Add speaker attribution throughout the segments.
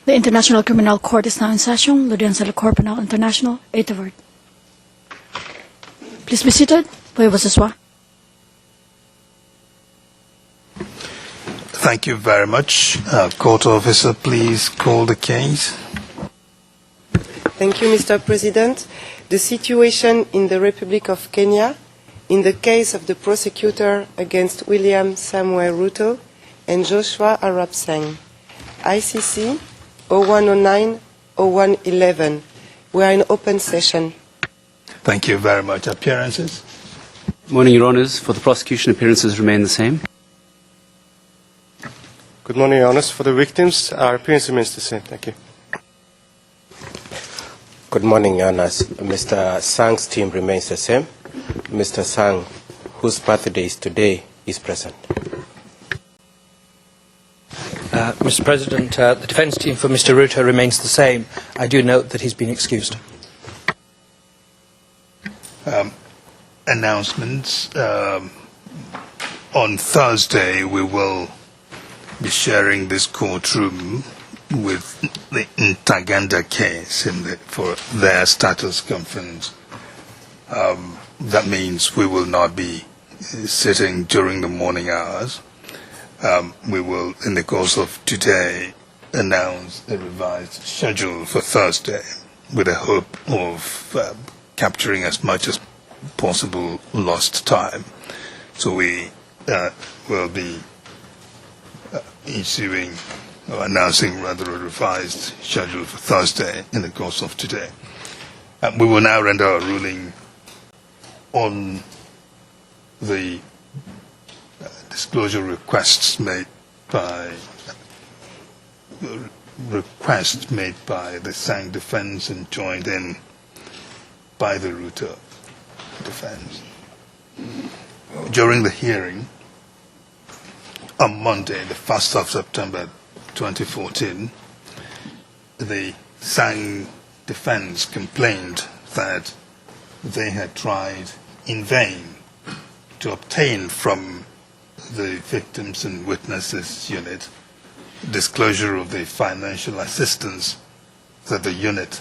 Speaker 1: The International Criminal Court is now in session. L'audience à la Cour pénale international est ouverte. Please be seated. Veuillez vous asseoir.
Speaker 2: Thank you very much. Court officer, please call the case.
Speaker 3: Thank you, Mr. President. The situation in the Republic of Kenya in the case of the prosecutor against William Samuel Ruto and Joshua Arap Sang. ICC 0109-0111. We are in open session.
Speaker 2: Thank you very much. Appearances?
Speaker 4: Morning, Your Honours. For the prosecution, appearances remain the same.
Speaker 5: Good morning, Your Honours. For the victims, our appearance remains the same. Thank you.
Speaker 6: Good morning, Your Honours. Mr. Sang's team remains the same. Mr. Sang, whose birthday is today, is present.
Speaker 7: Mr. President, the defence team for Mr. Ruto remains the same. I do note that he's been excused.
Speaker 2: Announcements. On Thursday, we will be sharing this courtroom with the Ntaganda case for their status conference. That means we will not be sitting during the morning hours. We will, in the course of today, announce a revised schedule for Thursday with the hope of capturing as much as possible lost time. So we will be announcing rather a revised schedule for Thursday in the course of today. We will now render a ruling on the disclosure requests made by the Sang defense and joined in by the Ruto defense. During the hearing on Monday, the 1st of September 2014, the Sang defense complained that they had tried in vain to obtain from the Victims and Witnesses Unit disclosure of the financial assistance that the unit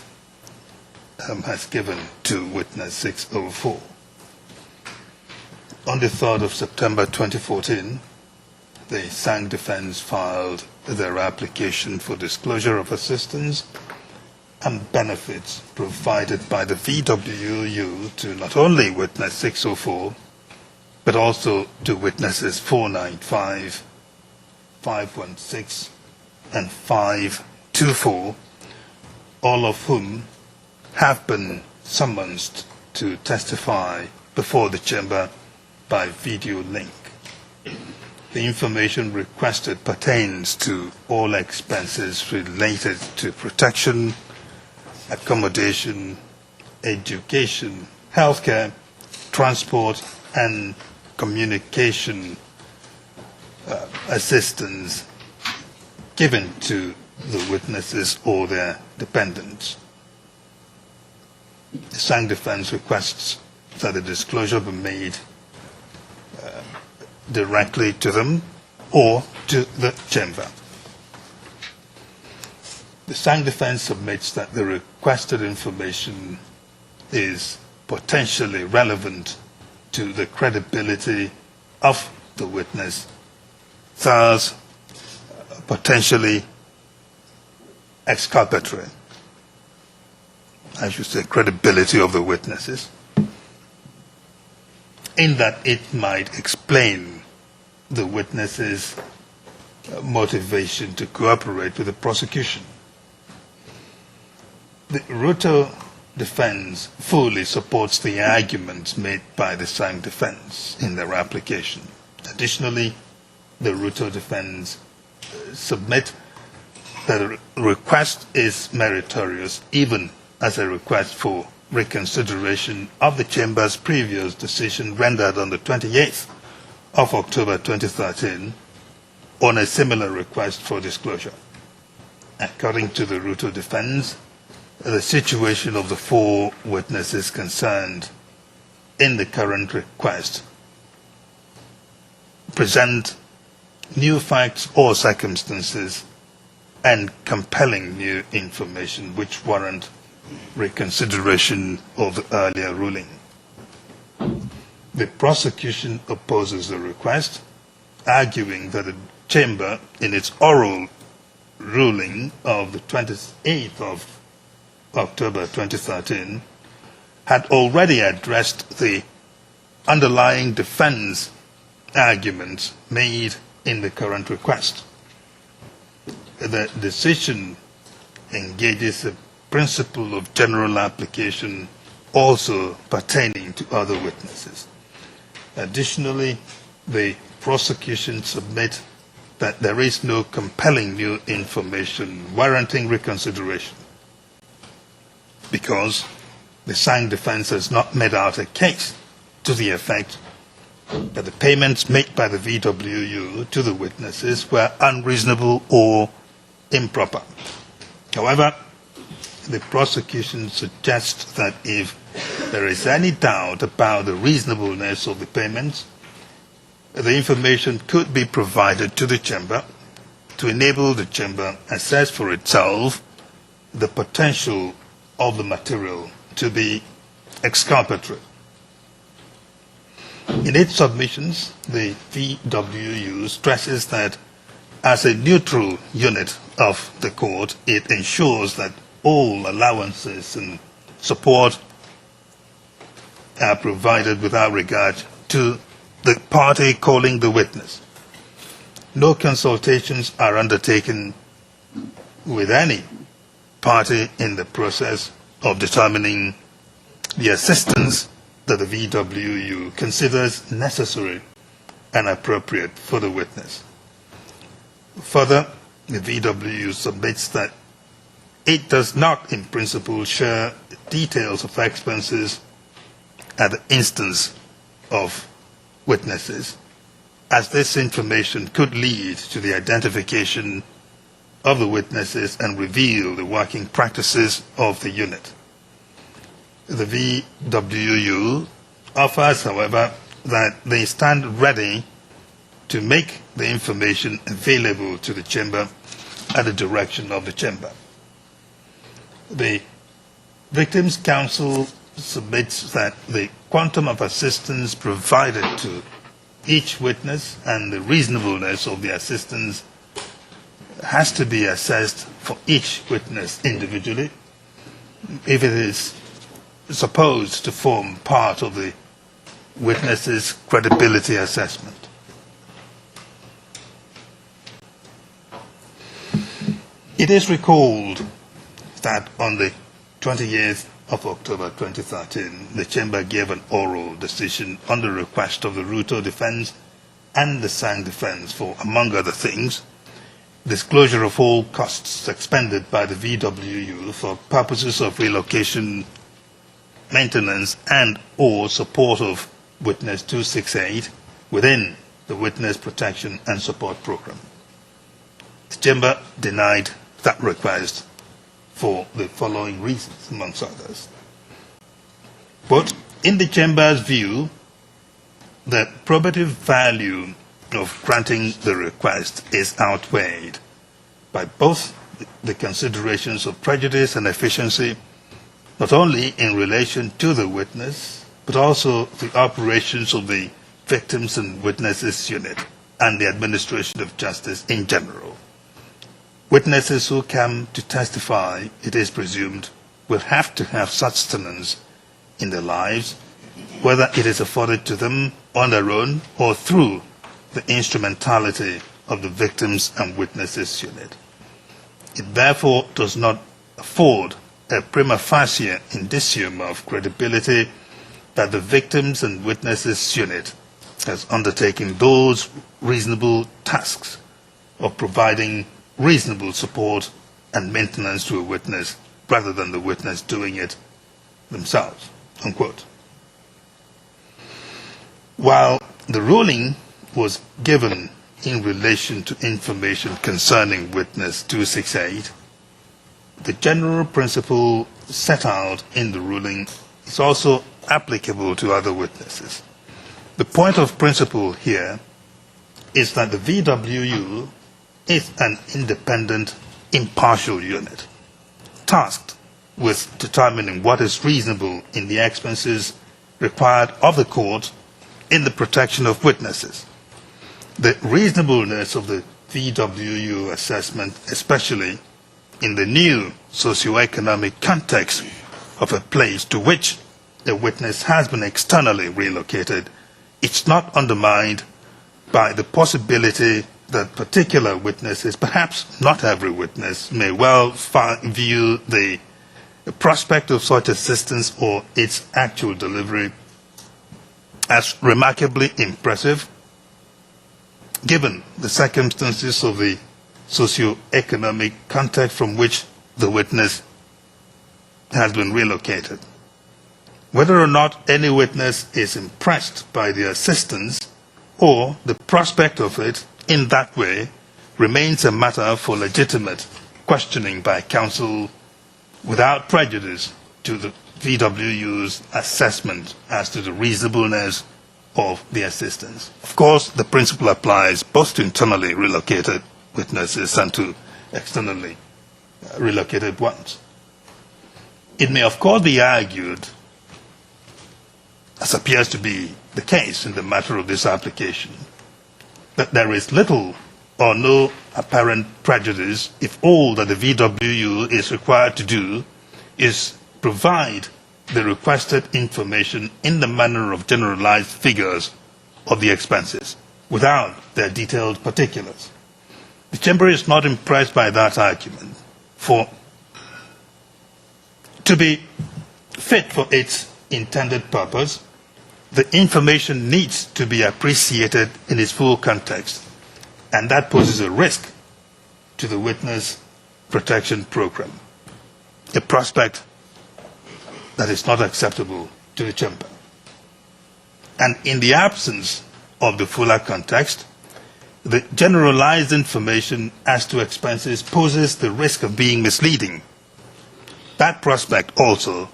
Speaker 2: has given to Witness 604. On the 3rd of September 2014, the Sang defense filed their application for disclosure of assistance and benefits provided by the VWU to not only Witness 604, but also to Witnesses 495, 516, and 524, all of whom have been summoned to testify before the chamber by video link. The information requested pertains to all expenses related to protection, accommodation, education, healthcare, transport, and communication assistance given to the witnesses or their dependents. The Sang defense requests that the disclosure be made directly to them or to the chamber. The Sang defense submits that the requested information is potentially relevant to the credibility of the witness, thus potentially exculpatory. I should say credibility of the witnesses, in that it might explain the witnesses' motivation to cooperate with the prosecution. The Ruto defense fully supports the arguments made by the Sang defense in their application. Additionally, the Ruto defense submit that the request is meritorious even as a request for reconsideration of the Chamber's previous decision rendered on the 28th of October 2013 on a similar request for disclosure. According to the Ruto defense, the situation of the 4 witnesses concerned in the current request present new facts or circumstances and compelling new information which warrant reconsideration of the earlier ruling. The prosecution opposes the request, arguing that the Chamber, in its oral ruling of the 28th of October 2013, had already addressed the underlying defense arguments made in the current request. The decision engages a principle of general application also pertaining to other witnesses. Additionally, the prosecution submit that there is no compelling new information warranting reconsideration because the signed defense has not made out a case to the effect that the payments made by the VWU to the witnesses were unreasonable or improper. However, the prosecution suggests that if there is any doubt about the reasonableness of the payments, the information could be provided to the Chamber to enable the Chamber assess for itself the potential of the material to be exculpatory. In its submissions, the VWU stresses that as a neutral unit of the court, it ensures that all allowances and support are provided without regard to the party calling the witness. No consultations are undertaken with any party in the process of determining the assistance that the VWU considers necessary and appropriate for the witness. Further, the VWU submits that it does not, in principle, share details of expenses at the instance of witnesses, as this information could lead to the identification of the witnesses and reveal the working practices of the unit. The VWU offers, however, that they stand ready to make the information available to the Chamber at the direction of the Chamber. The Victims' Council submits that the quantum of assistance provided to each witness and the reasonableness of the assistance has to be assessed for each witness individually if it is supposed to form part of the witness's credibility assessment. It is recalled that on the 28th of October 2013, the Chamber gave an oral decision on the request of the Ruto defense and the Sang defense for, among other things, disclosure of all costs expended by the VWU for purposes of relocation, maintenance, and or support of Witness 268 within the Witness Protection and Support Program. The Chamber denied that request for the following reasons, amongst others. But in the Chamber's view, the probative value of granting the request is outweighed by both the considerations of prejudice and efficiency, not only in relation to the witness, but also the operations of the Victims and Witnesses Unit and the administration of justice in general. Witnesses who come to testify, it is presumed, will have to have sustenance in their lives, whether it is afforded to them on their own or through the instrumentality of the Victims and Witnesses Unit. It therefore does not afford a prima facie indicium of credibility that the Victims and Witnesses Unit has undertaken those reasonable tasks of providing reasonable support and maintenance to a witness rather than the witness doing it themselves, unquote. While the ruling was given in relation to information concerning Witness 268, the general principle set out in the ruling is also applicable to other witnesses. The point of principle here is that the VWU is an independent impartial unit tasked with determining what is reasonable in the expenses required of the court in the protection of witnesses. The reasonableness of the VWU assessment, especially in the new socio-economic context of a place to which a witness has been externally relocated, it's not undermined by the possibility that particular witnesses, perhaps not every witness, may well view the prospect of such assistance or its actual delivery as remarkably impressive, given the circumstances of the socio-economic context from which the witness has been relocated. Whether or not any witness is impressed by the assistance or the prospect of it in that way remains a matter for legitimate questioning by counsel without prejudice to the VWU's assessment as to the reasonableness of the assistance. Of course, the principle applies both to internally relocated witnesses and to externally relocated ones. It may, of course, be argued, as appears to be the case in the matter of this application, that there is little or no apparent prejudice if all that the VWU is required to do is provide the requested information in the manner of generalized figures of the expenses, without their detailed particulars. The Chamber is not impressed by that argument, for to be fit for its intended purpose, the information needs to be appreciated in its full context, and that poses a risk to the witness protection program, a prospect that is not acceptable to the Chamber. And in the absence of the fuller context, the generalized information as to expenses poses the risk of being misleading. That prospect also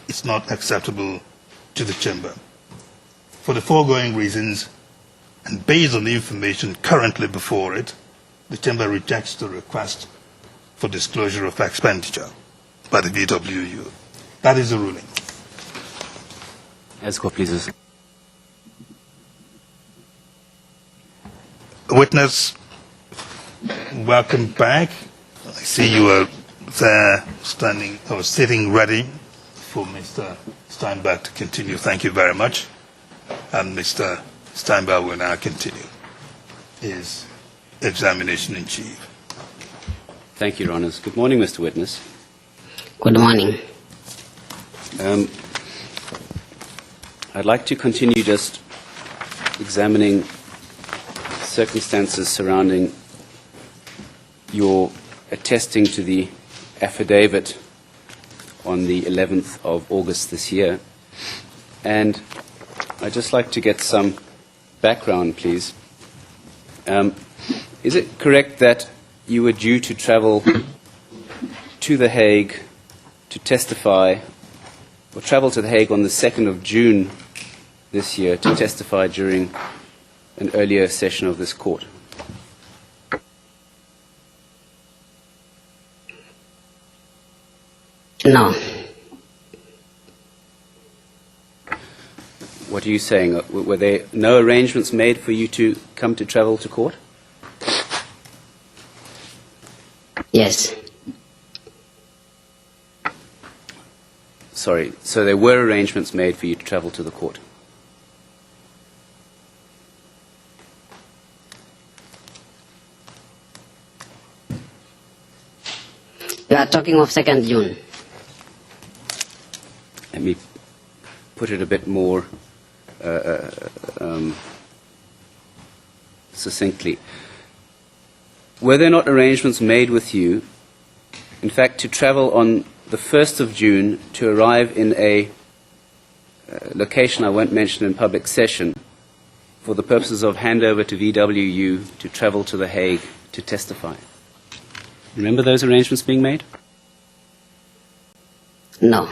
Speaker 2: is not acceptable to the Chamber. For the foregoing reasons, and based on the information currently before it, the Chamber rejects the request for disclosure of expenditure by the VWU. That is the ruling.
Speaker 4: As court pleases.
Speaker 2: Witness, welcome back. I see you are there standing or sitting ready for Mr. Steinberg to continue. Thank you very much. And Mr. Steinberg will now continue his examination in chief.
Speaker 4: Thank you, Your Honours. Good morning, Mr. Witness.
Speaker 8: Good morning.
Speaker 4: I'd like to continue just examining circumstances surrounding your attesting to the affidavit on the 11th of August this year. And I'd just like to get some background, please. Is it correct that you were due to travel to The Hague to testify, or travel to The Hague on the 2nd of June this year to testify during an earlier session of this court?
Speaker 8: No.
Speaker 4: What are you saying? Were there no arrangements made for you to come to travel to court?
Speaker 8: Yes.
Speaker 4: Sorry, so there were arrangements made for you to travel to the court?
Speaker 8: You are talking of 2nd June.
Speaker 4: Let me put it a bit more succinctly. Were there not arrangements made with you, in fact, to travel on the 1st of June to arrive in a location I won't mention in public session for the purposes of handover to VWU to travel to The Hague to testify? Remember those arrangements being made?
Speaker 8: No.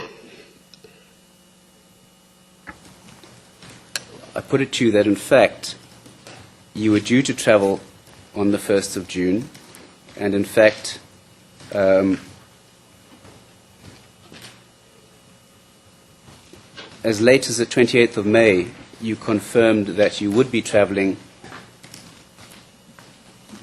Speaker 4: I put it to you that, in fact, you were due to travel on the 1st of June, and in fact, as late as the 28th of May, you confirmed that you would be traveling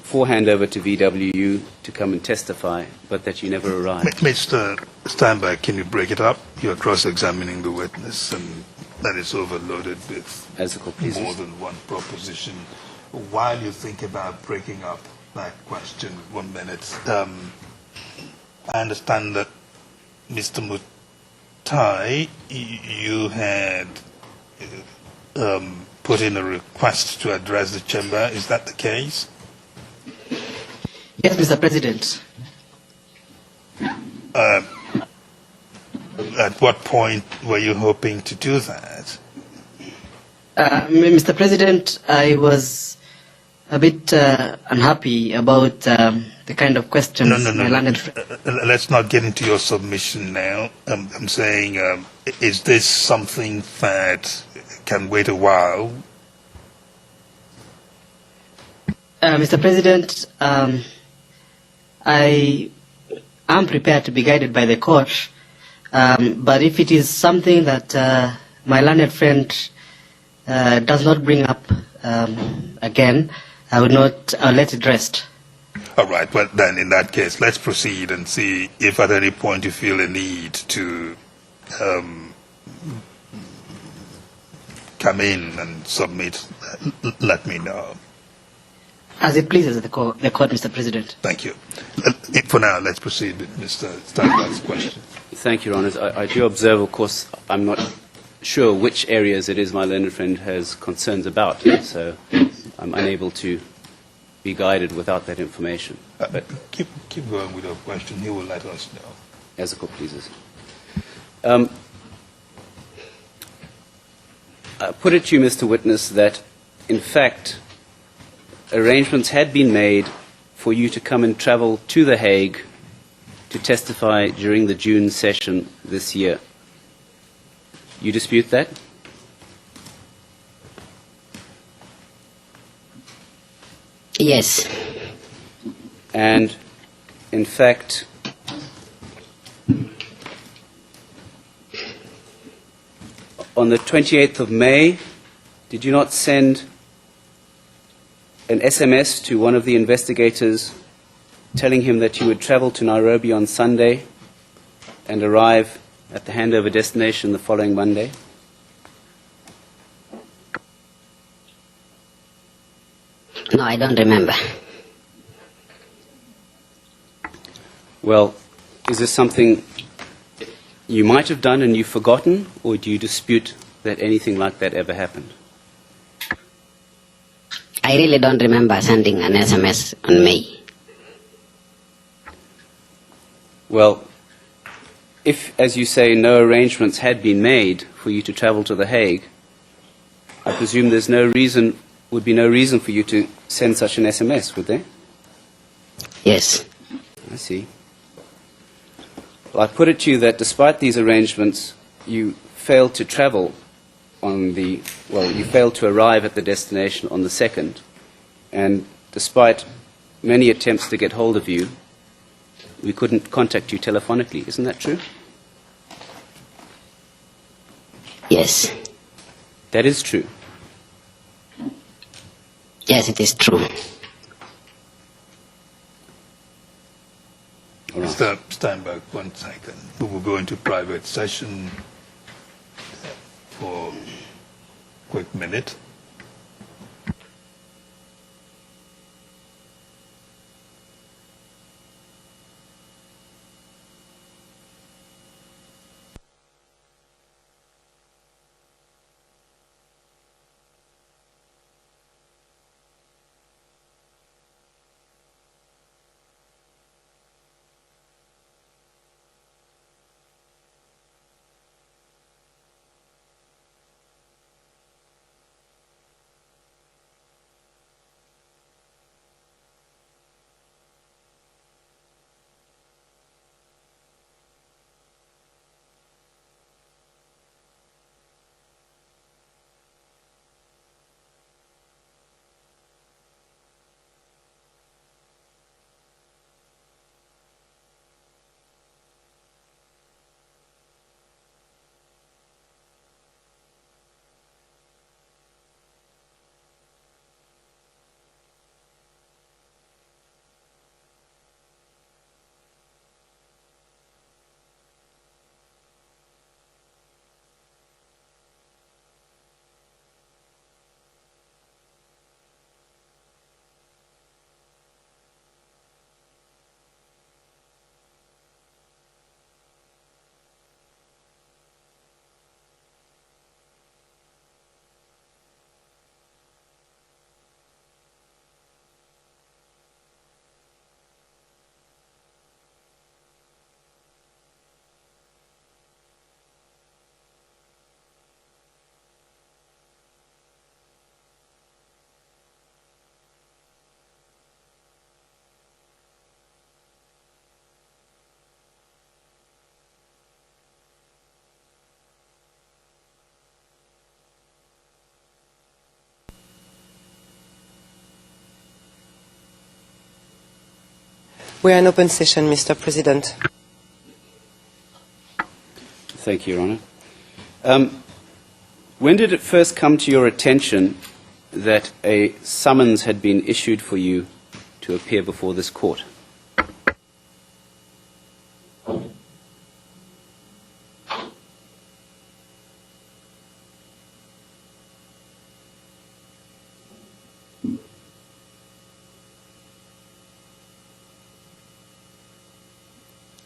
Speaker 4: for handover to VWU to come and testify, but that you never arrived.
Speaker 2: Mr. Steinberg, can you break it up? You're cross-examining the witness, and that is overloaded with
Speaker 4: As the court pleases.
Speaker 2: more than one proposition. While you think about breaking up that question, 1 minute, I understand that Mr. Mutai, you had put in a request to address the chamber. Is that the case?
Speaker 9: Yes, Mr. President.
Speaker 2: At what point were you hoping to do that?
Speaker 9: Mr. President, I was a bit unhappy about the kind of questions my landed
Speaker 2: Let's not get into your submission now. I'm saying, is this something that can wait a while?
Speaker 9: Mr. President, I am prepared to be guided by the court, but if it is something that my learned friend does not bring up again, I would not let it rest.
Speaker 2: All right, well then in that case, let's proceed and see if at any point you feel a need to come in and submit. Let me know.
Speaker 9: As it pleases the court, Mr. President.
Speaker 2: Thank you. For now, let's proceed with Mr. Steinberg's question.
Speaker 4: Thank you, Your Honours. I do observe, of course, I'm not sure which areas it is my learned friend has concerns about, so I'm unable to be guided without that information. But
Speaker 2: Keep going with your question. He will let us know.
Speaker 4: as the court pleases. I put it to you, Mr. Witness, that in fact arrangements had been made for you to come and travel to The Hague to testify during the June session this year. You dispute that?
Speaker 8: Yes.
Speaker 4: And in fact, on the 28th of May, did you not send an SMS to one of the investigators telling him that you would travel to Nairobi on Sunday and arrive at the handover destination the following Monday?
Speaker 8: No, I don't remember.
Speaker 4: Well, is this something you might have done and you've forgotten, or do you dispute that anything like that ever happened?
Speaker 8: I really don't remember sending an SMS on May.
Speaker 4: Well, if, as you say, no arrangements had been made for you to travel to The Hague, I presume there's no reason, would be no reason for you to send such an SMS, would there?
Speaker 8: Yes.
Speaker 4: I see. Well, I put it to you that despite these arrangements, you failed to travel on the, well, you failed to arrive at the destination on the 2nd, and despite many attempts to get hold of you, we couldn't contact you telephonically. Isn't that true?
Speaker 8: Yes.
Speaker 4: That is true.
Speaker 8: Yes, it is true.
Speaker 4: All right.
Speaker 2: Mr. Steinberg, 1 second. We will go into private session for a quick minute.
Speaker 3: We are in open session, Mr. President.
Speaker 4: Thank you, Your Honour. When did it first come to your attention that a summons had been issued for you to appear before this court?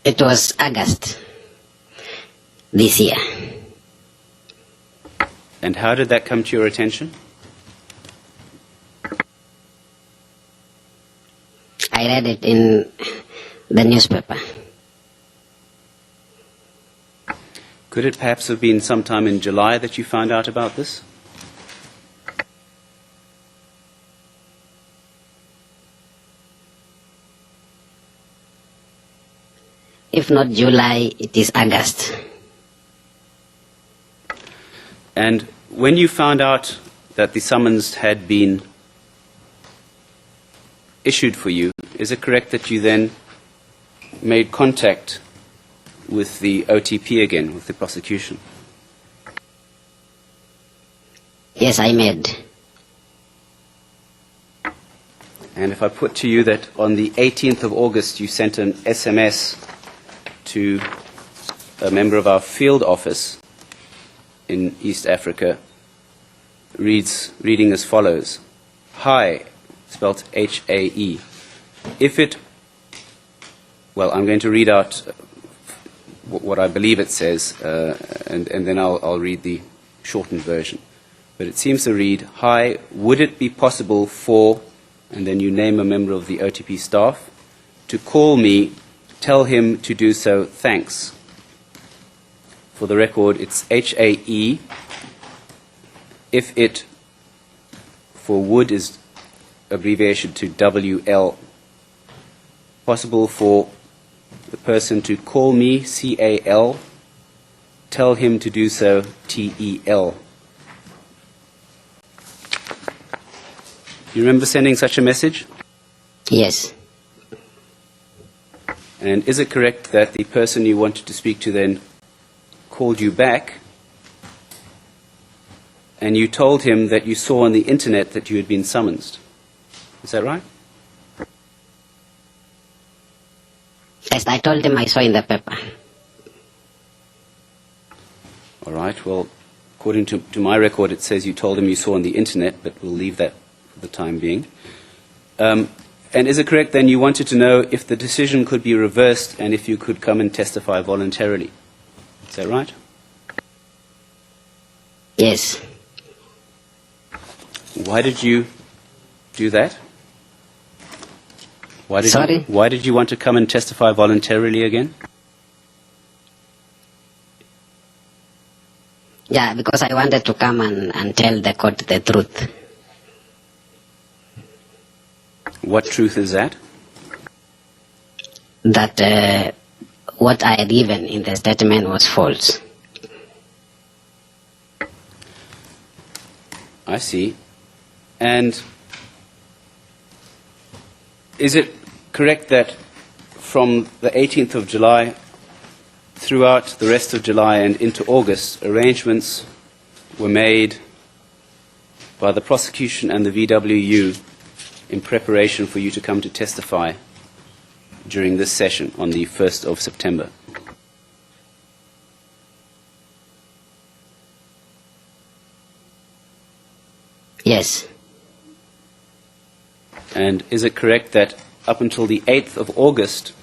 Speaker 8: It was August this year.
Speaker 4: And how did that come to your attention?
Speaker 8: I read it in the newspaper.
Speaker 4: Could it perhaps have been sometime in July that you found out about this?
Speaker 8: If not July, it is August.
Speaker 4: And when you found out that the summons had been issued for you, is it correct that you then made contact with the OTP again, with the prosecution?
Speaker 8: Yes, I made.
Speaker 4: And if I put to you that on the 18th of August you sent an SMS to a member of our field office in East Africa, reading as follows: Hi, spelt H-A-E. If it, well, I'm going to read out what I believe it says, and then I'll read the shortened version. But it seems to read, Hi, would it be possible for, and then you name a member of the OTP staff, to call me, tell him to do so, thanks. For the record, it's H-A-E. If it, for would, is abbreviation to W-L. Possible for the person to call me, C-A-L, tell him to do so, T-E-L. Do you remember sending such a message?
Speaker 8: Yes.
Speaker 4: And is it correct that the person you wanted to speak to then called you back and you told him that you saw on the internet that you had been summoned? Is that right?
Speaker 8: Yes, I told him I saw in the paper.
Speaker 4: All right, well, according to my record, it says you told him you saw on the internet, but we'll leave that for the time being. And is it correct then you wanted to know if the decision could be reversed and if you could come and testify voluntarily? Is that right?
Speaker 8: Yes.
Speaker 4: Why did you do that?
Speaker 8: Sorry?
Speaker 4: Why did you want to come and testify voluntarily again?
Speaker 8: Yeah, because I wanted to come and tell the court the truth.
Speaker 4: What truth is that?
Speaker 8: That what I had given in the statement was false.
Speaker 4: I see. And is it correct that from the 18th of July throughout the rest of July and into August, arrangements were made by the prosecution and the VWU in preparation for you to come to testify during this session on the 1st of September?
Speaker 8: Yes.
Speaker 4: And is it correct that up until the 8th of August,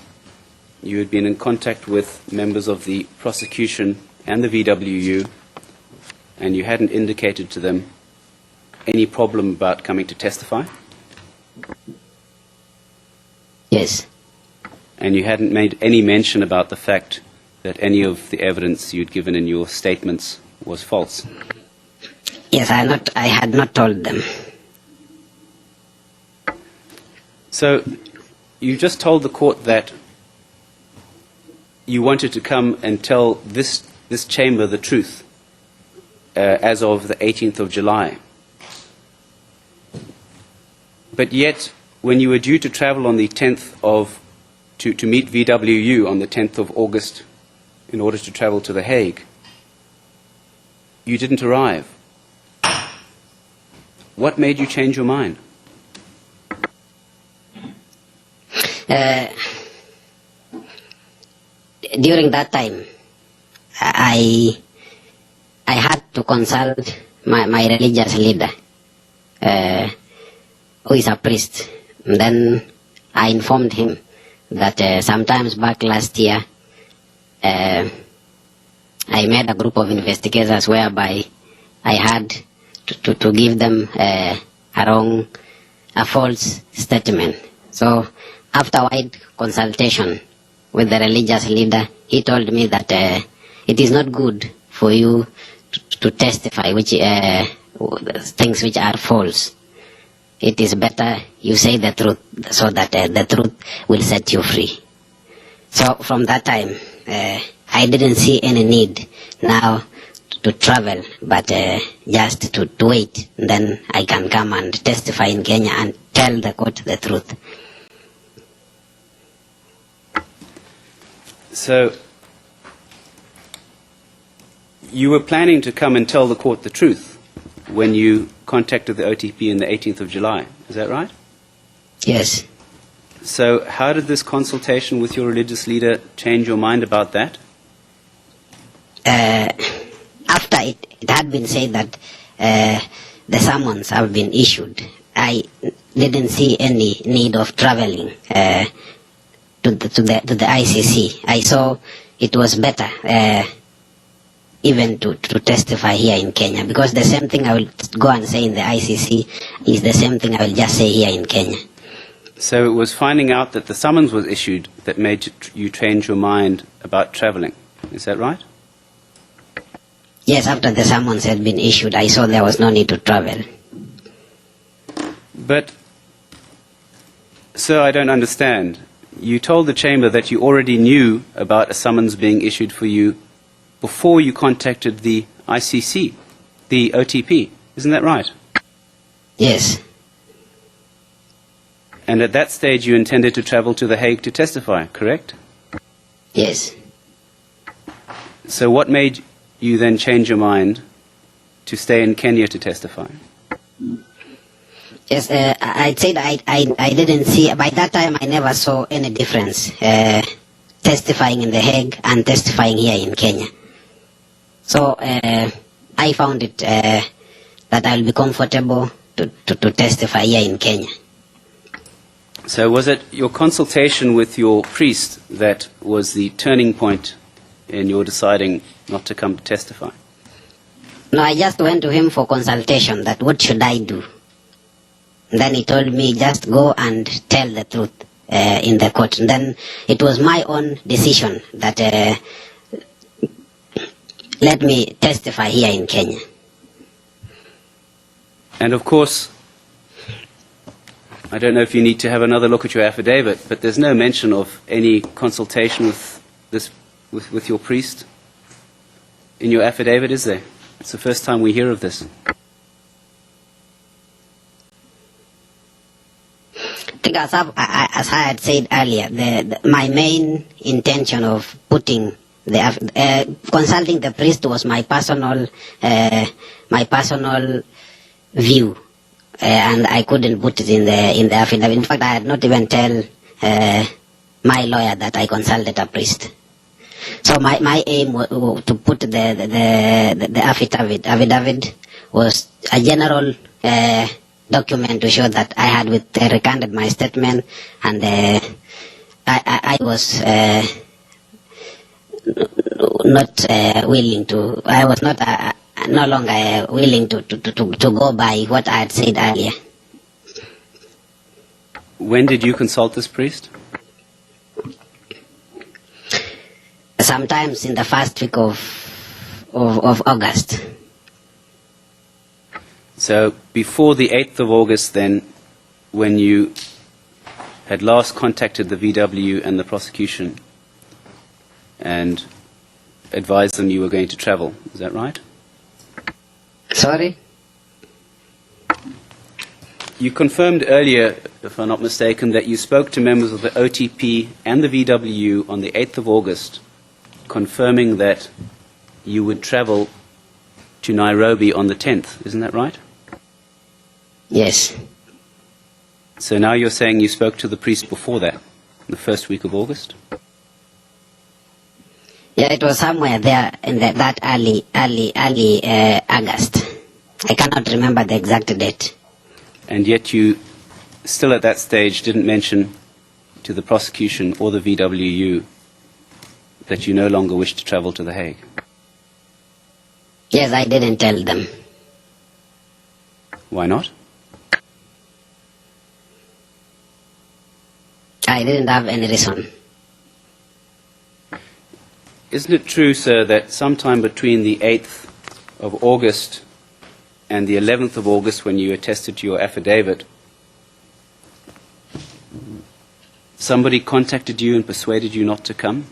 Speaker 4: you had been in contact with members of the prosecution and the VWU, and you hadn't indicated to them any problem about coming to testify?
Speaker 8: Yes.
Speaker 4: And you hadn't made any mention about the fact that any of the evidence you'd given in your statements was false?
Speaker 8: Yes, I had not told them.
Speaker 4: So you just told the court that you wanted to come and tell this chamber the truth as of the 18th of July. But yet, when you were due to travel on the 10th of to meet VWU on the 10th of August in order to travel to The Hague. You didn't arrive. What made you change your mind?
Speaker 8: During that time, I had to consult my religious leader, who is a priest. And then I informed him that sometimes back last year, I made a group of investigators whereby I had to give them a false statement. So after wide consultation with the religious leader, he told me that it is not good for you to testify things which are false. It is better you say the truth so that the truth will set you free. So from that time, I didn't see any need now to travel, but just to wait. Then I can come and testify in Kenya and tell the court the truth.
Speaker 4: So, you were planning to come and tell the court the truth when you contacted the OTP on the 18th of July. Is that right?
Speaker 8: Yes.
Speaker 4: So, how did this consultation with your religious leader change your mind about that?
Speaker 8: After it had been said that the summons have been issued, I didn't see any need of traveling to the ICC. I saw it was better even to testify here in Kenya, because the same thing I will go and say in the ICC is the same thing I will just say here in Kenya.
Speaker 4: So it was finding out that the summons was issued that made you change your mind about traveling. Is that right?
Speaker 8: Yes, after the summons had been issued, I saw there was no need to travel.
Speaker 4: But, sir, I don't understand. You told the chamber that you already knew about a summons being issued for you before you contacted the ICC, the OTP. Isn't that right?
Speaker 8: Yes.
Speaker 4: And at that stage you intended to travel to The Hague to testify, correct?
Speaker 8: Yes.
Speaker 4: So what made you then change your mind to stay in Kenya to testify?
Speaker 8: Yes, I said I didn't see, by that time I never saw any difference testifying in The Hague and testifying here in Kenya. So I found it that I will be comfortable to testify here in Kenya.
Speaker 4: So was it your consultation with your priest that was the turning point in your deciding not to come to testify?
Speaker 8: No, I just went to him for consultation, that what should I do? And then he told me just go and tell the truth in the court. And then it was my own decision that let me testify here in Kenya.
Speaker 4: And of course, I don't know if you need to have another look at your affidavit, but there's no mention of any consultation with your priest in your affidavit, is there? It's the first time we hear of this.
Speaker 8: I think as I had said earlier, my main intention of putting consulting the priest was my personal view, and I couldn't put it in the affidavit. In fact, I had not even tell my lawyer that I consulted a priest. So my aim to put the affidavit was a general document to show that I had recanted my statement, and I was not willing to. I was not no longer willing to go by what I had said earlier.
Speaker 4: When did you consult this priest?
Speaker 8: Sometimes in the first week of August.
Speaker 4: So before the 8th of August then, when you had last contacted the VW and the prosecution and advised them you were going to travel, is that right?
Speaker 8: Sorry?
Speaker 4: You confirmed earlier if I'm not mistaken, that you spoke to members of the OTP and the VWU on the 8th of August, confirming that you would travel to Nairobi on the 10th. Isn't that right?
Speaker 8: Yes.
Speaker 4: So now you're saying you spoke to the priest before that, the first week of August?
Speaker 8: Yeah, it was somewhere there in that early August. I cannot remember the exact date.
Speaker 4: And yet you still at that stage didn't mention to the prosecution or the VWU that you no longer wish to travel to The Hague?
Speaker 8: Yes, I didn't tell them.
Speaker 4: Why not?
Speaker 8: I didn't have any reason.
Speaker 4: Isn't it true, sir, that sometime between the 8th of August and the 11th of August, when you attested to your affidavit, somebody contacted you and persuaded you not to come?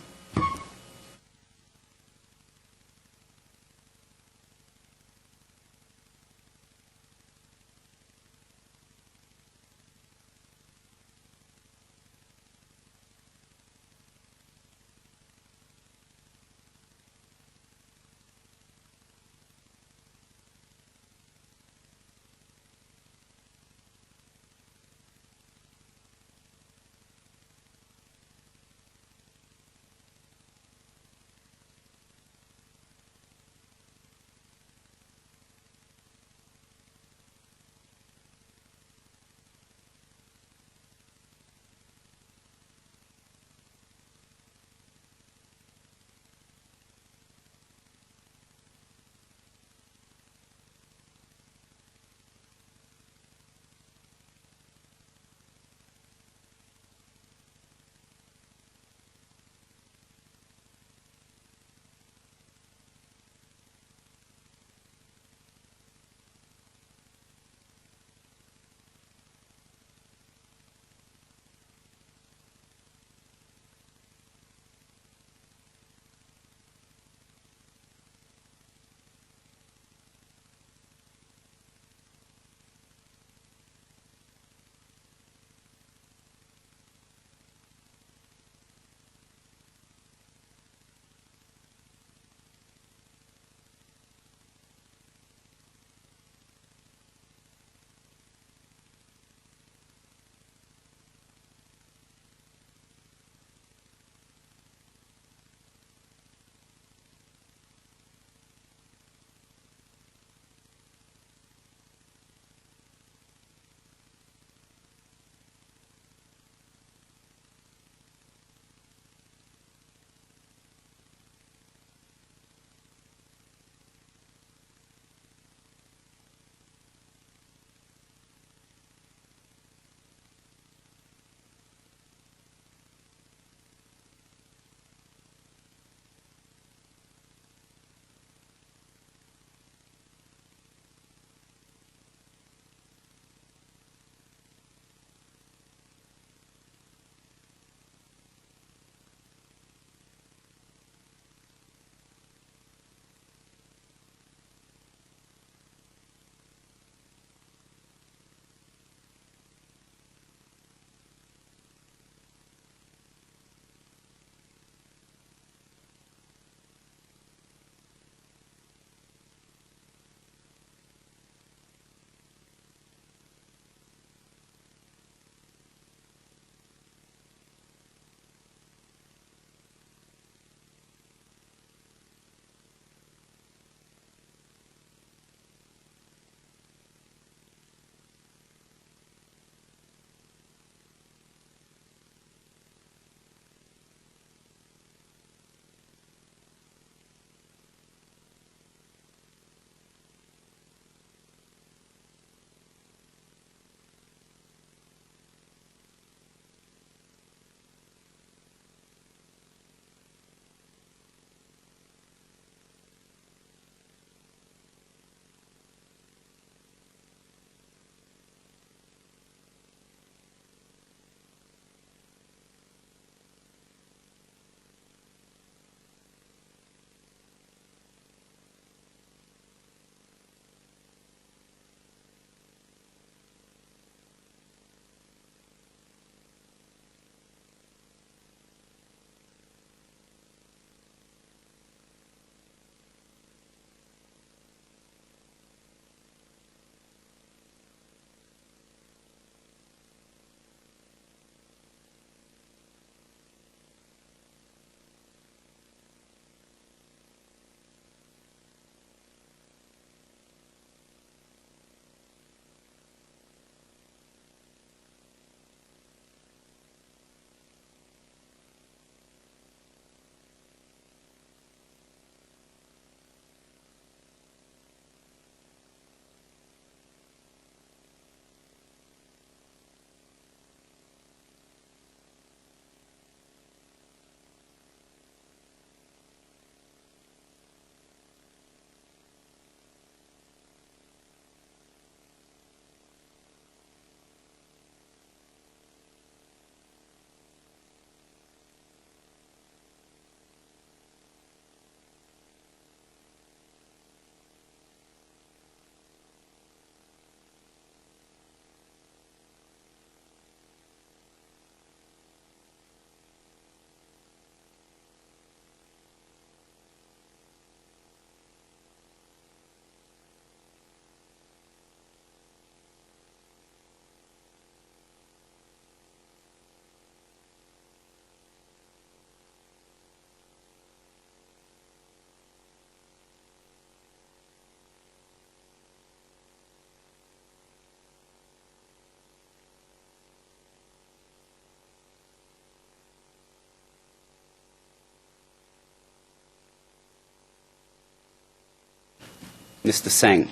Speaker 4: Mr. Sang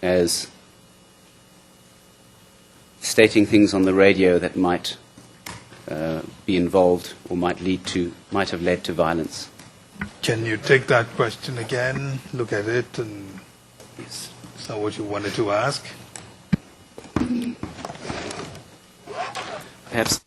Speaker 4: as stating things on the radio that might be involved or might have led to violence.
Speaker 2: Can you take that question again, look at it, and
Speaker 4: Yes.
Speaker 2: is that what you wanted to ask?
Speaker 4: Perhaps.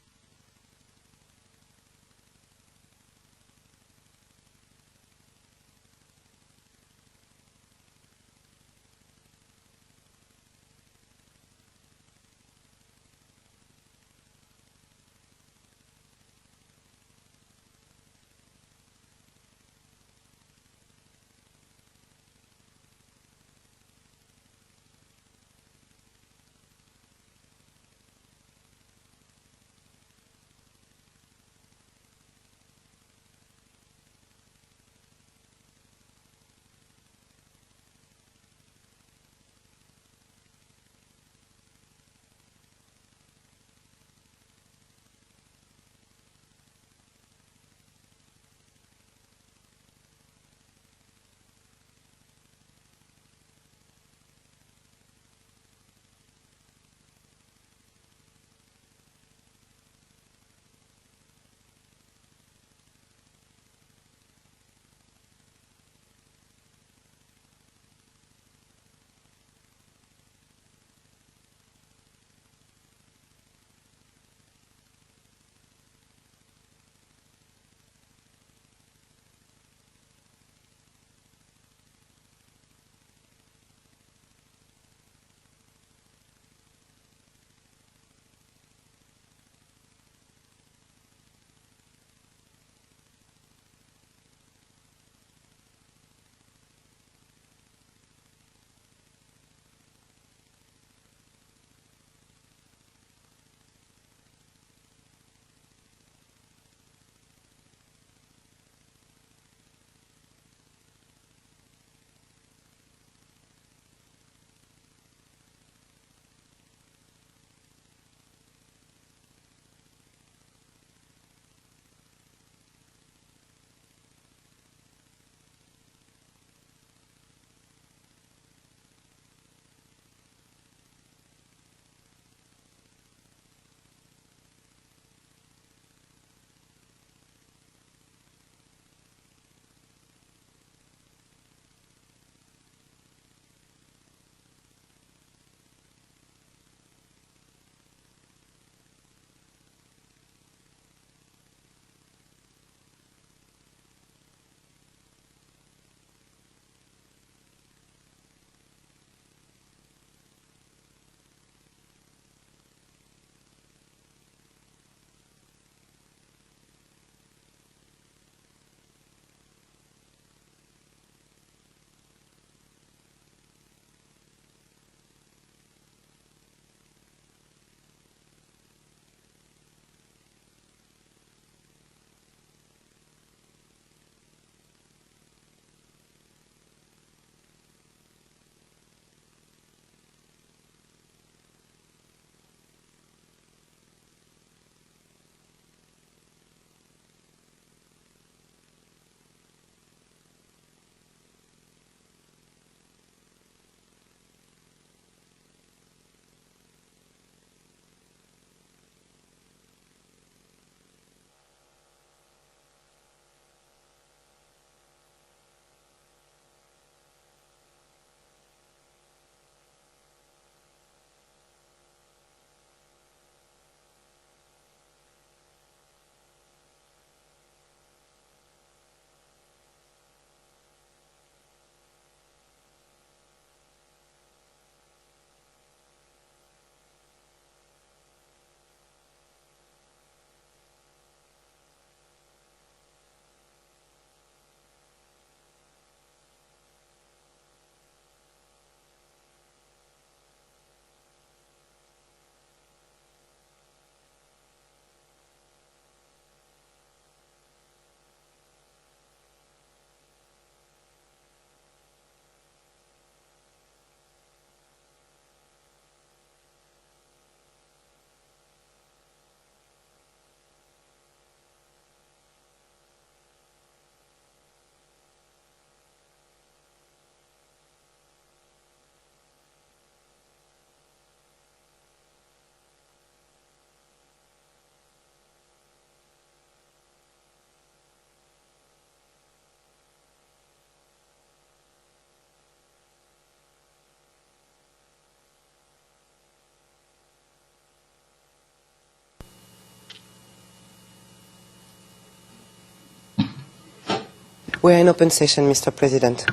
Speaker 3: We're in open session, Mr. President.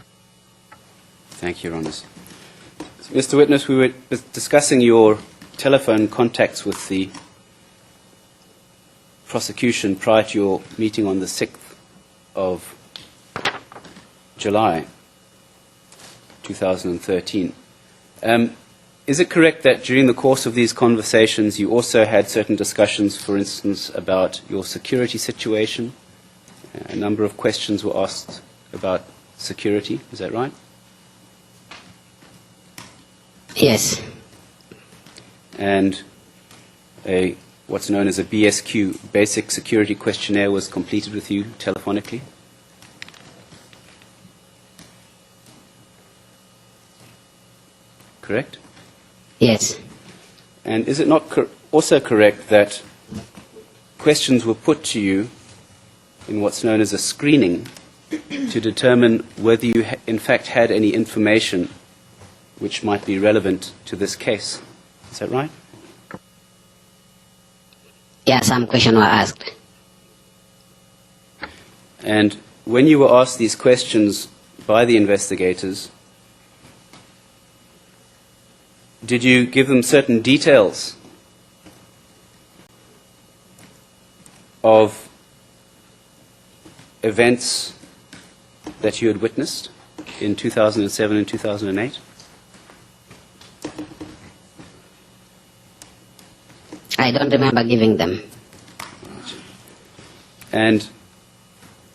Speaker 4: Thank you, Your Honours. Mr. Witness, we were discussing your telephone contacts with the prosecution prior to your meeting on the 6th of July 2013. Is it correct that during the course of these conversations you also had certain discussions, for instance, about your security situation? A number of questions were asked about security, is that right?
Speaker 8: Yes.
Speaker 4: And what's known as a BSQ, Basic Security Questionnaire, was completed with you telephonically? Correct?
Speaker 8: Yes.
Speaker 4: And is it not also correct that questions were put to you in what's known as a screening to determine whether you in fact had any information which might be relevant to this case? Is that right?
Speaker 8: Yeah, some questions were asked.
Speaker 4: And when you were asked these questions by the investigators, did you give them certain details of events that you had witnessed in 2007 and 2008?
Speaker 8: I don't remember giving them.
Speaker 4: And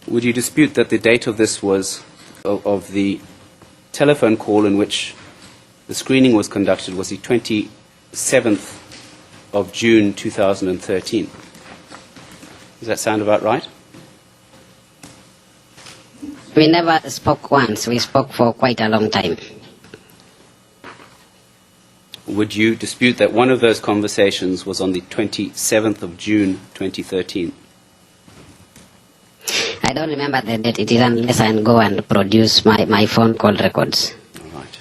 Speaker 4: would you dispute that the date of this was, of the telephone call in which the screening was conducted, was the 27th of June 2013? Does that sound about right?
Speaker 8: We never spoke once. We spoke for quite a long time.
Speaker 4: Would you dispute that one of those conversations was on the 27th of June 2013?
Speaker 8: I don't remember the date. It is unless I go and produce my phone call records.
Speaker 4: All right.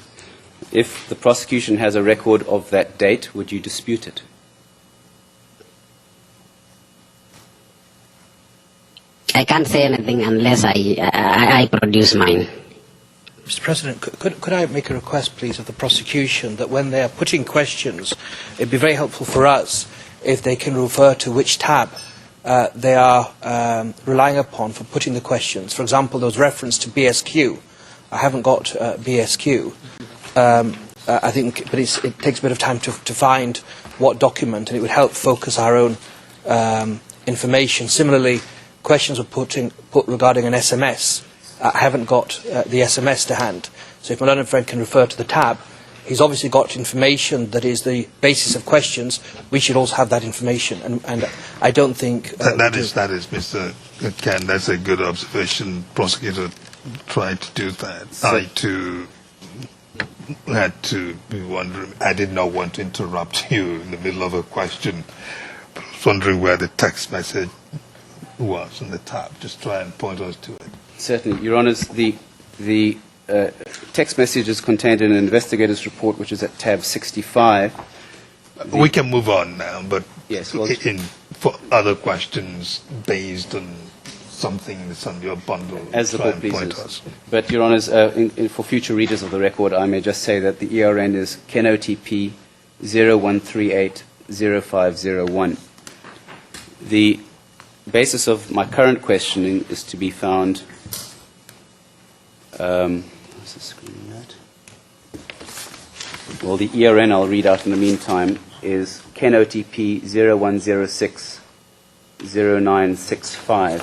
Speaker 4: If the prosecution has a record of that date, would you dispute it?
Speaker 8: I can't say anything unless I produce mine.
Speaker 7: Mr. President, could I make a request, please, of the prosecution that when they are putting questions, it would be very helpful for us if they can refer to which tab they are relying upon for putting the questions. For example, there was reference to BSQ. I haven't got BSQ. I think, but it takes a bit of time to find what document, and it would help focus our own information. Similarly, questions were put regarding an SMS. I haven't got the SMS to hand. So if my learned friend can refer to the tab, he's obviously got information that is the basis of questions. We should also have that information. And I don't think...
Speaker 2: that is, Mr. Ken, that's a good observation. Prosecutor tried to do that.
Speaker 4: So,
Speaker 2: I, too, had to be wondering. I did not want to interrupt you in the middle of a question. But I was wondering where the text message was on the tab. Just try and point us to it.
Speaker 4: Certainly. Your Honours, the text message is contained in an investigator's report, which is at tab 65.
Speaker 2: We can move on now, but
Speaker 4: yes, well,
Speaker 2: for other questions based on something that's on your bundle,
Speaker 4: as the
Speaker 2: try
Speaker 4: court
Speaker 2: and point
Speaker 4: pleases.
Speaker 2: us.
Speaker 4: But, Your Honours, for future readers of the record, I may just say that the ERN is KenyaMOJA 01380501. The basis of my current questioning is to be found... what's the screen at? Well, the ERN I'll read out in the meantime is KenyaMOJA 01060965.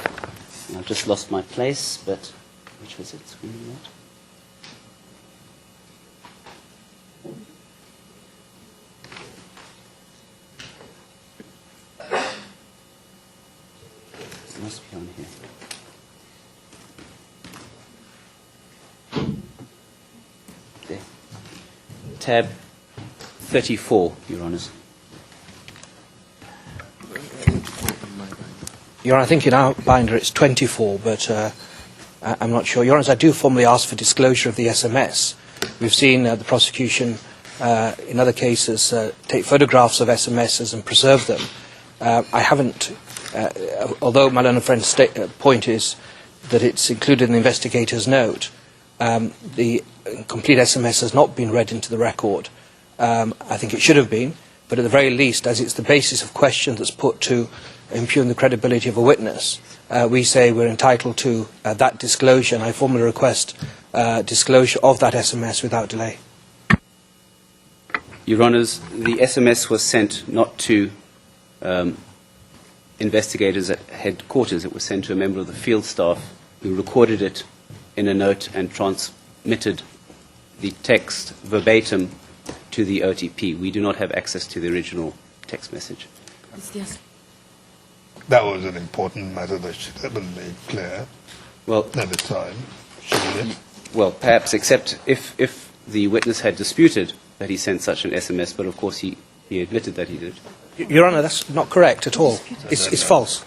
Speaker 4: I've just lost my place, but which was it? Screen at? It must be on here. There. Tab 34, Your Honours.
Speaker 7: Your Honour, I think in our binder it's 24, but I'm not sure. Your Honours, I do formally ask for disclosure of the SMS. We've seen the prosecution in other cases take photographs of SMSs and preserve them. I haven't, although my learned friend's point is that it's included in the investigator's note. The complete SMS has not been read into the record. I think it should have been, but at the very least, as it's the basis of question that's put to impugn the credibility of a witness, we say we're entitled to that disclosure, and I formally request disclosure of that SMS without delay.
Speaker 4: Your Honours, the SMS was sent not to investigators at headquarters. It was sent to a member of the field staff who recorded it in a note and transmitted the text verbatim to the OTP. We do not have access to the original text message.
Speaker 1: Yes.
Speaker 2: That was an important matter that should have been made clear
Speaker 4: Well,
Speaker 2: at the time, shouldn't it?
Speaker 4: well, perhaps, except if the witness had disputed that he sent such an SMS, but of course he admitted that he did.
Speaker 7: Your Honour, that's not correct at all. It's false.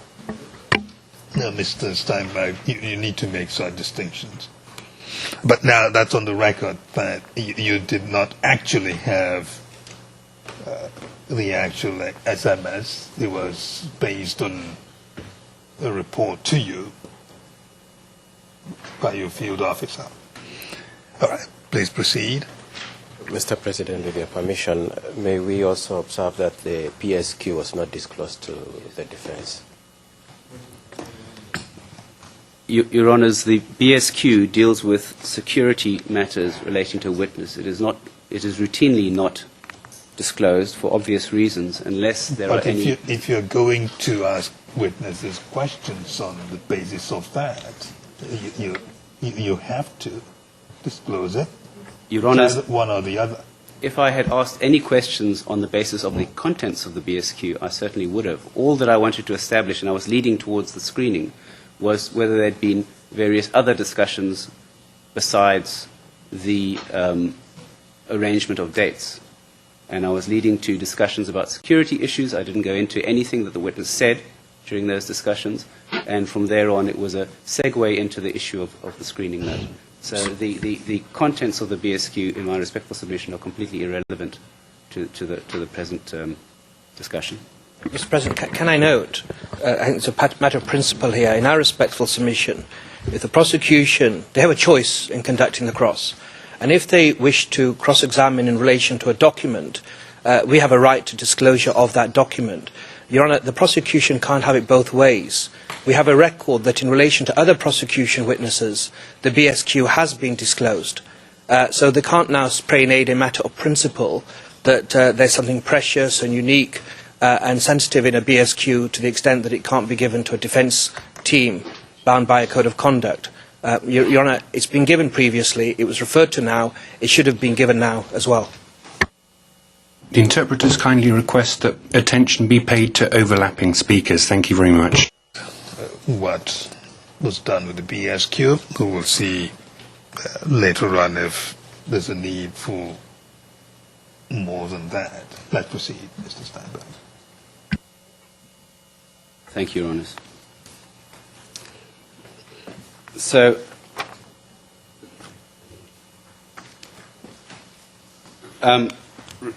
Speaker 2: No, Mr. Steinberg, you need to make such distinctions. But now that's on the record that you did not actually have the actual SMS. It was based on a report to you by your field officer. All right, please proceed.
Speaker 6: Mr. President, with your permission, may we also observe that the PSQ was not disclosed to the defense?
Speaker 4: Your Honours, the BSQ deals with security matters relating to a witness. It is routinely not disclosed for obvious reasons unless there are any...
Speaker 2: But if you're going to ask witnesses questions on the basis of that, you have to disclose it.
Speaker 4: Your Honours,
Speaker 2: one or the other.
Speaker 4: if I had asked any questions on the basis of the contents of the BSQ, I certainly would have. All that I wanted to establish, and I was leading towards the screening, was whether there had been various other discussions besides the arrangement of dates. And I was leading to discussions about security issues. I didn't go into anything that the witness said during those discussions. And from there on, it was a segue into the issue of the screening note. So the contents of the BSQ, in my respectful submission, are completely irrelevant to the present discussion.
Speaker 7: Mr. President, can I note, I think it's a matter of principle here, in our respectful submission, if the prosecution, they have a choice in conducting the cross, and if they wish to cross-examine in relation to a document, we have a right to disclosure of that document. Your Honour, the prosecution can't have it both ways. We have a record that in relation to other prosecution witnesses, the BSQ has been disclosed. So they can't now spray-nade a matter of principle that there's something precious and unique and sensitive in a BSQ to the extent that it can't be given to a defence team bound by a code of conduct. Your Honour, it's been given previously, it was referred to now, it should have been given now as well.
Speaker 10: The interpreters kindly request that attention be paid to overlapping speakers. Thank you very much.
Speaker 2: What was done with the BSQ, we will see later on if there's a need for more than that. Let's proceed, Mr. Steinberg.
Speaker 4: Thank you, Your Honours. So,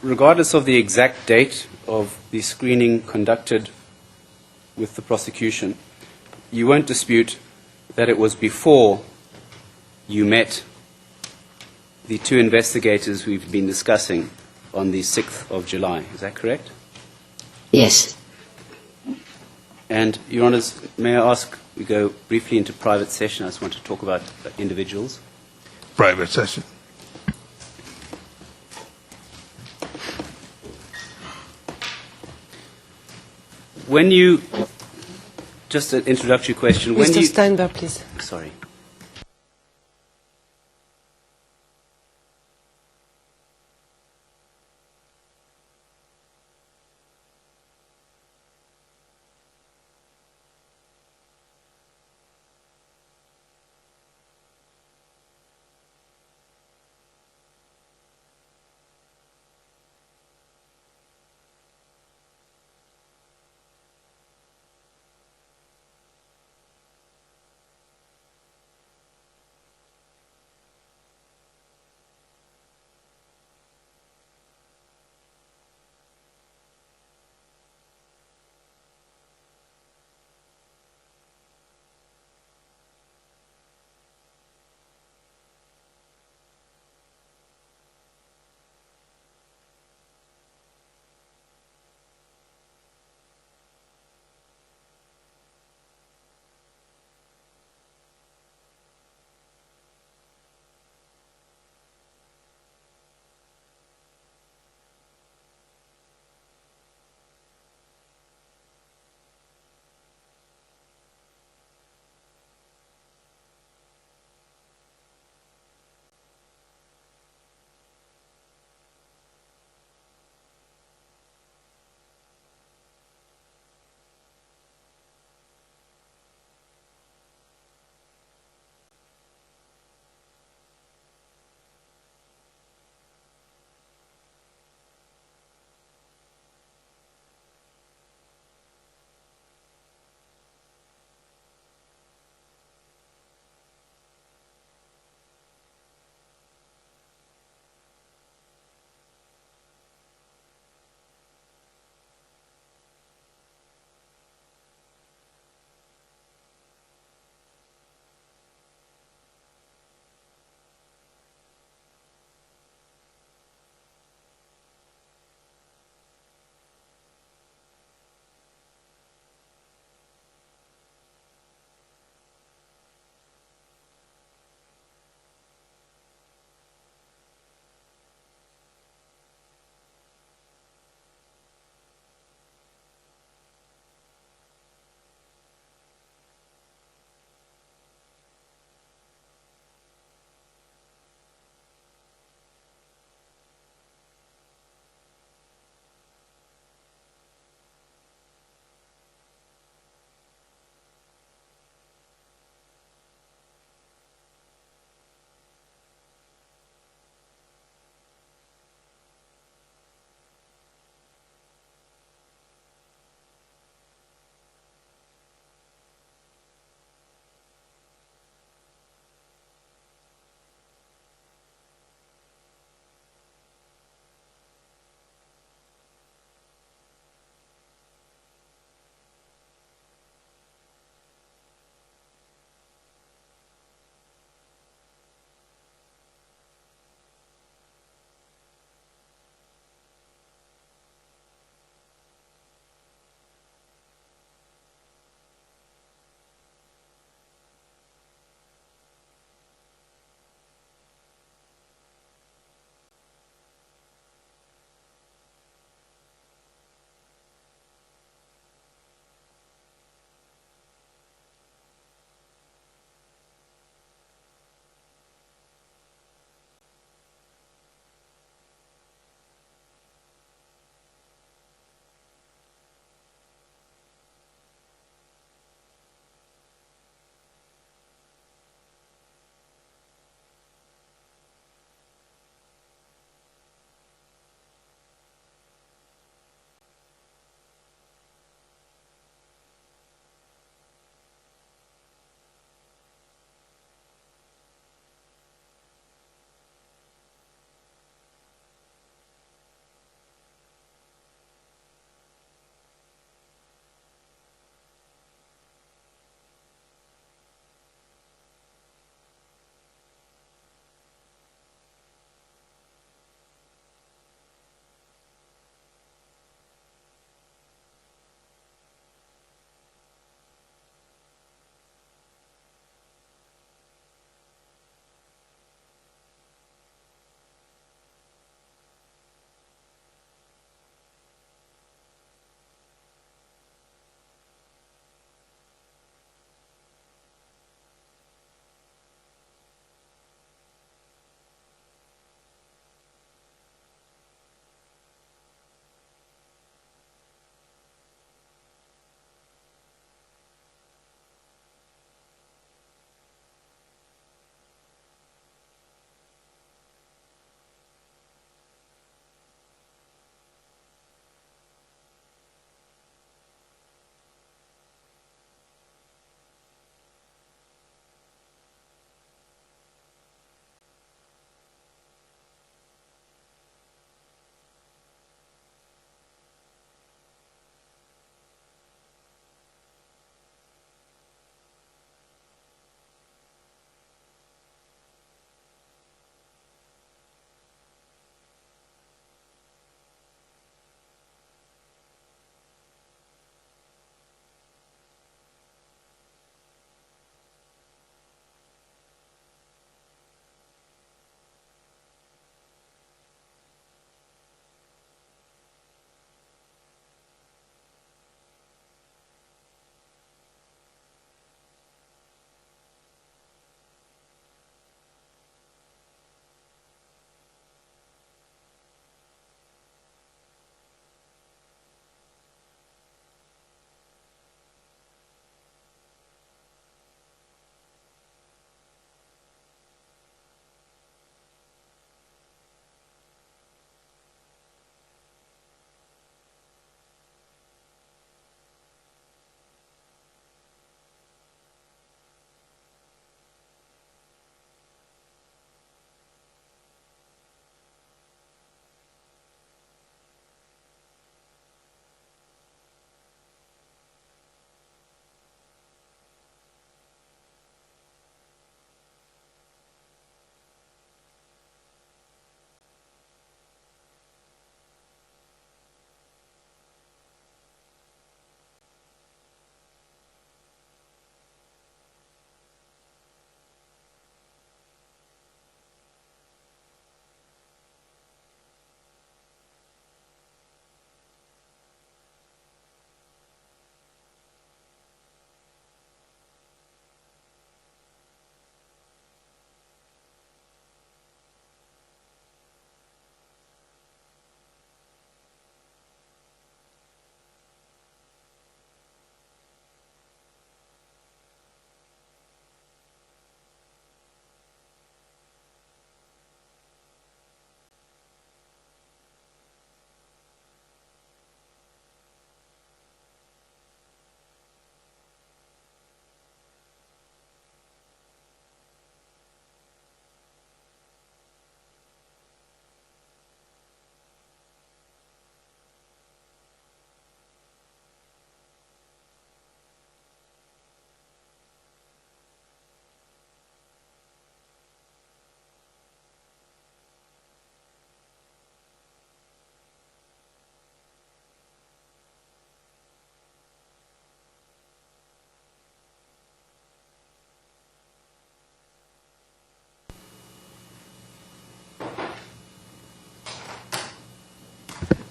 Speaker 4: regardless of the exact date of the screening conducted with the prosecution, you won't dispute that it was before you met the two investigators we've been discussing on the 6th of July. Is that correct?
Speaker 8: Yes.
Speaker 4: And, Your Honours, may I ask, we go briefly into private session. I just want to talk about individuals.
Speaker 2: Private session.
Speaker 4: When you, just an introductory question. When
Speaker 3: Mr.
Speaker 4: you,
Speaker 3: Steinberg, please.
Speaker 4: sorry.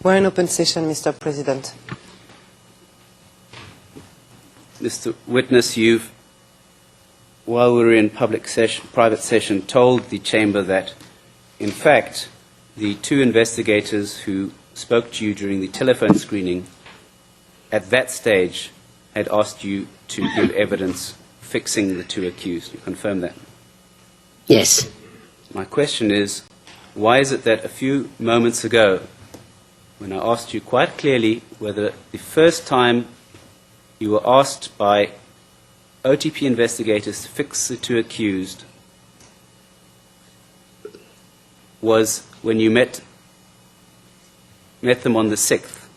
Speaker 3: We're in open session, Mr. President.
Speaker 4: Mr. Witness, you've, while we were in private session, told the chamber that, in fact, the two investigators who spoke to you during the telephone screening at that stage had asked you to give evidence fixing the two accused. You confirm that?
Speaker 8: Yes.
Speaker 4: My question is, why is it that a few moments ago, when I asked you quite clearly whether the first time you were asked by OTP investigators to fix the two accused was when you met them on the 6th,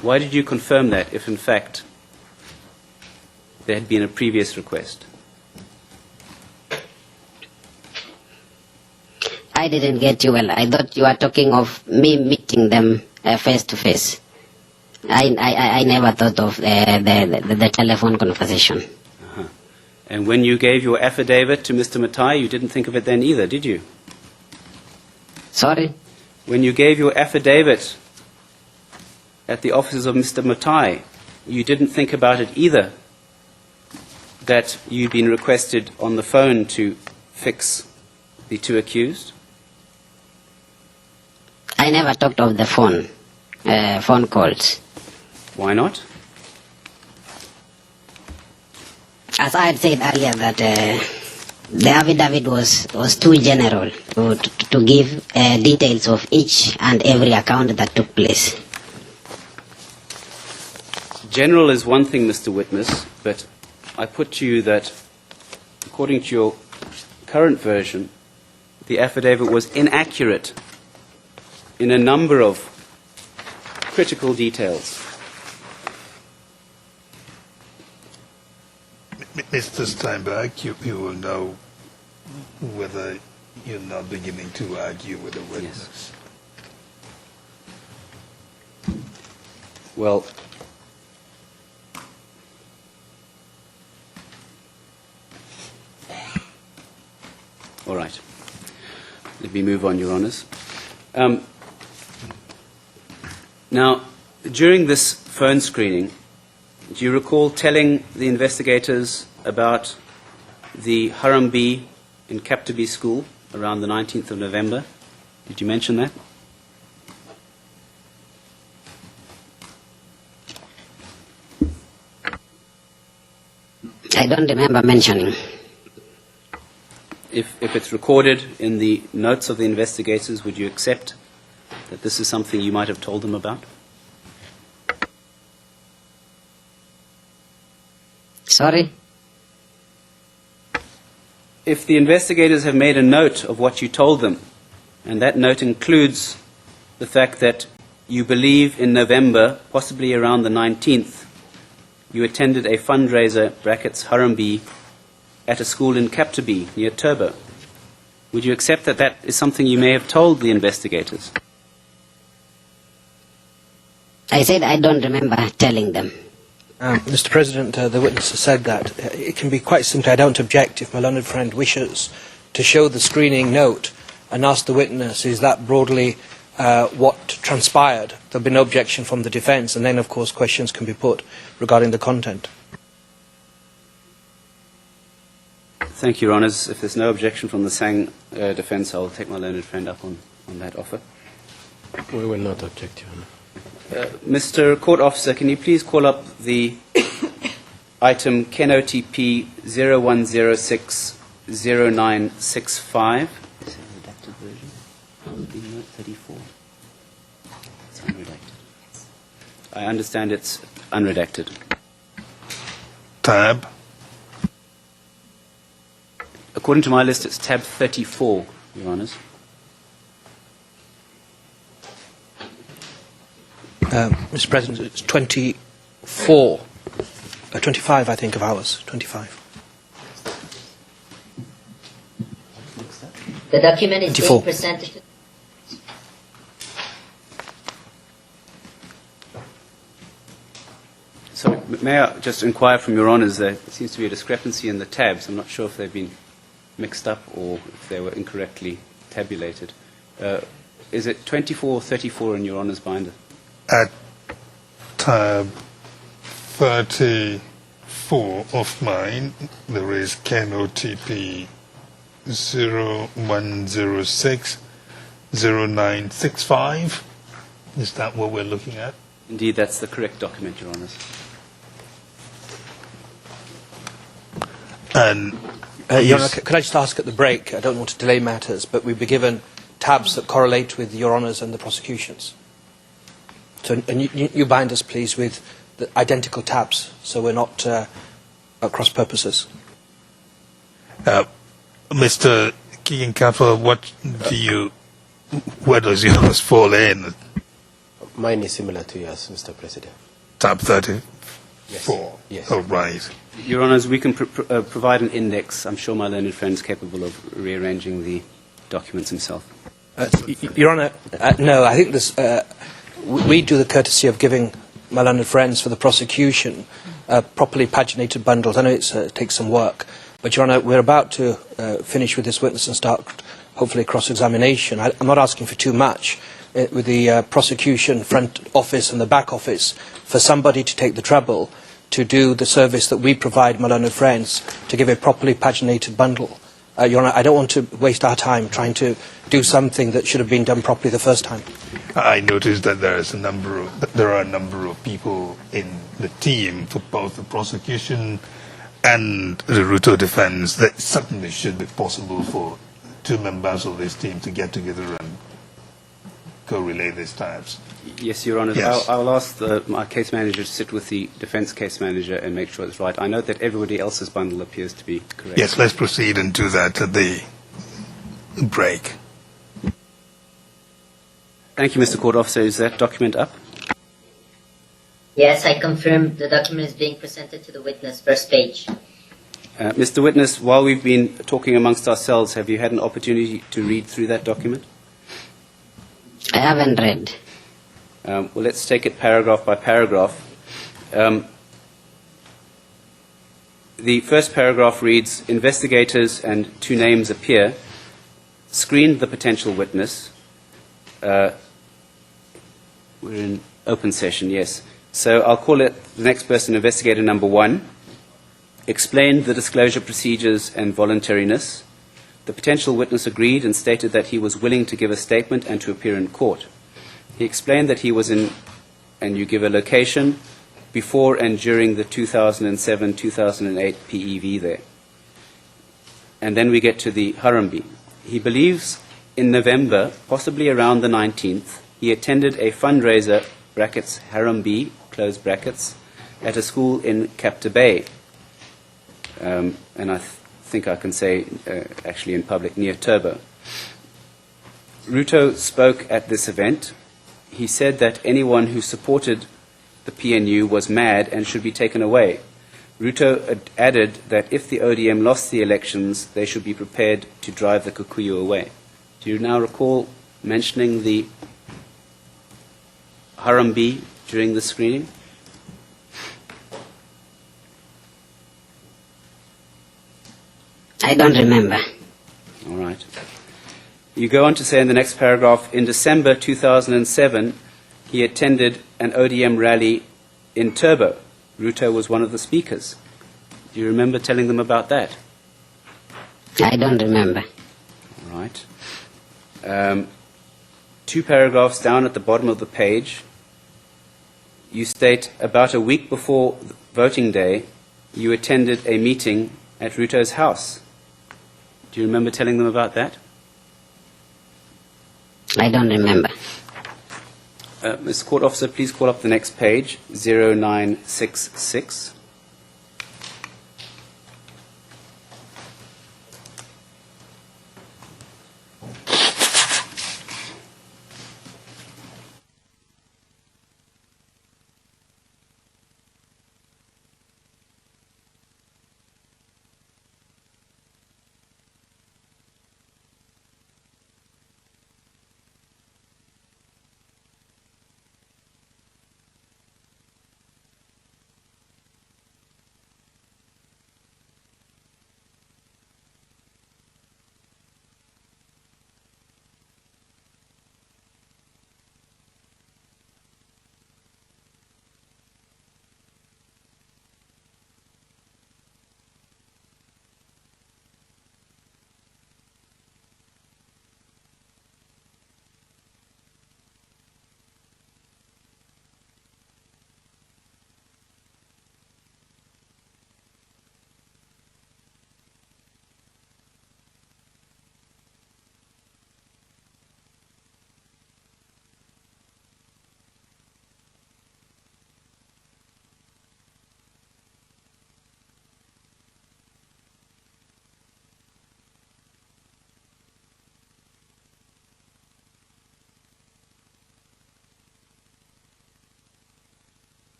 Speaker 4: why did you confirm that if in fact there had been a previous request?
Speaker 8: I didn't get you well. I thought you were talking of me meeting them face to face. I never thought of the telephone conversation.
Speaker 4: Uh-huh. And when you gave your affidavit to Mr. Matai, you didn't think of it then either, did you?
Speaker 8: Sorry?
Speaker 4: When you gave your affidavit at the offices of Mr. Matai, you didn't think about it either, that you'd been requested on the phone to fix the two accused?
Speaker 8: I never talked of the phone calls.
Speaker 4: Why not?
Speaker 8: As I had said earlier, that the affidavit was too general to give details of each and every account that took place.
Speaker 4: General is one thing, Mr. Witness, but I put to you that, according to your current version, the affidavit was inaccurate in a number of critical details.
Speaker 2: Mr. Steinberg, you will know whether you're not beginning to argue with the witness.
Speaker 4: Yes. Well, all right. Let me move on, Your Honours. Now, during this phone screening, do you recall telling the investigators about the Harambee in Kaptabi school around the 19th of November? Did you mention that?
Speaker 8: I don't remember mentioning.
Speaker 4: If it's recorded in the notes of the investigators, would you accept that this is something you might have told them about?
Speaker 8: Sorry?
Speaker 4: If the investigators have made a note of what you told them, and that note includes the fact that you believe in November, possibly around the 19th, you attended a fundraiser, brackets Harambee, at a school in Kaptabi, near Turbo, would you accept that that is something you may have told the investigators?
Speaker 8: I said I don't remember telling them.
Speaker 7: Mr. President, the witness has said that. It can be quite simply, I don't object if my learned friend wishes to show the screening note and ask the witness, is that broadly what transpired? There will be no objection from the defence, and then, of course, questions can be put regarding the content.
Speaker 4: Thank you, Your Honours. If there's no objection from the Sang defence, I'll take my learned friend up on that offer.
Speaker 6: We will not object, Your Honour.
Speaker 4: Mr. Court Officer, can you please call up the item KenOTP 01060965? Is it a redacted version? Note 34. It's unredacted. I understand it's unredacted.
Speaker 2: Tab.
Speaker 4: According to my list, it's tab 34, Your Honours.
Speaker 7: Mr. President, it's 25, I think, of ours. 25.
Speaker 8: The document is
Speaker 7: 24.
Speaker 8: being presented.
Speaker 4: So, may I just inquire from Your Honours, there seems to be a discrepancy in the tabs. I'm not sure if they've been mixed up or if they were incorrectly tabulated. is it 24 or 34 in Your Honour's binder?
Speaker 2: At tab 34 of mine, there is KenOTP 01060965. Is that what we're looking at?
Speaker 4: Indeed, that's the correct document, Your Honours.
Speaker 2: And
Speaker 7: Your Honour, could I just ask at the break, I don't want to delay matters, but we've been given tabs that correlate with Your Honours and the prosecutions. So and you bind us, please, with the identical tabs, so we're not at cross purposes.
Speaker 2: Mr. Keegan Kappa, where does yours fall in?
Speaker 6: Mine is similar to yours, Mr. President.
Speaker 2: Tab 34?
Speaker 6: Yes.
Speaker 2: Oh, right.
Speaker 4: Your Honours, we can provide an index. I'm sure my learned friend is capable of rearranging the documents himself.
Speaker 7: Your Honour, no, I think this, we do the courtesy of giving my learned friends for the prosecution properly paginated bundles. I know it takes some work, but Your Honour, we're about to finish with this witness and start, hopefully, cross-examination. I'm not asking for too much with the prosecution front office and the back office for somebody to take the trouble to do the service that we provide my learned friends to give a properly paginated bundle. Your Honour, I don't want to waste our time trying to do something that should have been done properly the first time.
Speaker 2: I noticed that there are a number of people in the team for both the prosecution and the Ruto defense. That certainly should be possible for two members of this team to get together and co-relay these tabs.
Speaker 4: Yes, Your Honour.
Speaker 2: Yes.
Speaker 4: I'll ask my case manager to sit with the defence case manager and make sure it's right. I note that everybody else's bundle appears to be correct.
Speaker 2: Yes, let's proceed and do that at the break.
Speaker 4: Thank you, Mr. Court Officer. Is that document up?
Speaker 11: Yes, I confirm the document is being presented to the witness. First page.
Speaker 4: Mr. Witness, while we've been talking amongst ourselves, have you had an opportunity to read through that document?
Speaker 8: I haven't read.
Speaker 4: Well, let's take it paragraph by paragraph. The first paragraph reads, investigators and two names appear, screened the potential witness. We're in open session, yes. So I'll call it the next person, investigator number 1. Explained the disclosure procedures and voluntariness. The potential witness agreed and stated that he was willing to give a statement and to appear in court. He explained that he was in, and you give a location, before and during the 2007-2008 PEV there. And then we get to the Harambee. He believes in November, possibly around the 19th, he attended a fundraiser, brackets, Harambee, close brackets, at a school in Capta Bay. And I think I can say, actually in public, near Turbo. Ruto spoke at this event. He said that anyone who supported the PNU was mad and should be taken away. Ruto added that if the ODM lost the elections, they should be prepared to drive the Kikuyu away. Do you now recall mentioning the Harambee during the screening?
Speaker 8: I don't remember.
Speaker 4: All right. You go on to say in the next paragraph, in December 2007, he attended an ODM rally in Turbo. Ruto was one of the speakers. Do you remember telling them about that?
Speaker 8: I don't remember.
Speaker 4: All right. 2 paragraphs down at the bottom of the page, you state about a week before voting day, you attended a meeting at Ruto's house. Do you remember telling them about that?
Speaker 8: I don't remember.
Speaker 4: Mr. Court Officer, please call up the next page, 0966.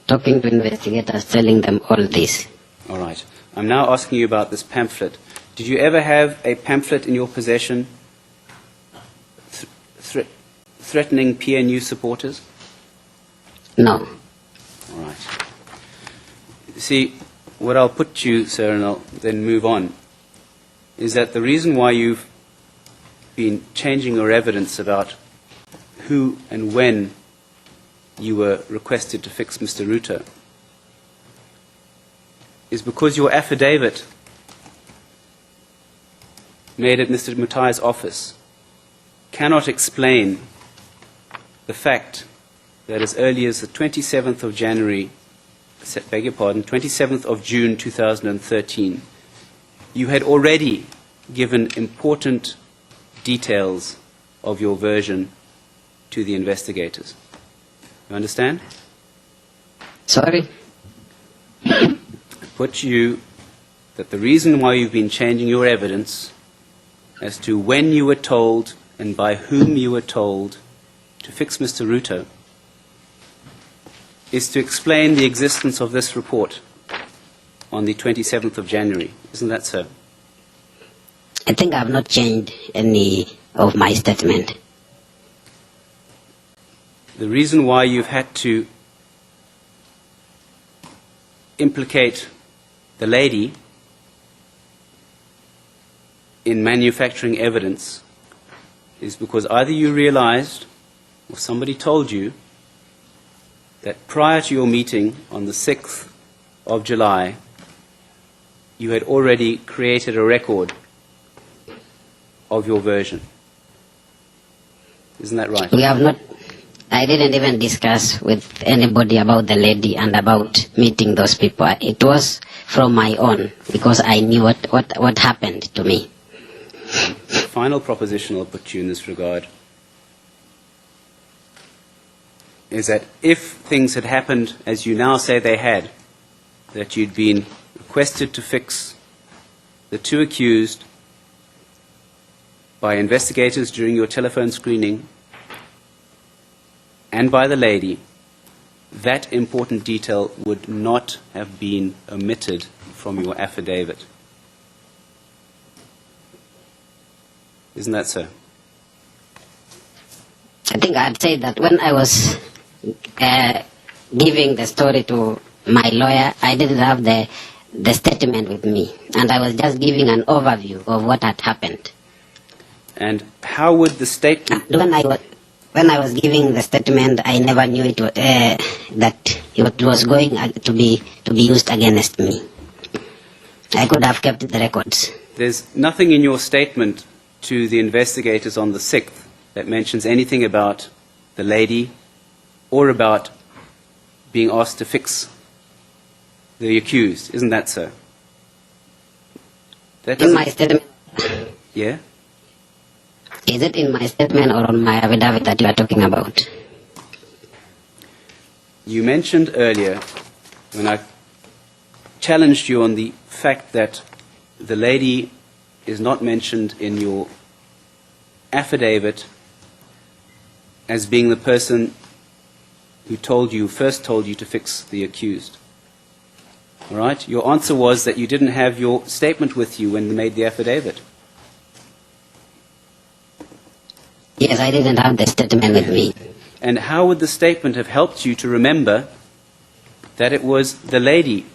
Speaker 8: talking to investigators, telling them all this.
Speaker 4: All right. I'm now asking you about this pamphlet. Did you ever have a pamphlet in your possession threatening PNU supporters?
Speaker 8: No.
Speaker 4: All right. See, what I'll put to you, sir, and I'll then move on, is that the reason why you've been changing your evidence about who and when you were requested to fix Mr. Ruto is because your affidavit made at Mr. Mutai's office cannot explain the fact that as early as the 27th of January, beg your pardon, 27th of June 2013, you had already given important details of your version to the investigators. You understand?
Speaker 8: Sorry?
Speaker 4: I put to you that the reason why you've been changing your evidence as to when you were told and by whom you were told to fix Mr. Ruto is to explain the existence of this report on the 27th of January. Isn't that so?
Speaker 8: I think I have not changed any of my statement.
Speaker 4: The reason why you've had to implicate the lady in manufacturing evidence is because either you realized or somebody told you that prior to your meeting on the 6th of July, you had already created a record of your version. Isn't that right?
Speaker 8: We have not. I didn't even discuss with anybody about the lady and about meeting those people. It was from my own because I knew what happened to me.
Speaker 4: The final proposition I'll put to you in this regard is that if things had happened as you now say they had, that you'd been requested to fix the two accused by investigators during your telephone screening and by the lady, that important detail would not have been omitted from your affidavit. Isn't that so?
Speaker 8: I think I'd say that when I was giving the story to my lawyer, I didn't have the statement with me, and I was just giving an overview of what had happened.
Speaker 4: And how would the statement...
Speaker 8: When I was giving the statement, I never knew that it was going to be used against me. I could have kept the records.
Speaker 4: There's nothing in your statement to the investigators on the 6th that mentions anything about the lady or about being asked to fix the accused. Isn't that so?
Speaker 8: In my statement.
Speaker 4: Yeah?
Speaker 8: Is it in my statement or on my affidavit that you are talking about?
Speaker 4: You mentioned earlier, when I challenged you on the fact that the lady is not mentioned in your affidavit as being the person who first told you to fix the accused. All right? Your answer was that you didn't have your statement with you when you made the affidavit.
Speaker 8: Yes, I didn't have the statement with me.
Speaker 4: And how would the statement have helped you to remember that it was the lady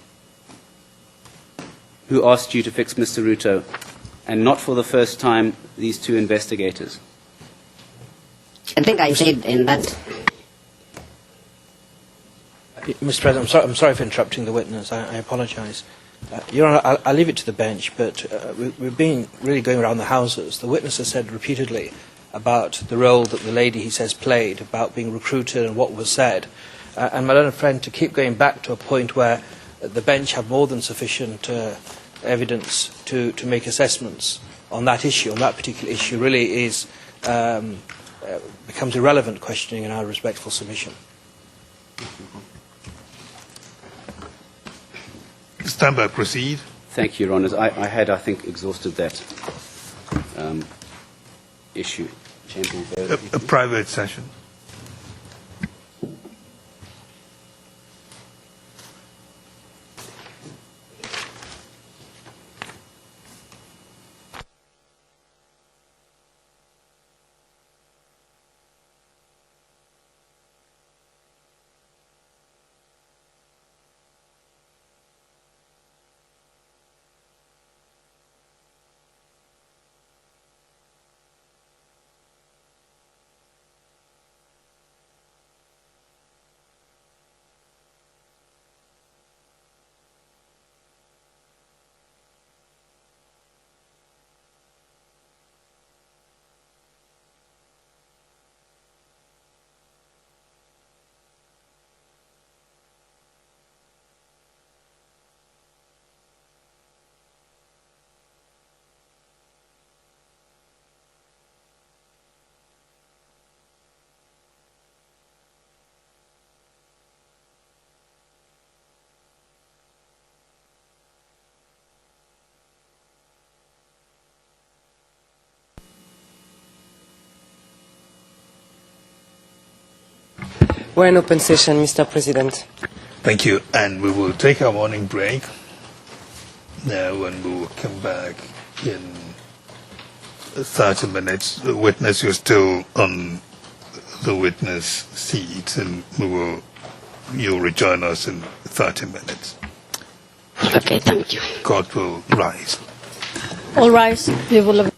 Speaker 4: who asked you to fix Mr. Ruto, and not for the first time these two investigators?
Speaker 8: I think I said in that...
Speaker 7: Mr. President, I'm sorry for interrupting the witness. I apologise. Your Honour, I'll leave it to the bench, but we've been really going around the houses. The witness has said repeatedly about the role that the lady, he says, played, about being recruited and what was said. And my learned friend, to keep going back to a point where the bench have more than sufficient evidence to make assessments on that issue, on that particular issue, really is becomes irrelevant questioning in our respectful submission.
Speaker 2: Stand by, proceed.
Speaker 4: Thank you, Your Honours. I had, I think, exhausted that issue.
Speaker 2: A private session.
Speaker 3: We're in open session, Mr. President.
Speaker 2: Thank you. And we will take our morning break now, and we will come back in 30 minutes. The witness, you're still on the witness seat, and you'll rejoin us in 30 minutes.
Speaker 8: Okay, thank you.
Speaker 2: Court will rise.
Speaker 1: All rise. We will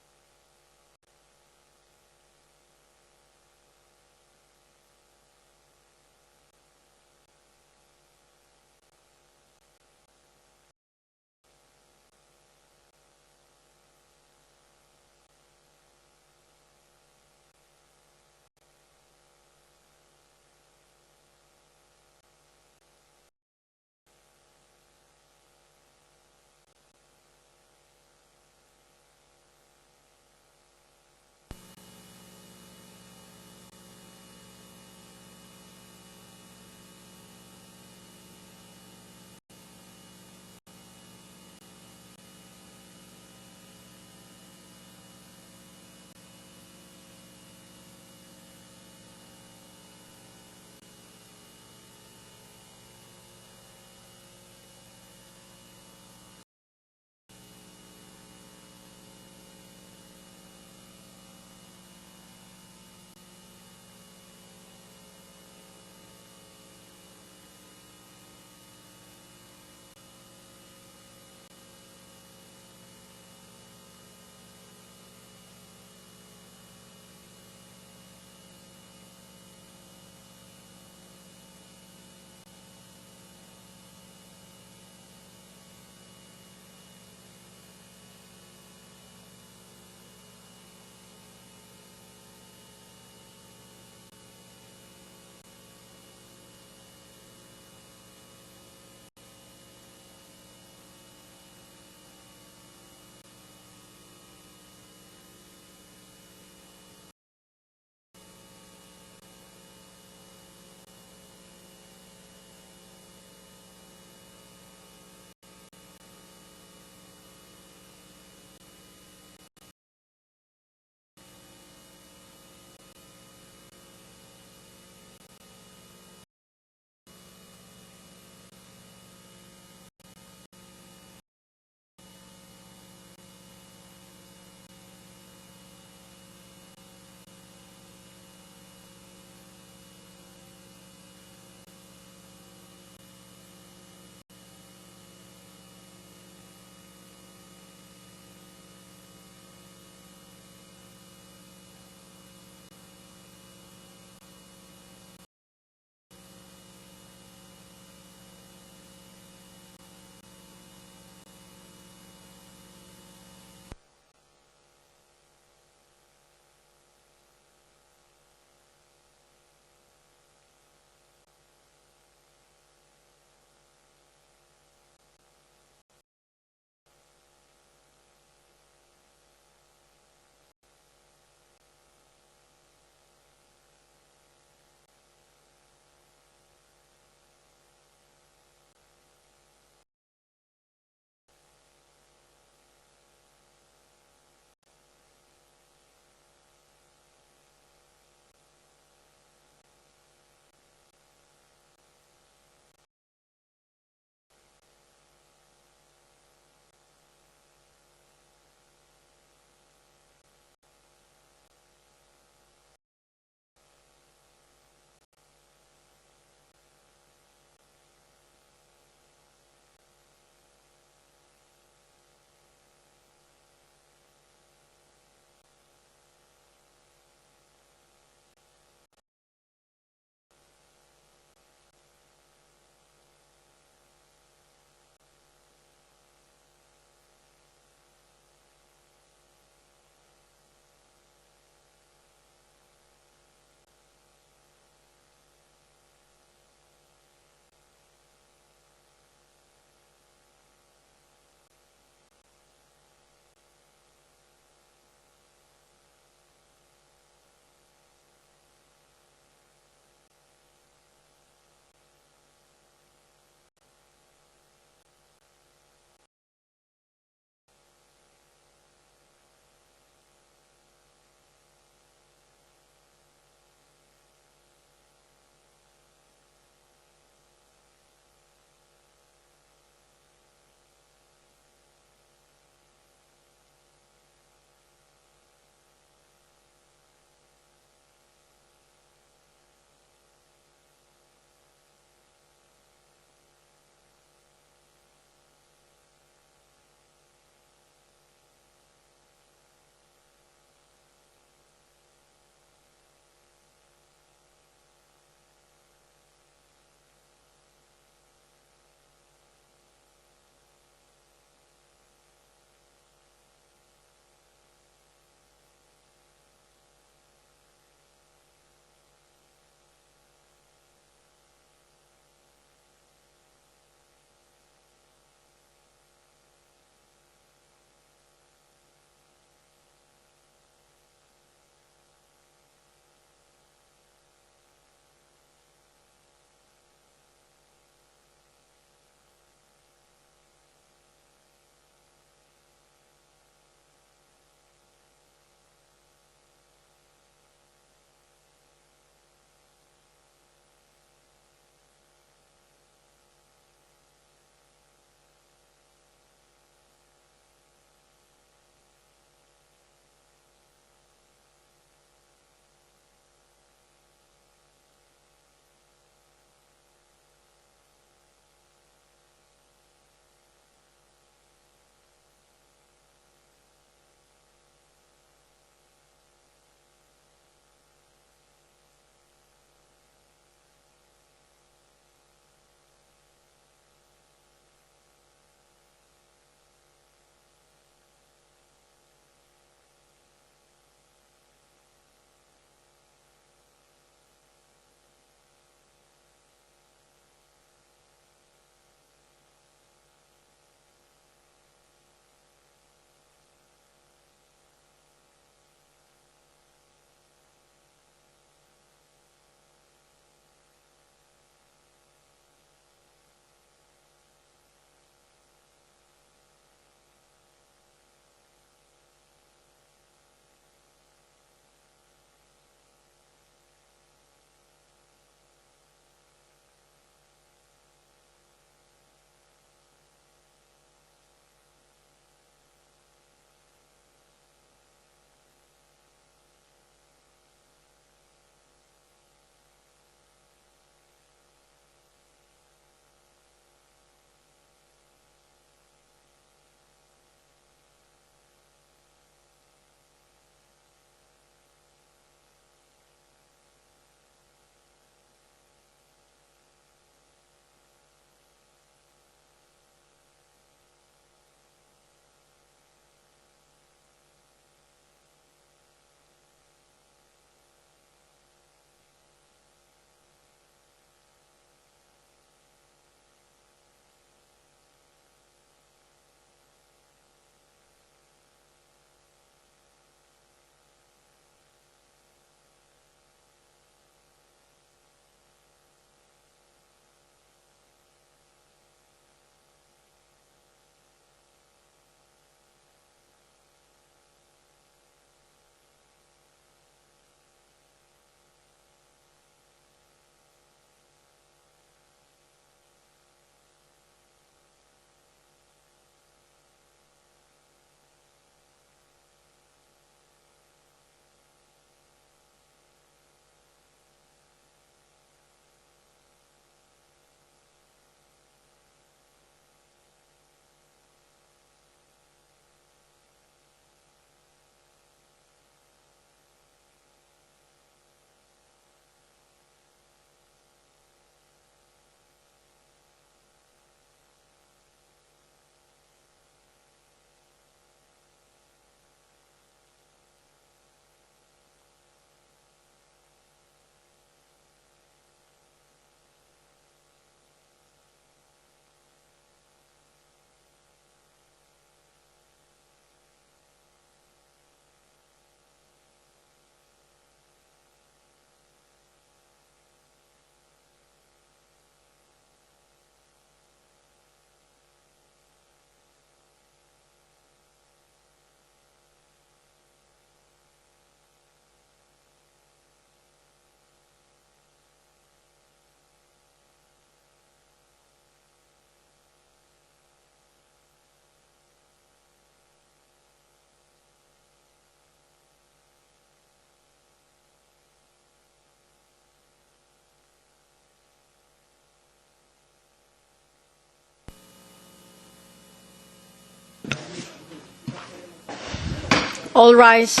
Speaker 1: All rise.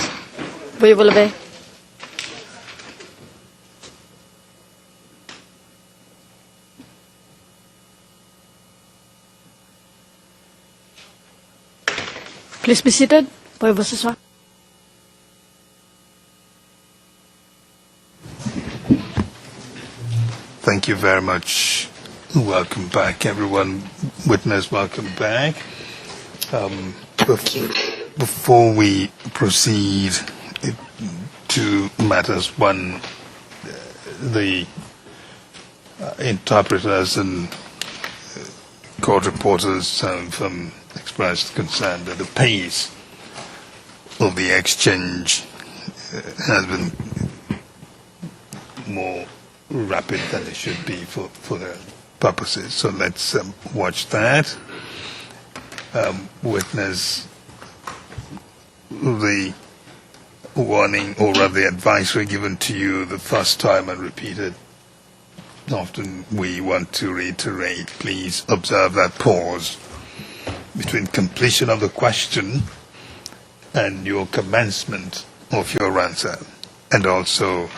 Speaker 1: We will obey. Please be seated. Pueblo Seswa.
Speaker 2: Thank you very much. Welcome back, everyone. Witness, welcome back. Before we proceed to matters one, the interpreters and court reporters have expressed concern that the pace of the exchange has been more rapid than it should be for their purposes. So let's watch that. Witness the warning or rather the advisory given to you the first time and repeated often. We want to reiterate, please observe that pause between completion of the question and your commencement of your answer. And also,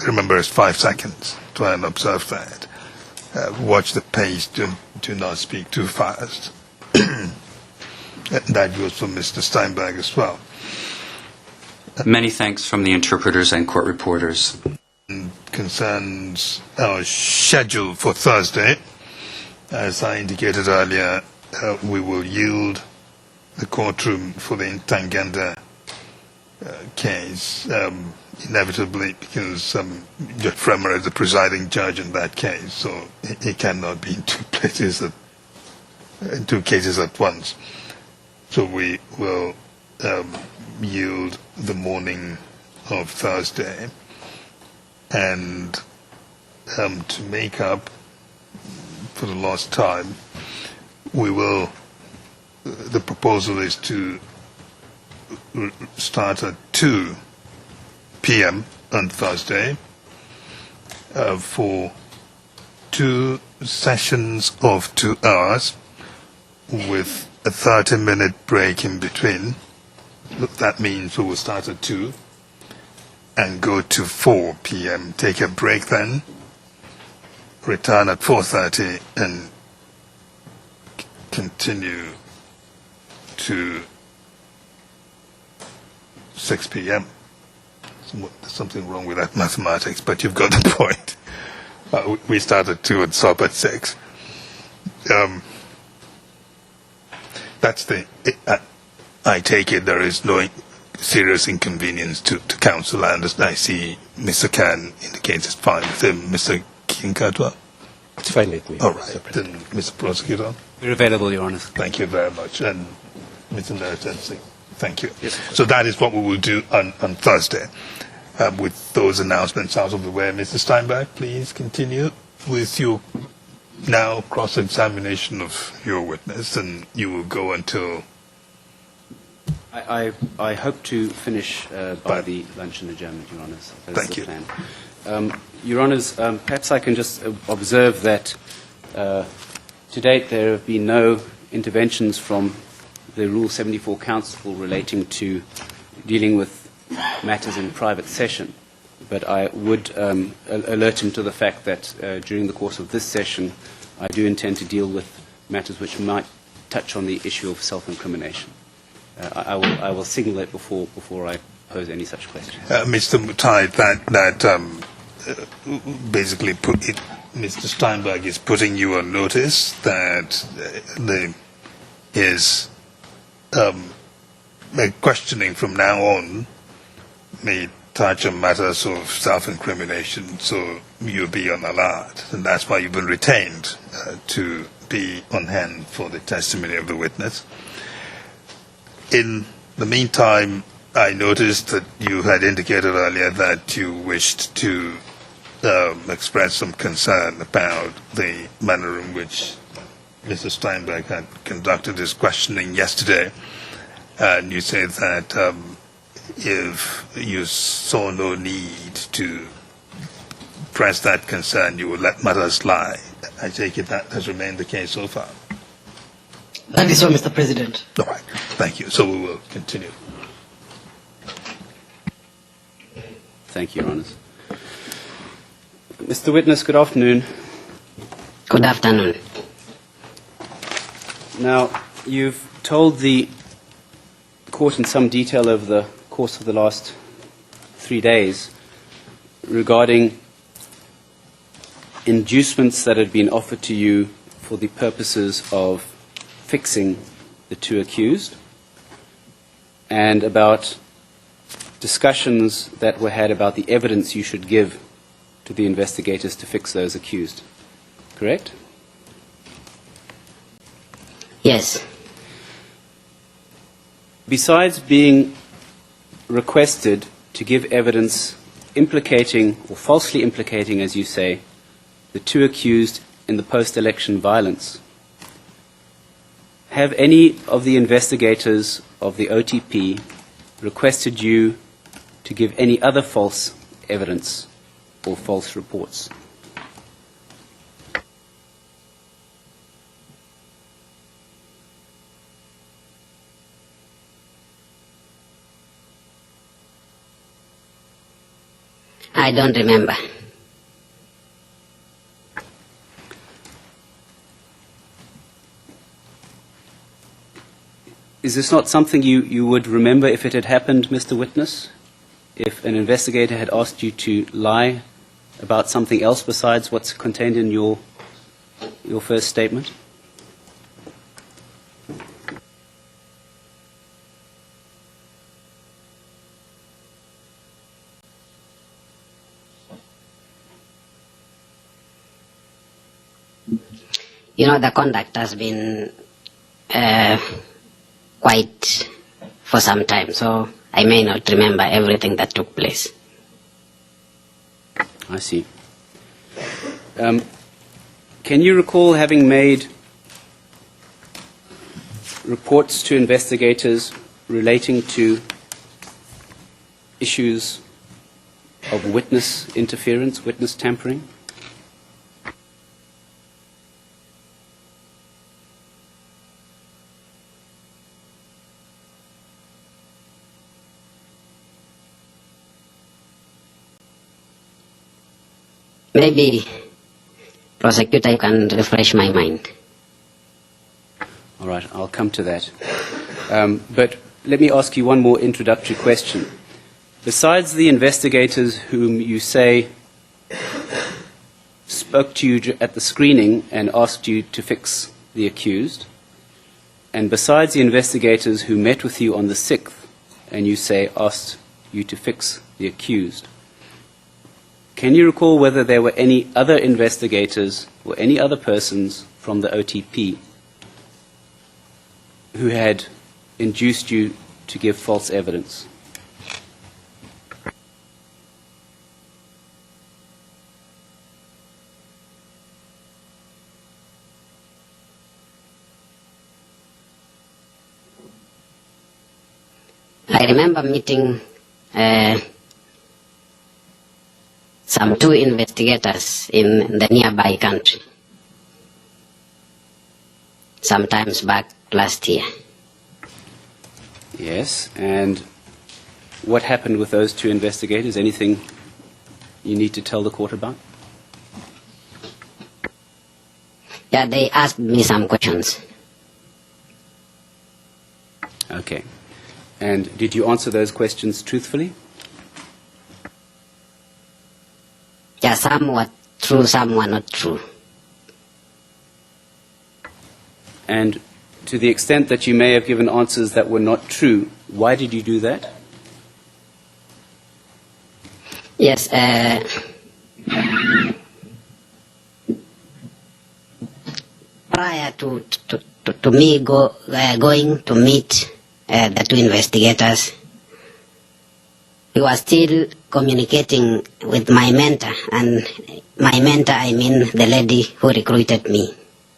Speaker 2: remember it's 5 seconds. Try and observe that. Watch the pace. Do not speak too fast. That goes for Mr. Steinberg as well.
Speaker 12: Many thanks from the interpreters and court reporters.
Speaker 2: Concerns our schedule for Thursday. As I indicated earlier, we will yield the courtroom for the Ntanganda case, inevitably, because Judge Fremer is the presiding judge in that case, so he cannot be in two cases at once. So we will yield the morning of Thursday, and to make up for the lost time, we will. The proposal is to start at 2 p.m. on Thursday for 2 sessions of 2 hours with a 30-minute break in between. That means we will start at 2 and go to 4 p.m. Take a break then, return at 4:30 and continue to 6 p.m. There's something wrong with that mathematics, but you've got the point. We start at 2 and stop at 6. That's I take it there is no serious inconvenience to counsel. I understand. I see Mr. Khan indicates it's fine with him. Mr. Kinkatwa?
Speaker 6: It's fine with me.
Speaker 2: All right. Then, Mr. Prosecutor?
Speaker 4: We're available, Your Honor.
Speaker 2: Thank you very much. And Mr. Naratan, thank you.
Speaker 4: Yes,
Speaker 2: so that is what we will do on Thursday. With those announcements out of the way, Mr. Steinberg, please continue with your now cross-examination of your witness, and you will go until...
Speaker 4: I hope to finish by the luncheon adjournment, Your Honours.
Speaker 2: Thank you.
Speaker 4: Plan. Your Honours, perhaps I can just observe that to date there have been no interventions from the Rule 74 Council relating to dealing with matters in private session. But I would alert him to the fact that during the course of this session, I do intend to deal with matters which might touch on the issue of self-incrimination. I will signal it before I pose any such question.
Speaker 2: Mr. Mutai, that basically Mr. Steinberg is putting you on notice that there is questioning from now on may touch on matters of self-incrimination, so you'll be on alert, and that's why you've been retained to be on hand for the testimony of the witness. In the meantime, I noticed that you had indicated earlier that you wished to express some concern about the manner in which Mr. Steinberg had conducted his questioning yesterday, and you said that if you saw no need to press that concern, you would let matters lie. I take it that has remained the case so far.
Speaker 9: That is so, Mr. President.
Speaker 2: All right. Thank you. So we will continue.
Speaker 4: Thank you, Your Honours. Mr. Witness, good afternoon.
Speaker 8: Good afternoon.
Speaker 4: Now, you've told the court in some detail over the course of the last 3 days regarding inducements that had been offered to you for the purposes of fixing the two accused, and about discussions that were had about the evidence you should give to the investigators to fix those accused. Correct?
Speaker 8: Yes.
Speaker 4: Besides being requested to give evidence implicating, or falsely implicating, as you say, the two accused in the post-election violence, have any of the investigators of the OTP requested you to give any other false evidence or false reports?
Speaker 8: I don't remember.
Speaker 4: Is this not something you would remember if it had happened, Mr. Witness? If an investigator had asked you to lie about something else besides what's contained in your first statement?
Speaker 8: You know, the conduct has been quite for some time, so I may not remember everything that took place.
Speaker 4: I see. Can you recall having made reports to investigators relating to issues of witness interference, witness tampering?
Speaker 8: Maybe, prosecutor, you can refresh my mind.
Speaker 4: All right, I'll come to that. But let me ask you one more introductory question. Besides the investigators whom you say spoke to you at the screening and asked you to fix the accused, and besides the investigators who met with you on the 6th and you say asked you to fix the accused, can you recall whether there were any other investigators or any other persons from the OTP who had induced you to give false evidence?
Speaker 8: I remember meeting some 2 investigators in the nearby country, sometimes back last year.
Speaker 4: Yes, and what happened with those 2 investigators? Anything you need to tell the court about?
Speaker 8: Yeah, they asked me some questions.
Speaker 4: Okay. And did you answer those questions truthfully?
Speaker 8: Yeah, some were true, some were not true.
Speaker 4: And to the extent that you may have given answers that were not true, why did you do that?
Speaker 8: Yes, prior to me going to meet the 2 investigators, we were still communicating with my mentor, and my mentor, I mean the lady who recruited me.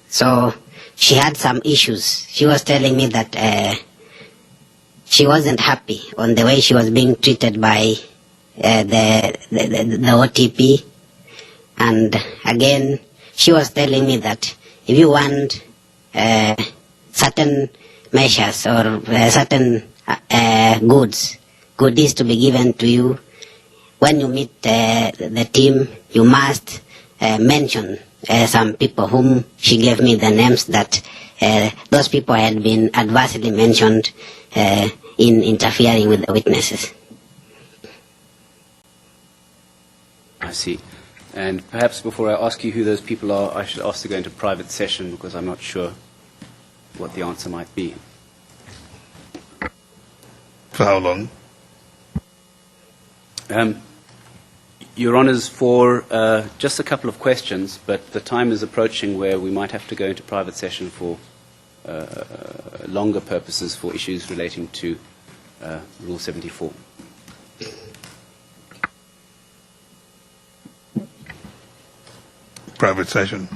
Speaker 8: So she had some issues. She was telling me that she wasn't happy on the way she was being treated by the OTP. And again, she was telling me that if you want certain measures or certain goodies to be given to you, when you meet the team, you must mention some people whom she gave me the names that those people had been adversely mentioned in interfering with the witnesses.
Speaker 4: I see. And perhaps before I ask you who those people are, I should ask to go into private session because I'm not sure what the answer might be.
Speaker 2: For how long?
Speaker 4: Your Honours, for just a couple of questions, but the time is approaching where we might have to go into private session for longer purposes for issues relating to Rule 74.
Speaker 2: Private session.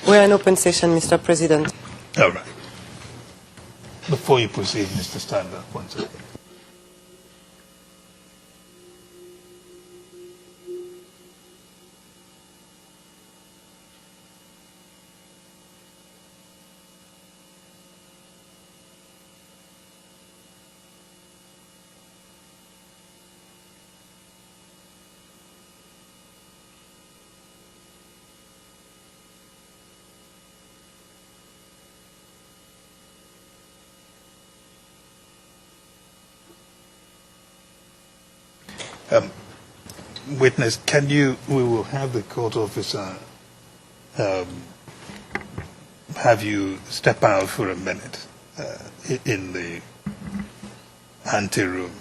Speaker 3: We are in open session, Mr. President.
Speaker 2: All right. Before you proceed, Mr. Steinberg, one second. Witness, we will have the court officer have you step out for a minute in the ante room.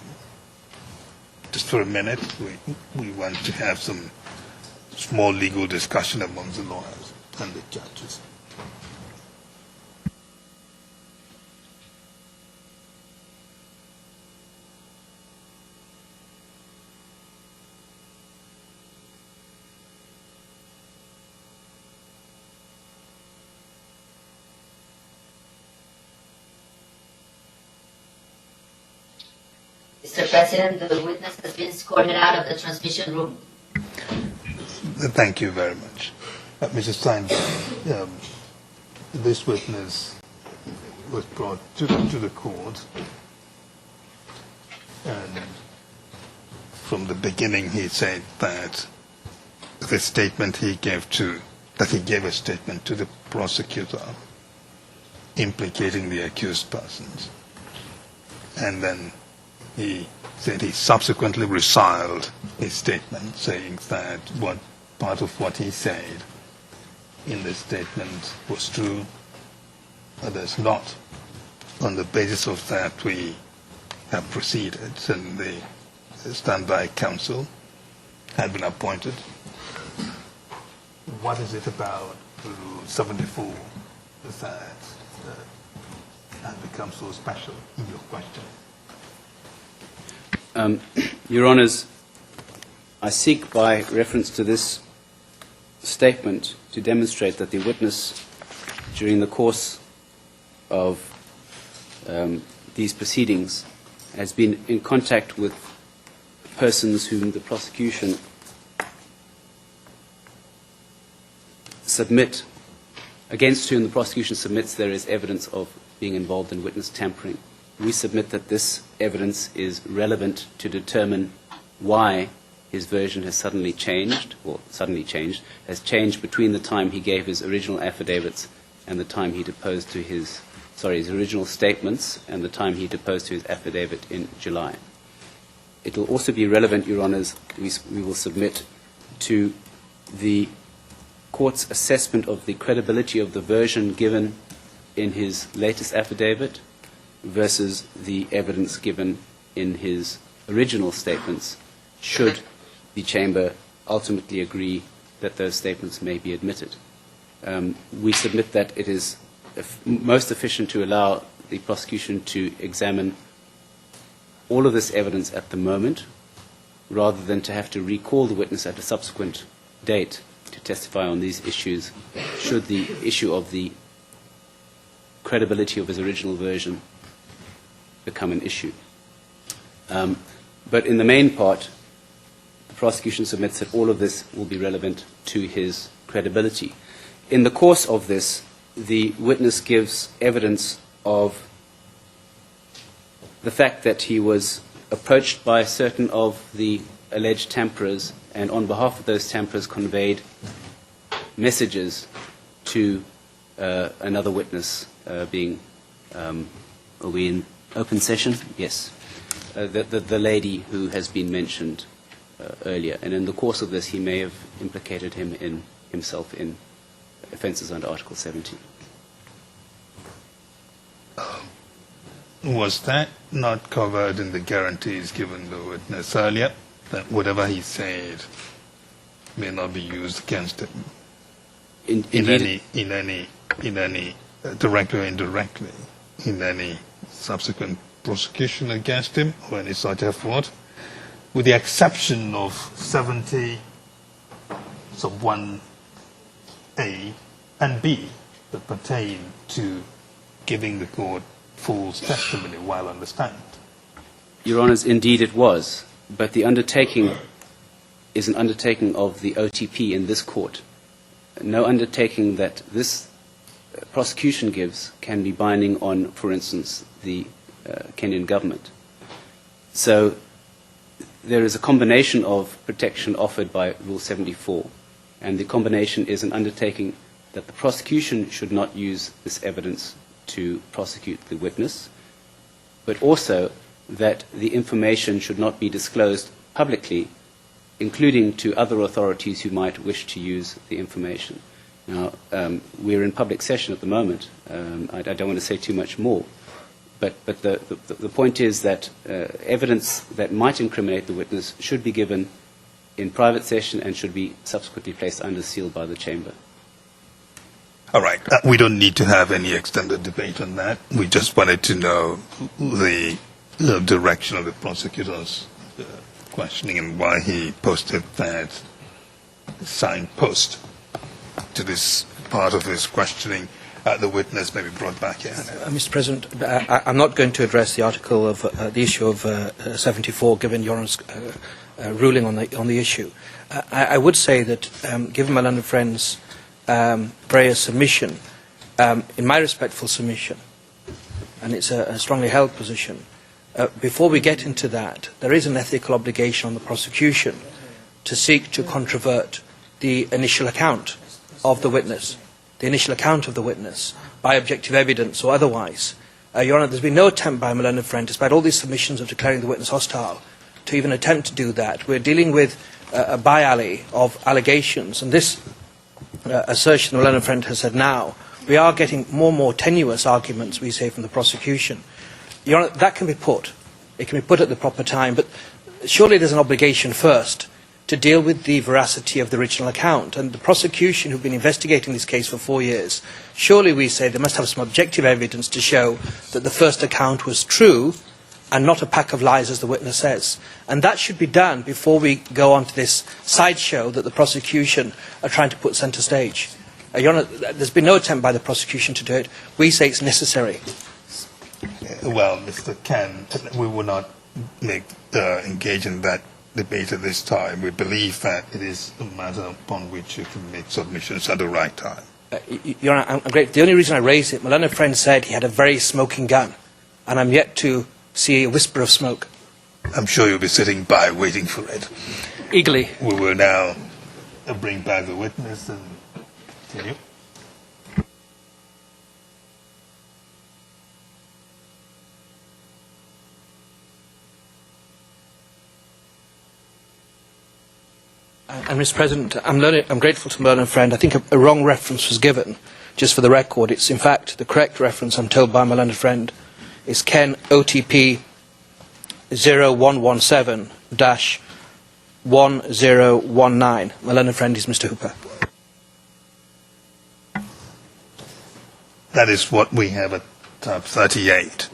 Speaker 2: Just for a minute, we want to have some small legal discussion among the lawyers and the judges.
Speaker 11: Mr. President, the witness has been escorted out of the transmission room.
Speaker 2: Thank you very much. Mr. Steinberg, this witness was brought to the court, and from the beginning he said that the statement he gave a statement to the prosecutor implicating the accused persons. And then he said he subsequently resiled his statement, saying that part of what he said in the statement was true, others not. On the basis of that, we have proceeded, and the standby counsel had been appointed. What is it about Rule 74 that has become so special in your question?
Speaker 4: Your Honours, I seek by reference to this statement to demonstrate that the witness, during the course of these proceedings, has been in contact with persons whom the prosecution against whom the prosecution submits there is evidence of being involved in witness tampering. We submit that this evidence is relevant to determine why his version has suddenly changed has changed between the time he gave his original affidavits and the time he deposed to his original statements and the time he deposed to his affidavit in July. It will also be relevant, Your Honours, we will submit to the court's assessment of the credibility of the version given in his latest affidavit versus the evidence given in his original statements, should the Chamber ultimately agree that those statements may be admitted. We submit that it is most efficient to allow the prosecution to examine all of this evidence at the moment, rather than to have to recall the witness at a subsequent date to testify on these issues, should the issue of the credibility of his original version become an issue. But in the main part, the prosecution submits that all of this will be relevant to his credibility. In the course of this, the witness gives evidence of the fact that he was approached by certain of the alleged tamperers, and on behalf of those tamperers conveyed messages to another witness, are we in open session? Yes. The lady who has been mentioned earlier. And in the course of this, he may have implicated himself in offences under Article 17.
Speaker 2: Was that not covered in the guarantees given the witness earlier, that whatever he said may not be used against him in any directly or indirectly, in any subsequent prosecution against him or any such effort, with the exception of 70 sub 1A and B, that pertain to giving the court full testimony while on the stand?
Speaker 4: Your Honours, indeed it was, but the undertaking is an undertaking of the OTP in this court. No undertaking that this prosecution gives can be binding on, for instance, the Kenyan government. So there is a combination of protection offered by Rule 74, and the combination is an undertaking that the prosecution should not use this evidence to prosecute the witness, but also that the information should not be disclosed publicly, including to other authorities who might wish to use the information. Now, we're in public session at the moment. I don't want to say too much more, but the point is that evidence that might incriminate the witness should be given in private session and should be subsequently placed under seal by the chamber.
Speaker 2: All right. We don't need to have any extended debate on that. We just wanted to know the direction of the prosecutor's questioning and why he posted that signed post to this part of his questioning. The witness may be brought back here.
Speaker 7: Mr. President, I'm not going to address the article of the issue of 74, given Your Honour's ruling on the issue. I would say that, given my learned friend's Brea's submission, in my respectful submission, and it's a strongly held position, before we get into that, there is an ethical obligation on the prosecution to seek to controvert the initial account of the witness, by objective evidence or otherwise. Your Honour, there's been no attempt by my learned friend, despite all these submissions of declaring the witness hostile, to even attempt to do that. We're dealing with a by-alley of allegations, and this assertion the learned friend has said now, we are getting more and more tenuous arguments, we say, from the prosecution. Your Honour, that can be put. It can be put at the proper time, but surely there's an obligation first to deal with the veracity of the original account. And the prosecution, who've been investigating this case for 4 years, surely we say they must have some objective evidence to show that the first account was true and not a pack of lies, as the witness says. And that should be done before we go on to this sideshow that the prosecution are trying to put centre stage. Your Honour, there's been no attempt by the prosecution to do it. We say it's necessary.
Speaker 2: Well, Mr. Ken, we will not engage in that debate at this time. We believe that it is a matter upon which you can make submissions at the right time.
Speaker 7: Your Honour, I'm great. The only reason I raised it, my learned friend said he had a very smoking gun, and I'm yet to see a whisper of smoke.
Speaker 2: I'm sure you'll be sitting by waiting for it.
Speaker 7: Eagerly.
Speaker 2: We will now bring back the witness and continue.
Speaker 7: And Mr. President, I'm grateful to my learned friend. I think a wrong reference was given. Just for the record, it's in fact the correct reference, I'm told by my learned friend, is Ken OTP 0117-1019. My learned friend is Mr. Hooper.
Speaker 2: That is what we have at tab 38.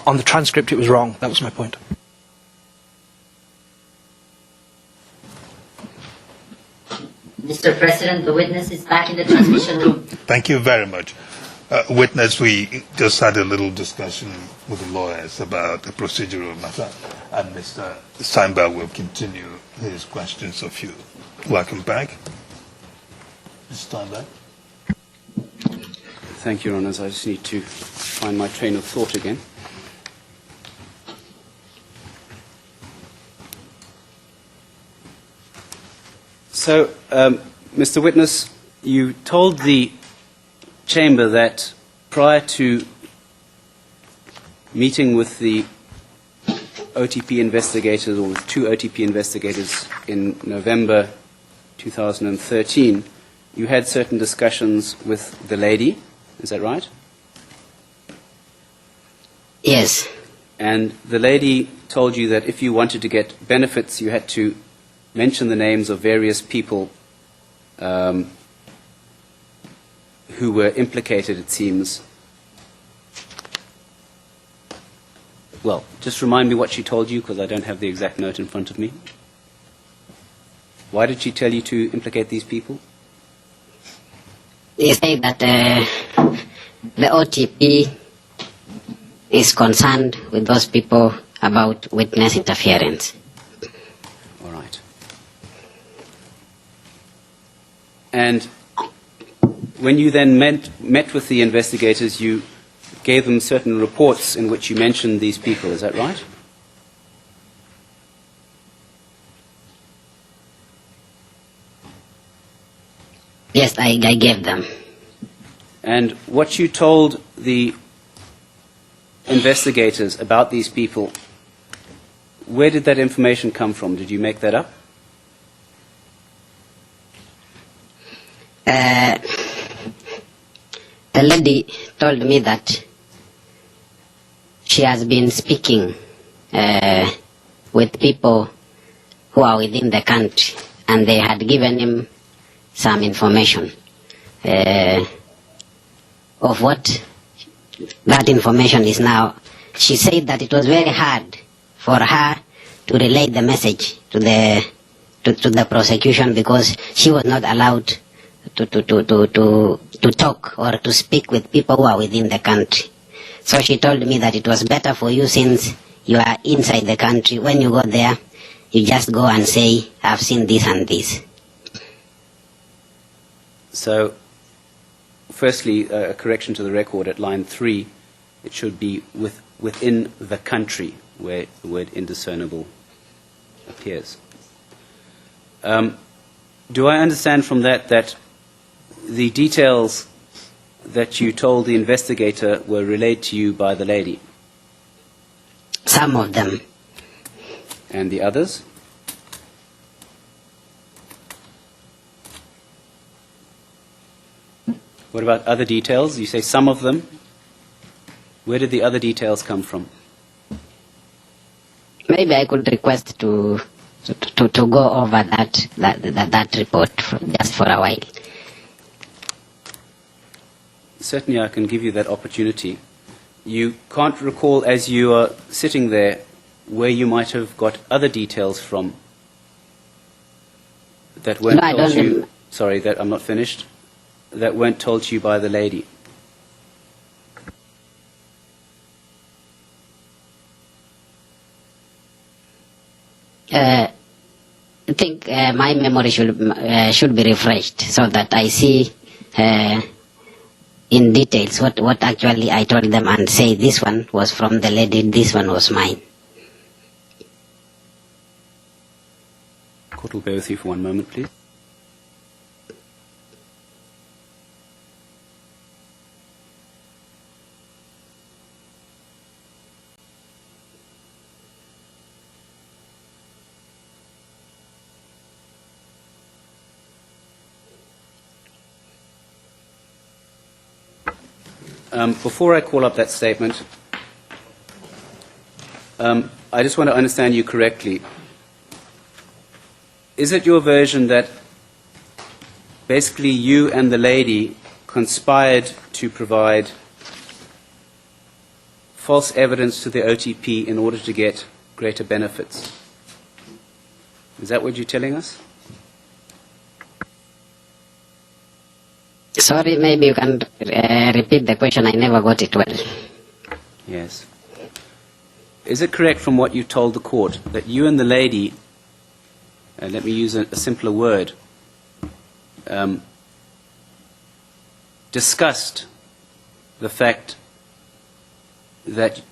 Speaker 7: On the transcript, it was wrong. That was my point.
Speaker 11: Mr. President, the witness is back in the transmission room.
Speaker 2: Thank you very much. Witness, we just had a little discussion with the lawyers about the procedural matter, and Mr. Steinberg will continue his questions of you. Welcome back. Mr. Steinberg.
Speaker 4: Thank you, Your Honours. I just need to find my train of thought again. So, Mr. Witness, you told the Chamber that prior to meeting with the OTP investigators, or with 2 OTP investigators in November 2013, you had certain discussions with the lady. Is that right?
Speaker 8: Yes.
Speaker 4: And the lady told you that if you wanted to get benefits, you had to mention the names of various people who were implicated, it seems. Well, just remind me what she told you, because I don't have the exact note in front of me. Why did she tell you to implicate these people?
Speaker 8: They say that the OTP is concerned with those people about witness interference.
Speaker 4: All right. And when you then met with the investigators, you gave them certain reports in which you mentioned these people, is that right?
Speaker 8: Yes, I gave them.
Speaker 4: And what you told the investigators about these people, where did that information come from? Did you make that up?
Speaker 8: The lady told me that she has been speaking with people who are within the country, and they had given him some information. Of what that information is now. She said that it was very hard for her to relay the message to the prosecution because she was not allowed to talk or to speak with people who are within the country. So she told me that it was better for you, since you are inside the country, when you go there, you just go and say, I've seen this and this.
Speaker 4: So, firstly, a correction to the record at line 3, it should be within the country where the word indiscernible appears. Do I understand from that that the details that you told the investigator were relayed to you by the lady?
Speaker 8: Some of them.
Speaker 4: And the others? What about other details? You say some of them. Where did the other details come from?
Speaker 8: Maybe I could request to go over that report just for a while.
Speaker 4: Certainly I can give you that opportunity. You can't recall, as you are sitting there, where you might have got other details from that weren't told to you. Sorry, that I'm not finished. That weren't told to you by the lady.
Speaker 8: I think my memory should be refreshed so that I see in details what actually I told them, and say this one was from the lady, this one was mine.
Speaker 4: Court will bear with you for one moment, please. Before I call up that statement, I just want to understand you correctly. Is it your version that basically you and the lady conspired to provide false evidence to the OTP in order to get greater benefits? Is that what you're telling us?
Speaker 8: Sorry, maybe you can repeat the question. I never got it well.
Speaker 4: Yes. Is it correct from what you told the court that you and the lady, let me use a simpler word, discussed the fact that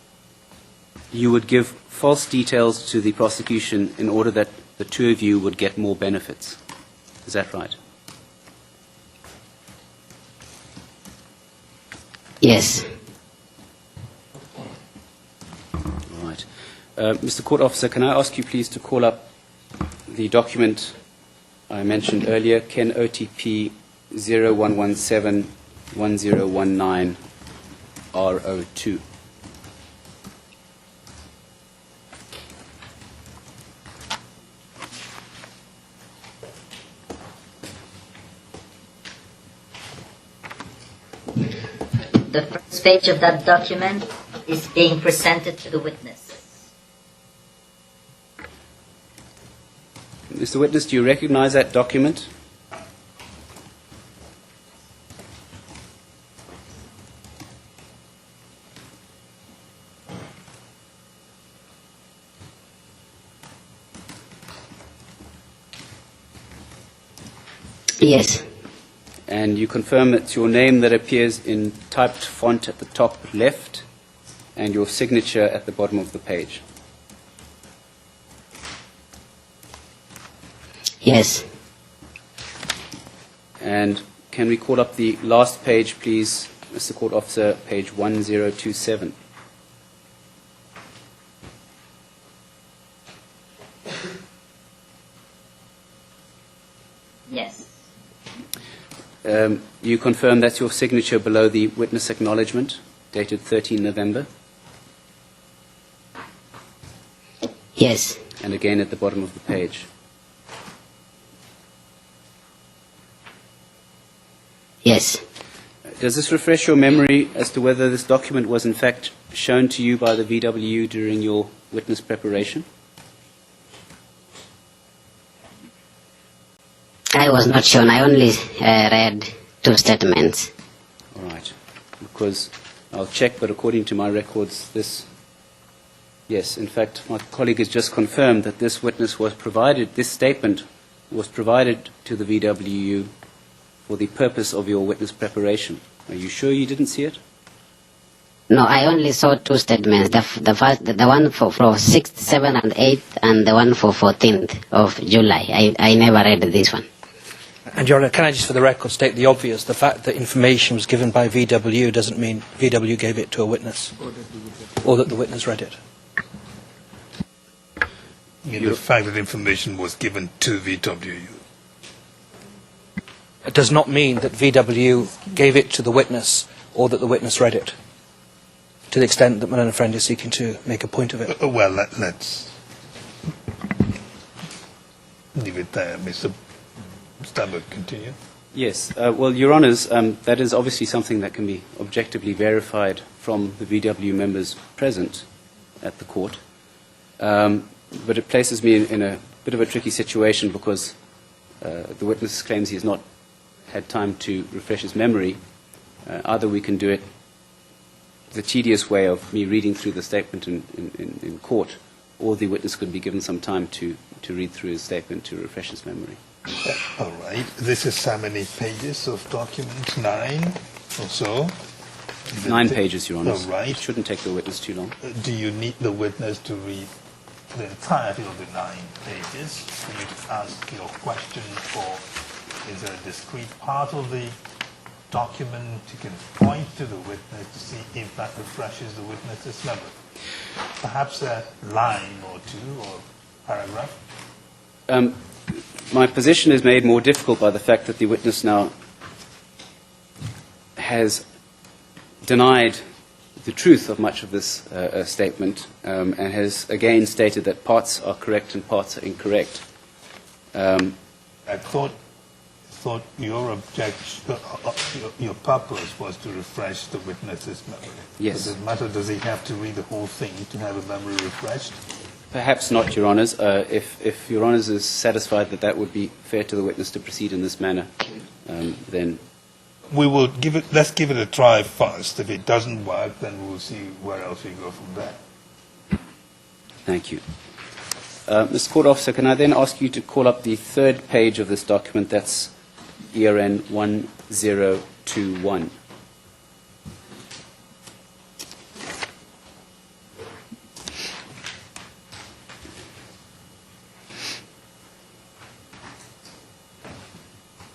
Speaker 4: you would give false details to the prosecution in order that the two of you would get more benefits? Is that right?
Speaker 8: Yes.
Speaker 4: All right. Mr. Court Officer, can I ask you please to call up the document I mentioned earlier, Ken OTP 01171019 R02.
Speaker 11: The first page of that document is being presented to the witnesses.
Speaker 4: Mr. Witness, do you recognize that document?
Speaker 8: Yes.
Speaker 4: And you confirm it's your name that appears in typed font at the top left and your signature at the bottom of the page?
Speaker 8: Yes.
Speaker 4: And can we call up the last page, please, Mr. Court Officer, page 1027?
Speaker 11: Yes.
Speaker 4: You confirm that's your signature below the witness acknowledgement, dated 13 November?
Speaker 8: Yes.
Speaker 4: And again at the bottom of the page.
Speaker 8: Yes.
Speaker 4: Does this refresh your memory as to whether this document was in fact shown to you by the VW during your witness preparation?
Speaker 8: I was not shown. I only read two statements.
Speaker 4: All right. Because I'll check, but according to my records, yes, in fact, my colleague has just confirmed that this witness was provided, this statement was provided to the VWU for the purpose of your witness preparation. Are you sure you didn't see it?
Speaker 8: No, I only saw two statements. The one for 6th, 7th, and 8th, and the one for 14th of July. I never read this one.
Speaker 7: And Your Honour, can I just for the record state the obvious? The fact that information was given by VW doesn't mean VW gave it to a witness, or that the witness read it.
Speaker 2: The fact that information was given to VWU.
Speaker 7: It does not mean that VW gave it to the witness, or that the witness read it, to the extent that my learned friend is seeking to make a point of it.
Speaker 2: Well, let's leave it there. Mr. Stabber, continue.
Speaker 4: Yes. Well, Your Honours, that is obviously something that can be objectively verified from the VW members present at the court. But it places me in a bit of a tricky situation because the witness claims he has not had time to refresh his memory. Either we can do it the tedious way of me reading through the statement in court, or the witness could be given some time to read through his statement to refresh his memory.
Speaker 2: All right. This is how many pages of document? 9 or so?
Speaker 4: 9 pages, Your Honour.
Speaker 2: All right.
Speaker 4: It shouldn't take the witness too long.
Speaker 2: Do you need the witness to read the entirety of the 9 pages for you to ask your question, or is there a discrete part of the document you can point to the witness to see if that refreshes the witness's memory? Perhaps a line or two or paragraph?
Speaker 4: My position is made more difficult by the fact that the witness now has denied the truth of much of this statement and has again stated that parts are correct and parts are incorrect.
Speaker 2: I thought your your purpose was to refresh the witness's memory.
Speaker 4: Yes.
Speaker 2: Does it matter? Does he have to read the whole thing to have a memory refreshed?
Speaker 4: Perhaps not, Your Honours. If Your Honours is satisfied that that would be fair to the witness to proceed in this manner, then
Speaker 2: we will give it. Let's give it a try first. If it doesn't work, then we'll see where else we go from there.
Speaker 4: thank you. Mr. Court Officer, can I then ask you to call up the third page of this document? That's ERN 1021.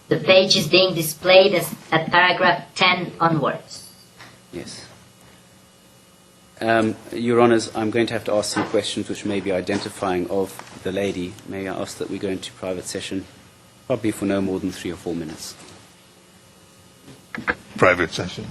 Speaker 11: The page is being displayed at paragraph 10 onwards.
Speaker 4: Yes. Your Honours, I'm going to have to ask some questions which may be identifying of the lady. May I ask that we go into private session, probably for no more than 3 or 4 minutes.
Speaker 2: Private session.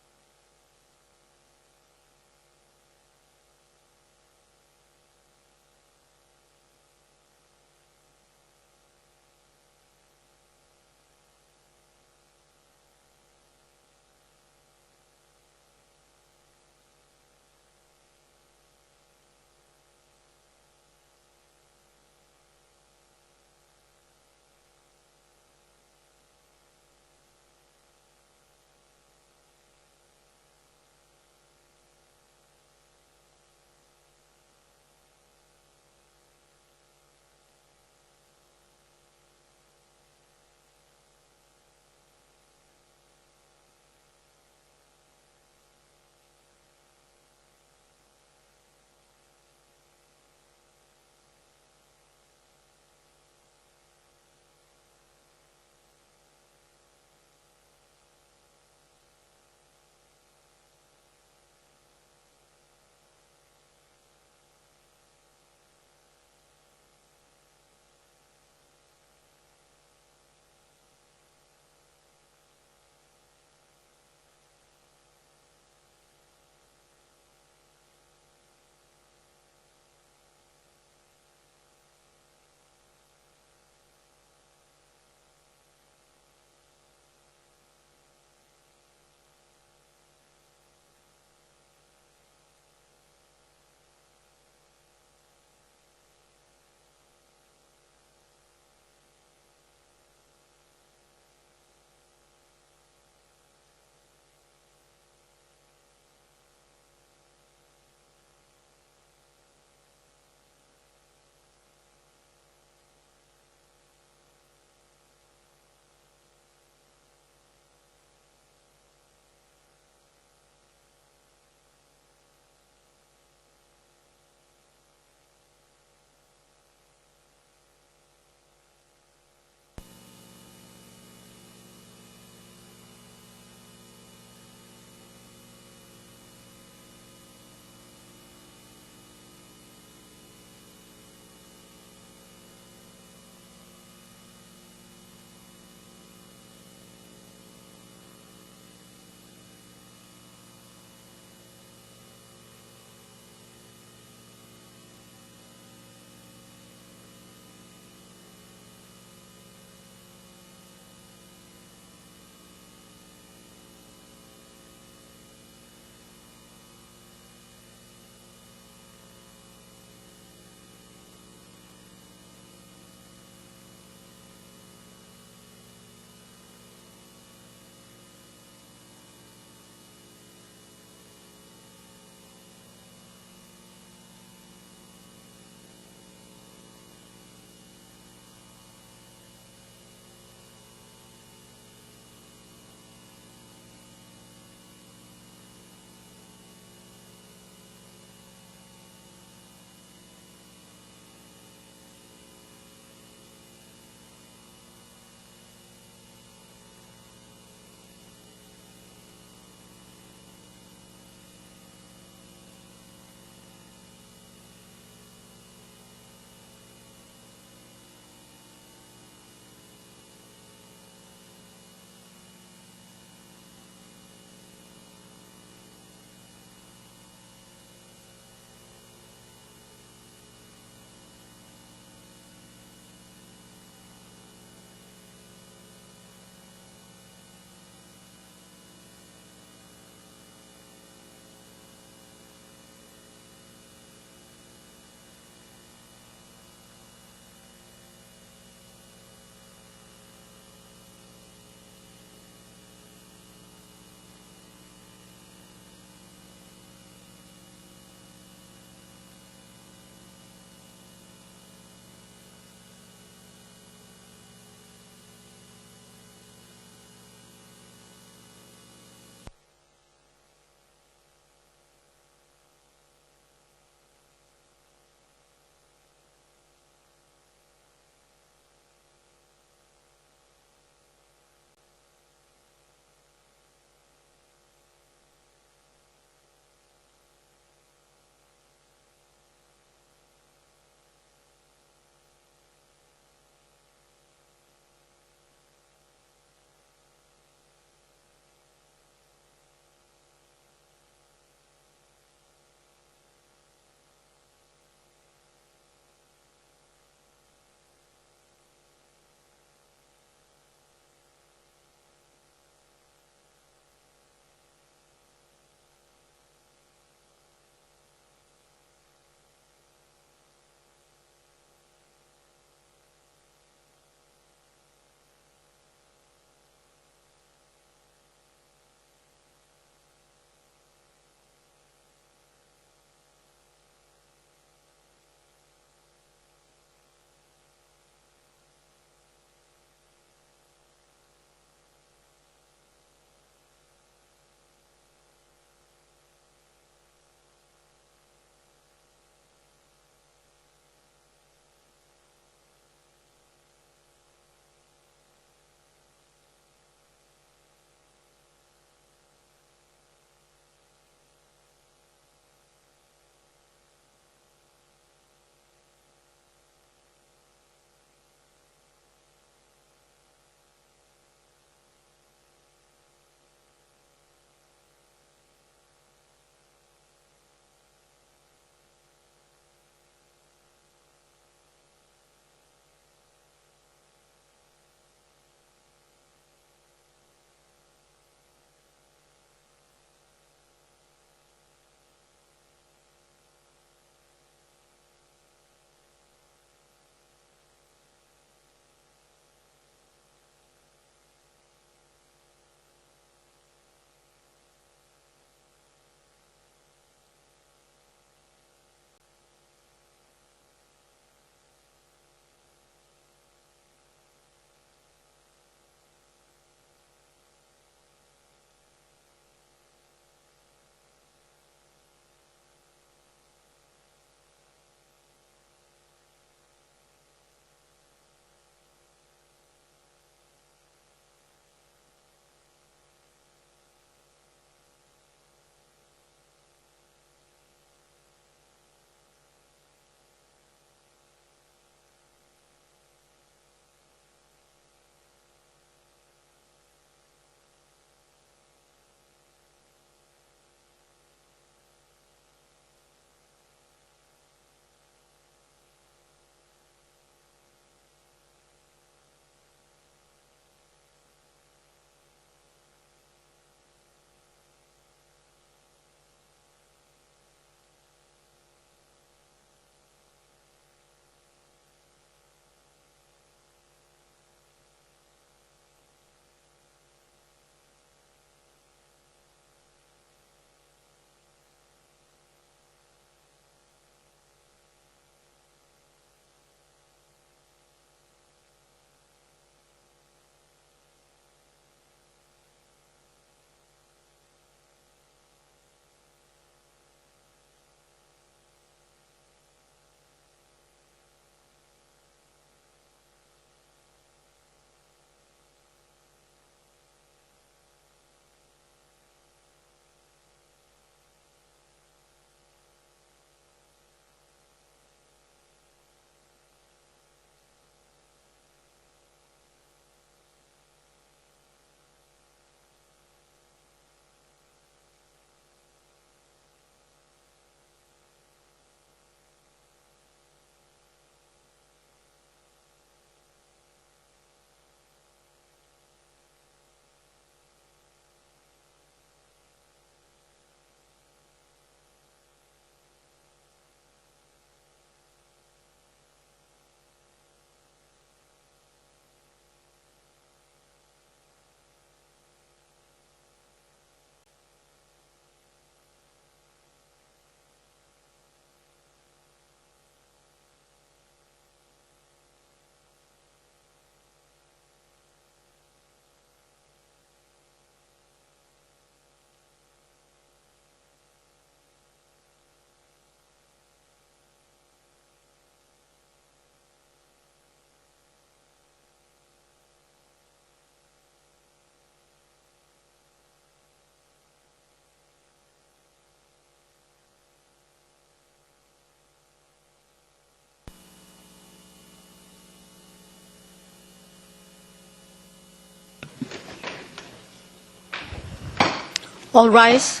Speaker 1: All rise.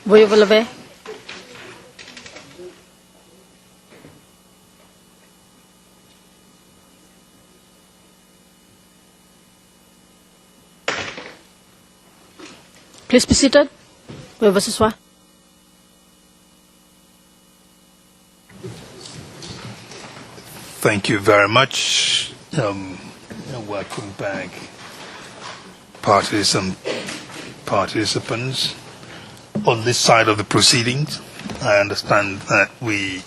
Speaker 1: Veuillez vous lever. Please be seated. Veuillez vous asseoir.
Speaker 2: Thank you very much. And welcome back, parties and participants. On this side of the proceedings, I understand that we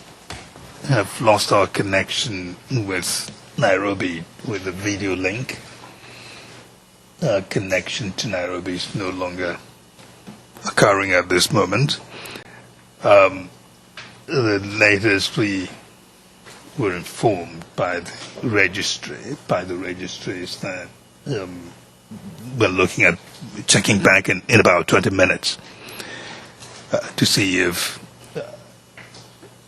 Speaker 2: have lost our connection with Nairobi with the video link. Connection to Nairobi is no longer occurring at this moment. The latest we were informed by the registry is that we're looking at checking back in about 20 minutes to see if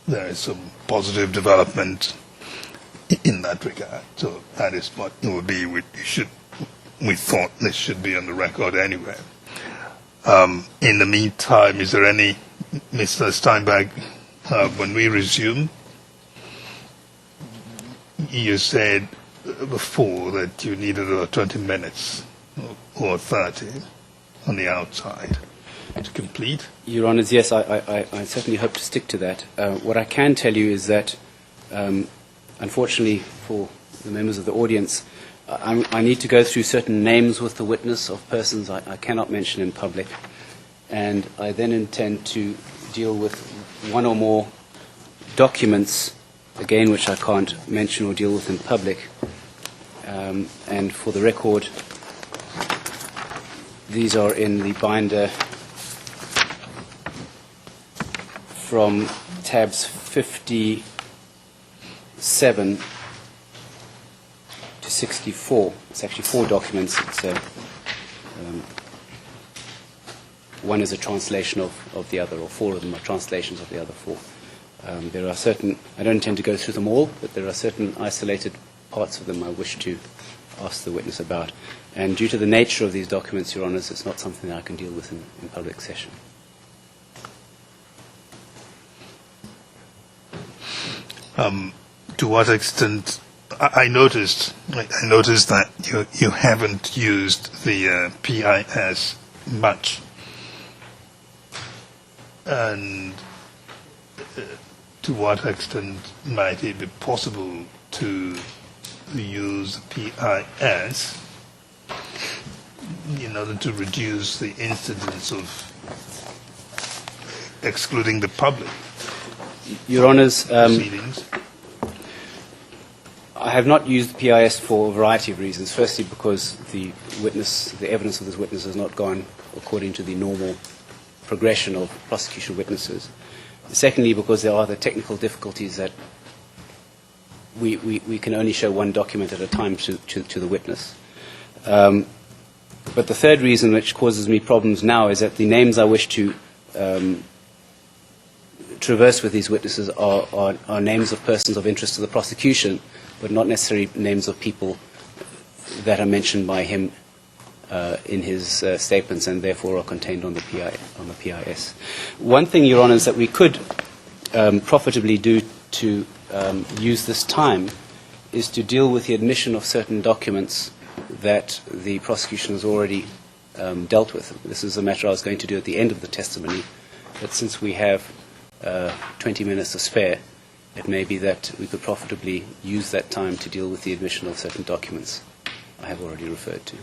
Speaker 2: there is some positive development in that regard. So that is what it would be. We thought this should be on the record anyway. In the meantime, is there any, Mr. Steinberg, when we resume, you said before that you needed about 20 minutes or 30 on the outside to complete?
Speaker 4: Your Honours, yes, I certainly hope to stick to that. What I can tell you is that, unfortunately for the members of the audience, I need to go through certain names with the witness of persons I cannot mention in public, and I then intend to deal with one or more documents, again, which I can't mention or deal with in public. And for the record, these are in the binder from tabs 57 to 64. It's actually 4 documents. One is a translation of the other, or 4 of them are translations of the other 4. There are certain, I don't intend to go through them all, but there are certain isolated parts of them I wish to ask the witness about. And due to the nature of these documents, Your Honours, it's not something that I can deal with in public session.
Speaker 2: To what extent, I noticed that you haven't used the PIS much. And to what extent might it be possible to use PIS in order to reduce the incidence of excluding the public?
Speaker 4: Your Honours,
Speaker 2: proceedings?
Speaker 4: I have not used PIS for a variety of reasons. Firstly, because the evidence of this witness has not gone according to the normal progression of prosecution witnesses. Secondly, because there are the technical difficulties that we can only show one document at a time to the witness. But the third reason which causes me problems now is that the names I wish to traverse with these witnesses are names of persons of interest to the prosecution, but not necessarily names of people that are mentioned by him in his statements and therefore are contained on the PIS. One thing, Your Honours, that we could profitably do to use this time is to deal with the admission of certain documents that the prosecution has already dealt with. This is a matter I was going to do at the end of the testimony, but since we have 20 minutes to spare, it may be that we could profitably use that time to deal with the admission of certain documents I have already referred to.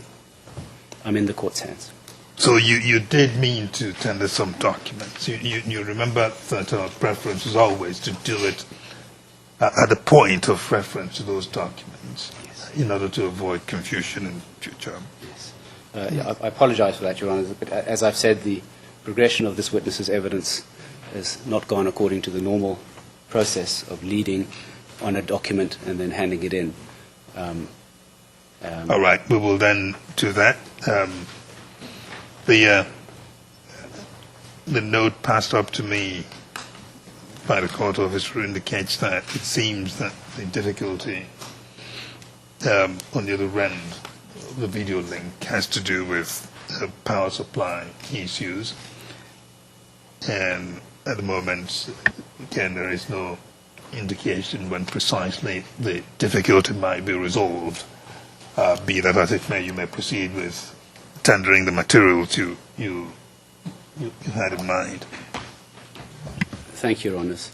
Speaker 4: I'm in the court's hands.
Speaker 2: So you did mean to tender some documents. You remember that our preference was always to do it at the point of reference to those documents, yes, in order to avoid confusion in future.
Speaker 4: Yes. I apologize for that, Your Honour, but as I've said, the progression of this witness's evidence has not gone according to the normal process of leading on a document and then handing it in.
Speaker 2: All right, we will then do that. The note passed up to me by the court officer indicates that it seems that the difficulty on the other end of the video link has to do with power supply issues. And at the moment, again, there is no indication when precisely the difficulty might be resolved. Be that as it may, you may proceed with tendering the materials you had in mind.
Speaker 4: Thank you, Your Honours.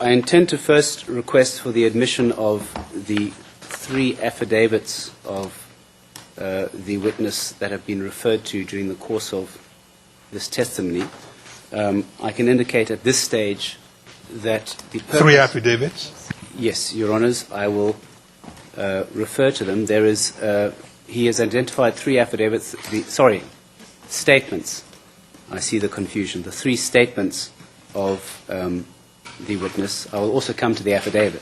Speaker 4: I intend to first request for the admission of the 3 affidavits of the witness that have been referred to during the course of this testimony. I can indicate at this stage that the purpose...
Speaker 2: 3 affidavits?
Speaker 4: Yes, Your Honours, I will refer to them. There is, he has identified 3 affidavits, statements. I see the confusion. The 3 statements of the witness. I will also come to the affidavit.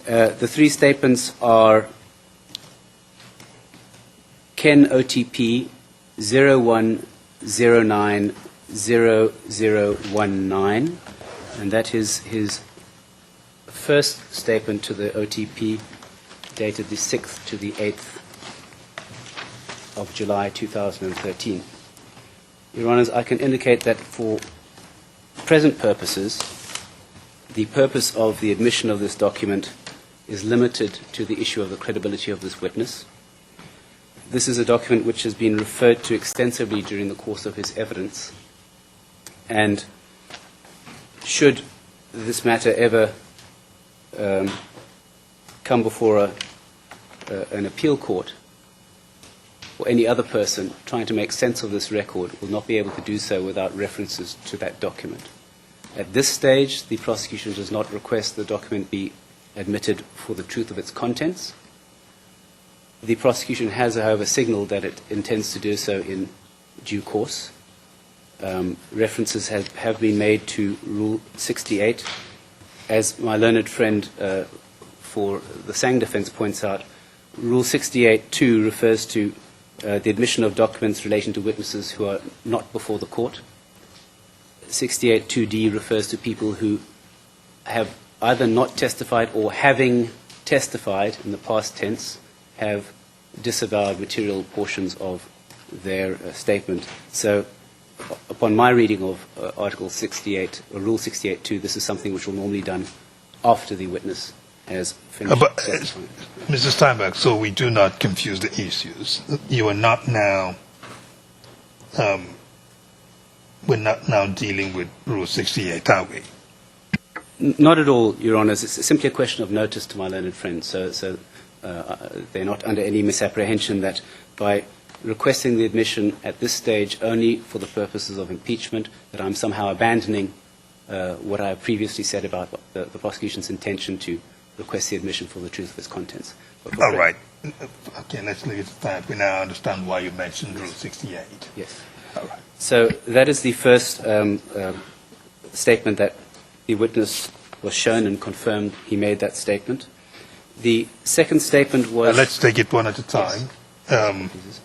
Speaker 4: The 3 statements are Ken OTP 01090019, and that is his first statement to the OTP dated the 6th to the 8th of July 2013. Your Honours, I can indicate that for present purposes, the purpose of the admission of this document is limited to the issue of the credibility of this witness. This is a document which has been referred to extensively during the course of his evidence, and should this matter ever come before an appeal court, or any other person trying to make sense of this record will not be able to do so without references to that document. At this stage, the prosecution does not request the document be admitted for the truth of its contents. The prosecution has, however, signaled that it intends to do so in due course. References have been made to Rule 68. As my learned friend for the Sang defense points out, Rule 68.2 refers to the admission of documents relating to witnesses who are not before the court. 68.2d refers to people who have either not testified or, having testified in the past tense, have disavowed material portions of their statement. So, upon my reading of Article 68, or Rule 68.2, this is something which will normally be done after the witness has finished testifying.
Speaker 2: Mr. Steinberg, so we do not confuse the issues. You are not now, we're not now dealing with Rule 68, are we?
Speaker 4: Not at all, Your Honours. It's simply a question of notice to my learned friend. So they're not under any misapprehension that by requesting the admission at this stage only for the purposes of impeachment, that I'm somehow abandoning what I have previously said about the prosecution's intention to request the admission for the truth of its contents.
Speaker 2: All right. Okay, let's leave it at that. We now understand why you mentioned Rule 68.
Speaker 4: Yes.
Speaker 2: All right.
Speaker 4: So that is the first statement that the witness was shown and confirmed he made that statement. The second statement was...
Speaker 2: let's take it one at a time.
Speaker 4: Yes.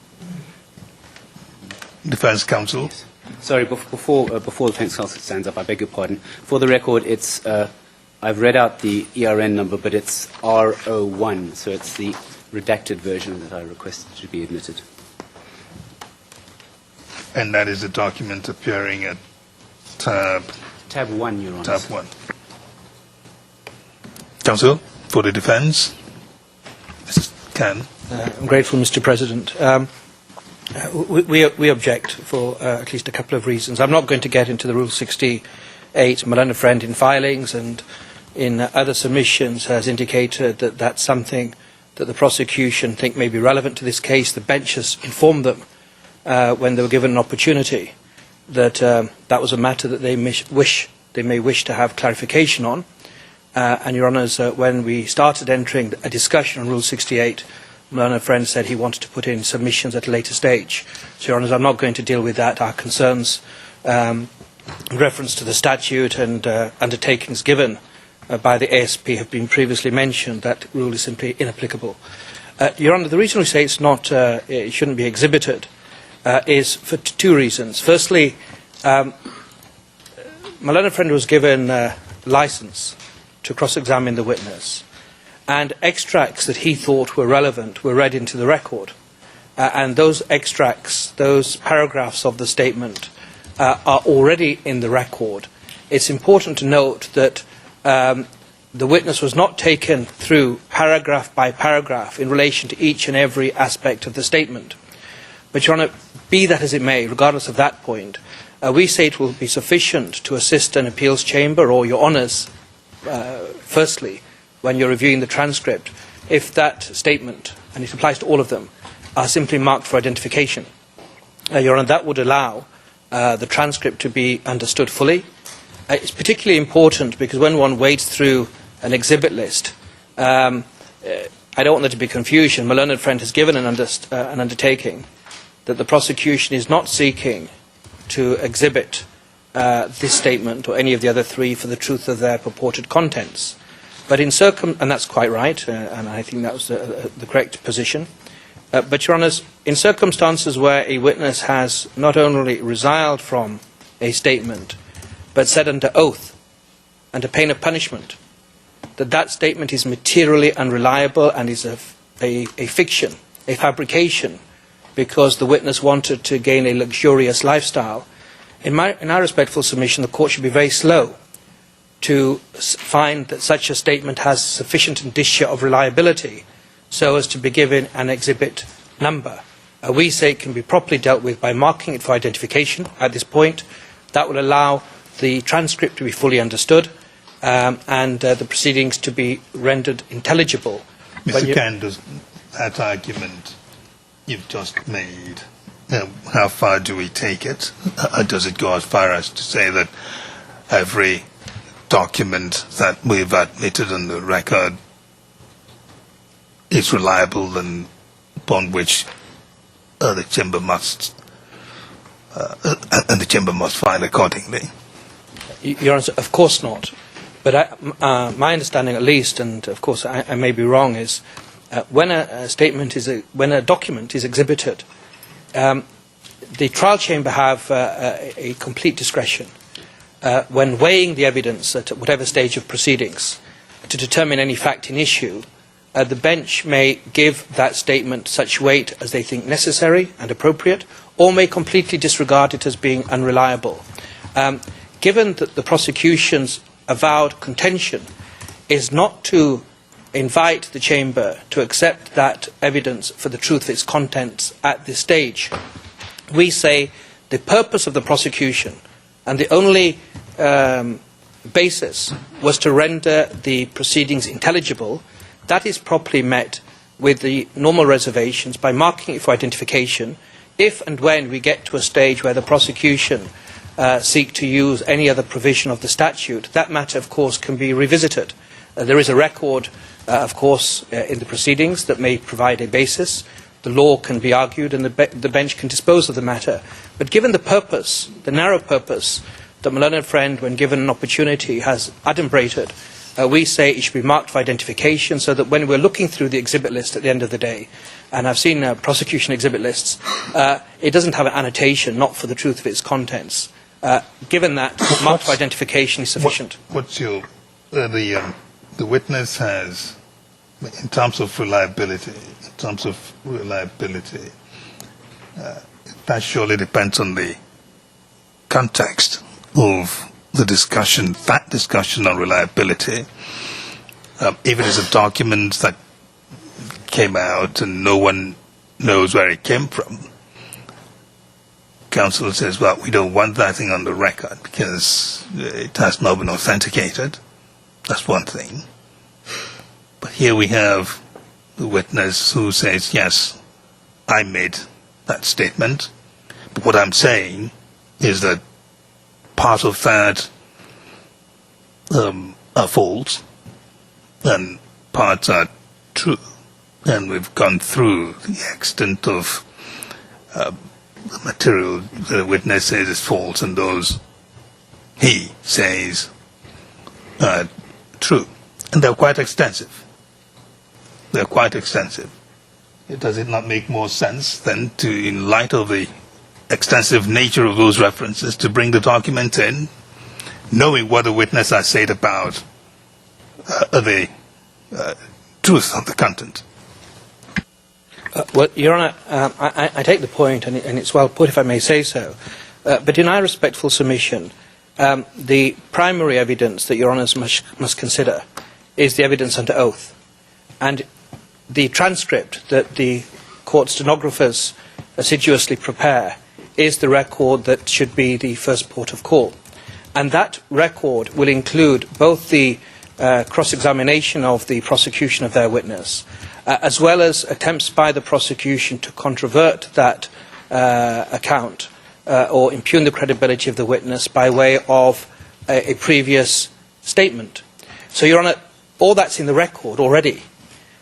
Speaker 2: Defense counsel.
Speaker 4: Yes. Sorry, before the defense counsel stands up, I beg your pardon. For the record, it's I've read out the ERN number, but it's R01, so it's the redacted version that I requested to be admitted.
Speaker 2: And that is the document appearing at tab
Speaker 4: 1, Your Honour.
Speaker 2: Tab 1. Counsel, for the defense. Mrs. Khan.
Speaker 7: I'm grateful, Mr. President. We object for at least a couple of reasons. I'm not going to get into the Rule 68. My learned friend in filings and in other submissions has indicated that that's something that the prosecution think may be relevant to this case. The bench has informed them when they were given an opportunity that that was a matter that they may wish to have clarification on. And, Your Honours, when we started entering a discussion on Rule 68, my learned friend said he wanted to put in submissions at a later stage. So, Your Honours, I'm not going to deal with that. Our concerns in reference to the statute and undertakings given by the ASP have been previously mentioned. That rule is simply inapplicable. Your Honour, the reason we say it's not, it shouldn't be exhibited is for 2 reasons. Firstly, my learned friend was given licence to cross-examine the witness, and extracts that he thought were relevant were read into the record. and those extracts, those paragraphs of the statement are already in the record, it's important to note that the witness was not taken through paragraph by paragraph in relation to each and every aspect of the statement. But, Your Honour, be that as it may, regardless of that point, we say it will be sufficient to assist an appeals chamber or Your Honours, firstly, when you're reviewing the transcript, if that statement, and it applies to all of them, are simply marked for identification. Your Honour, that would allow the transcript to be understood fully. It's particularly important because when one wades through an exhibit list, I don't want there to be confusion. My learned friend has given an undertaking that the prosecution is not seeking to exhibit this statement or any of the other three for the truth of their purported contents. But and that's quite right, and I think that was the correct position. But, Your Honours, in circumstances where a witness has not only resiled from a statement, but said under oath, under pain of punishment, that statement is materially unreliable and is a fiction, a fabrication, because the witness wanted to gain a luxurious lifestyle. In our respectful submission, the court should be very slow to find that such a statement has sufficient indicia of reliability so as to be given an exhibit number. We say it can be properly dealt with by marking it for identification at this point. That will allow the transcript to be fully understood and the proceedings to be rendered intelligible.
Speaker 2: Mr. Ken, does that argument you've just made, how far do we take it? Does it go as far as to say that every document that we've admitted on the record is reliable and upon which the chamber must find accordingly?
Speaker 7: Your Honour, of course not. But my understanding, at least, and of course I may be wrong, is when a document is exhibited, the trial chamber have a complete discretion when weighing the evidence at whatever stage of proceedings to determine any fact in issue. The bench may give that statement such weight as they think necessary and appropriate, or may completely disregard it as being unreliable. Given that the prosecution's avowed contention is not to invite the chamber to accept that evidence for the truth of its contents at this stage, we say the purpose of the prosecution and the only basis was to render the proceedings intelligible. That is properly met with the normal reservations by marking it for identification. If and when we get to a stage where the prosecution seek to use any other provision of the statute, that matter, of course, can be revisited. There is a record, of course, in the proceedings that may provide a basis. The law can be argued and the bench can dispose of the matter. But given the purpose, the narrow purpose, that my learned friend, when given an opportunity, has adumbrated, we say it should be marked for identification so that when we're looking through the exhibit list at the end of the day, and I've seen prosecution exhibit lists, it doesn't have an annotation, not for the truth of its contents. Given that, marked for identification is sufficient.
Speaker 2: What's your... the witness has, in terms of reliability, that surely depends on the context of the discussion, that discussion on reliability. If it is a document that came out and no one knows where it came from, counsel says, well, we don't want that thing on the record because it has not been authenticated. That's one thing. But here we have the witness who says, yes, I made that statement. But what I'm saying is that part of that are false and parts are true. And we've gone through the extent of the material the witness says is false and those he says are true. And they're quite extensive. Does it not make more sense then to, in light of the extensive nature of those references, to bring the document in, knowing what the witness has said about the truth of the content?
Speaker 7: Well, Your Honour, I take the point, and it's well put, if I may say so. But in our respectful submission, the primary evidence that Your Honours must consider is the evidence under oath. And the transcript that the court stenographers assiduously prepare is the record that should be the first port of call. And that record will include both the cross-examination of the prosecution of their witness, as well as attempts by the prosecution to controvert that account or impugn the credibility of the witness by way of a previous statement. So, Your Honour, all that's in the record already.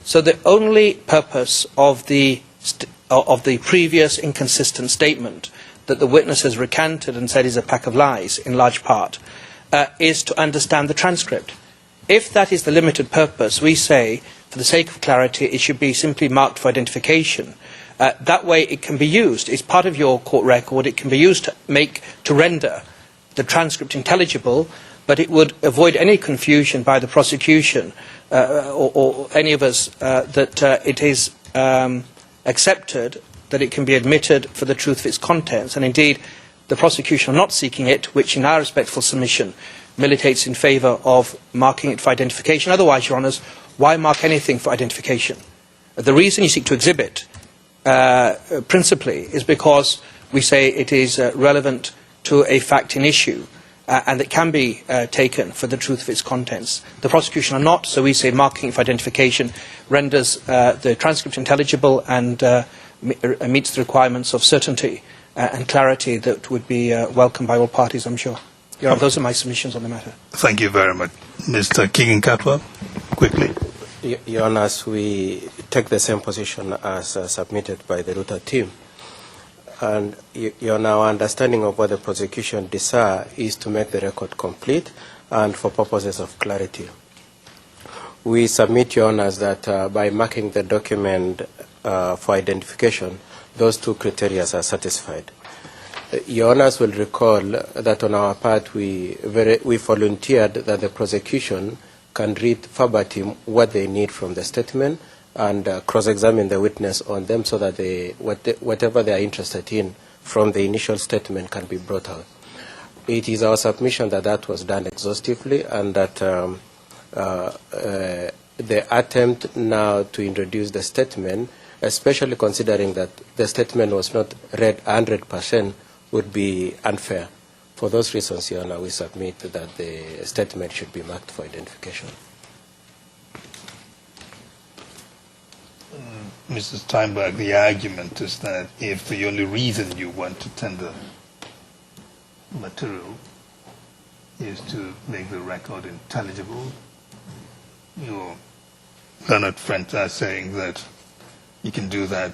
Speaker 7: So the only purpose of the previous inconsistent statement that the witness has recanted and said is a pack of lies, in large part, is to understand the transcript. If that is the limited purpose, we say, for the sake of clarity, it should be simply marked for identification. That way it can be used. It's part of your court record. It can be used to render the transcript intelligible, but it would avoid any confusion by the prosecution or any of us that it is accepted that it can be admitted for the truth of its contents. And indeed, the prosecution are not seeking it, which in our respectful submission militates in favour of marking it for identification. Otherwise, Your Honours, why mark anything for identification? The reason you seek to exhibit principally is because we say it is relevant to a fact in issue and it can be taken for the truth of its contents. The prosecution are not, so we say marking it for identification renders the transcript intelligible and meets the requirements of certainty and clarity that would be welcomed by all parties, I'm sure. Your Honor, those are my submissions on the matter.
Speaker 2: Thank you very much. Mr. Kigen-Katwa, quickly.
Speaker 6: Your Honor, we take the same position as submitted by the Ruto team. And Your Honor, our understanding of what the prosecution desire is to make the record complete and for purposes of clarity. We submit, Your Honors, that by marking the document for identification, those two criteria are satisfied. Your Honors will recall that on our part we volunteered that the prosecution can read verbatim what they need from the statement and cross-examine the witness on them so that whatever they are interested in from the initial statement can be brought out. It is our submission that that was done exhaustively and that the attempt now to introduce the statement, especially considering that the statement was not read 100%, would be unfair. For those reasons, Your Honor, we submit that the statement should be marked for identification.
Speaker 2: Mrs. Steinberg, the argument is that if the only reason you want to tender material is to make the record intelligible, your learned friends are saying that you can do that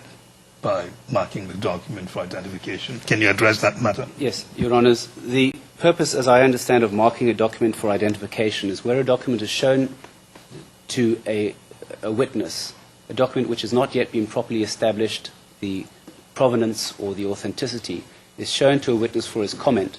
Speaker 2: by marking the document for identification. Can you address that matter?
Speaker 4: Yes, Your Honours. The purpose, as I understand, of marking a document for identification is where a document is shown to a witness, a document which has not yet been properly established, the provenance or the authenticity, is shown to a witness for his comment,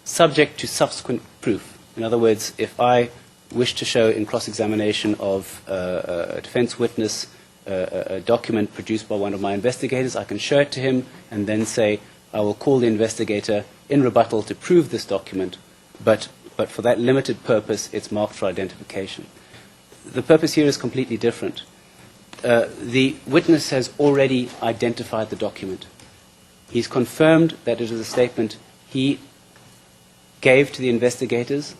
Speaker 4: subject to subsequent proof. In other words, if I wish to show in cross-examination of a defence witness a document produced by one of my investigators, I can show it to him and then say, I will call the investigator in rebuttal to prove this document, but for that limited purpose, it's marked for identification. The purpose here is completely different. The witness has already identified the document. He's confirmed that it is a statement he gave to the investigators.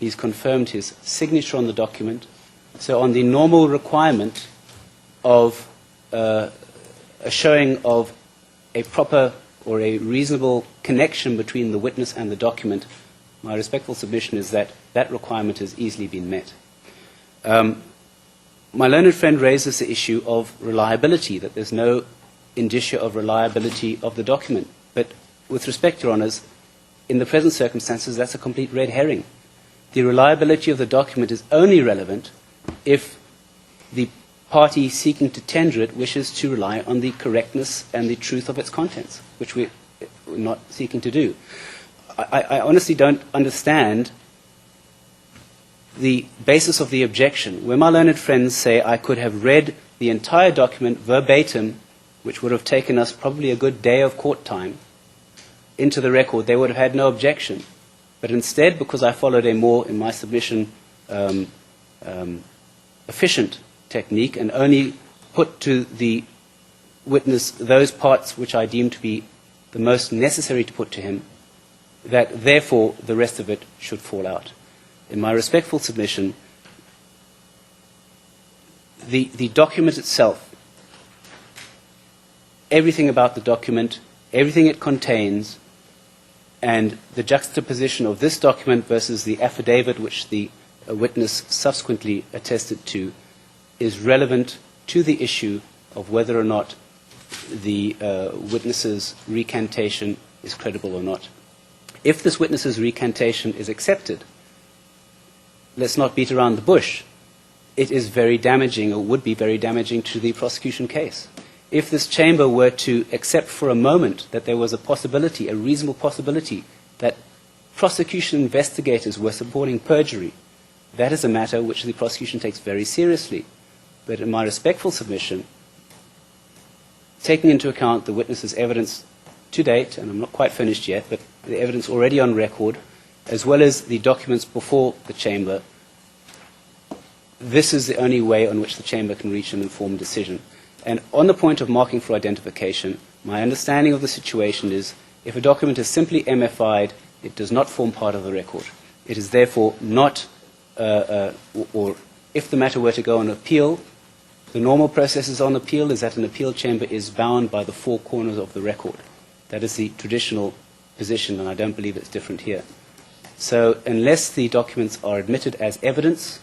Speaker 4: He's confirmed his signature on the document. So on the normal requirement of a showing of a proper or a reasonable connection between the witness and the document, my respectful submission is that that requirement has easily been met. My learned friend raises the issue of reliability, that there's no indicia of reliability of the document. But with respect, Your Honours, in the present circumstances, that's a complete red herring. The reliability of the document is only relevant if the party seeking to tender it wishes to rely on the correctness and the truth of its contents, which we're not seeking to do. I honestly don't understand the basis of the objection, where my learned friends say I could have read the entire document verbatim, which would have taken us probably a good day of court time, into the record, they would have had no objection. But instead, because I followed a more, in my submission, efficient technique and only put to the witness those parts which I deemed to be the most necessary to put to him, that therefore the rest of it should fall out. In my respectful submission, the document itself, everything about the document, everything it contains, and the juxtaposition of this document versus the affidavit which the witness subsequently attested to is relevant to the issue of whether or not the witness's recantation is credible or not. If this witness's recantation is accepted, let's not beat around the bush. It is very damaging, or would be very damaging, to the prosecution case. If this chamber were to accept for a moment that there was a possibility, a reasonable possibility, that prosecution investigators were supporting perjury, that is a matter which the prosecution takes very seriously. But in my respectful submission, taking into account the witness's evidence to date, and I'm not quite finished yet, but the evidence already on record, as well as the documents before the chamber, this is the only way on which the chamber can reach an informed decision. And on the point of marking for identification, my understanding of the situation is if a document is simply MFI'd, it does not form part of the record. It is therefore not, or if the matter were to go on appeal, the normal processes on appeal is that an appeal chamber is bound by the four corners of the record. That is the traditional position, and I don't believe it's different here. So unless the documents are admitted as evidence,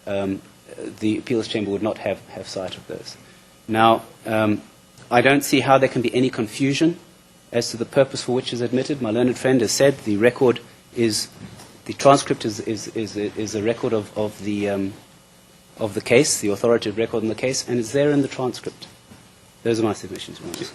Speaker 4: the appeals chamber would not have sight of those. Now, I don't see how there can be any confusion as to the purpose for which is admitted. My learned friend has said the record is, the transcript is a record of the case, the authoritative record in the case, and it's there in the transcript. Those are my submissions, Your Honours.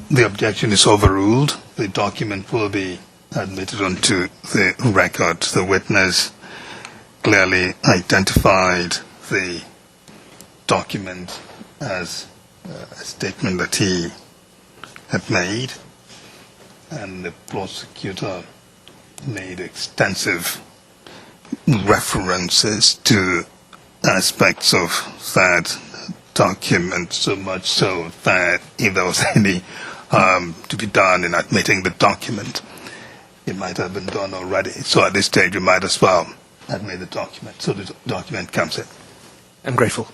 Speaker 2: The objection is overruled. The document will be admitted onto the record. The witness clearly identified the document as a statement that he had made, and the prosecutor made extensive references to aspects of that document, so much so that if there was any to be done in admitting the document, it might have been done already. So at this stage, we might as well admit the document. So the document comes in.
Speaker 7: I'm grateful.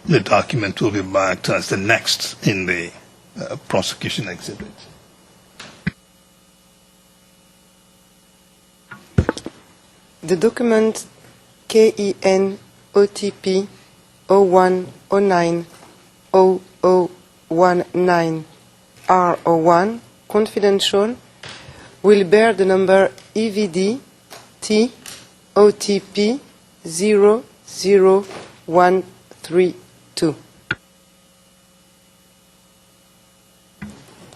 Speaker 2: The document will be marked as the next in the prosecution exhibit.
Speaker 3: The document KenyaMOJA.com 01090019 R01 confidential will bear the number EVD T OTP 00132.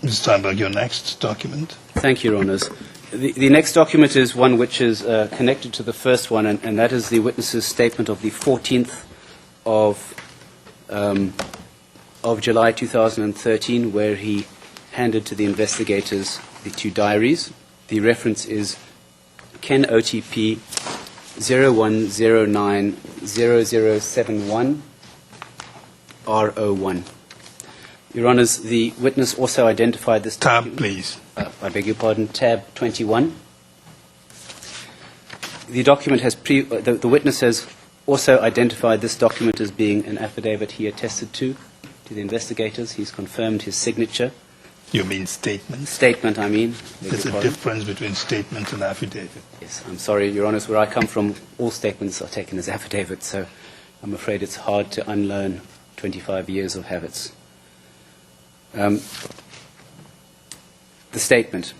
Speaker 2: Mr. Steinberg, your next document.
Speaker 4: Thank you, Your Honours. The next document is one which is connected to the first one, and that is the witness's statement of the 14th of July 2013, where he handed to the investigators the two diaries. The reference is KenyaMOJA 01090071 R01. Your Honours, the witness also identified this
Speaker 2: tab, please.
Speaker 4: I beg your pardon, tab 21. The document has the witness has also identified this document as being an affidavit he attested to the investigators. He's confirmed his signature.
Speaker 2: You mean statement?
Speaker 4: Statement, I mean.
Speaker 2: There's a difference between statement and affidavit.
Speaker 4: Yes, I'm sorry, Your Honours, where I come from, all statements are taken as affidavits, so I'm afraid it's hard to unlearn 25 years of habits. The statement.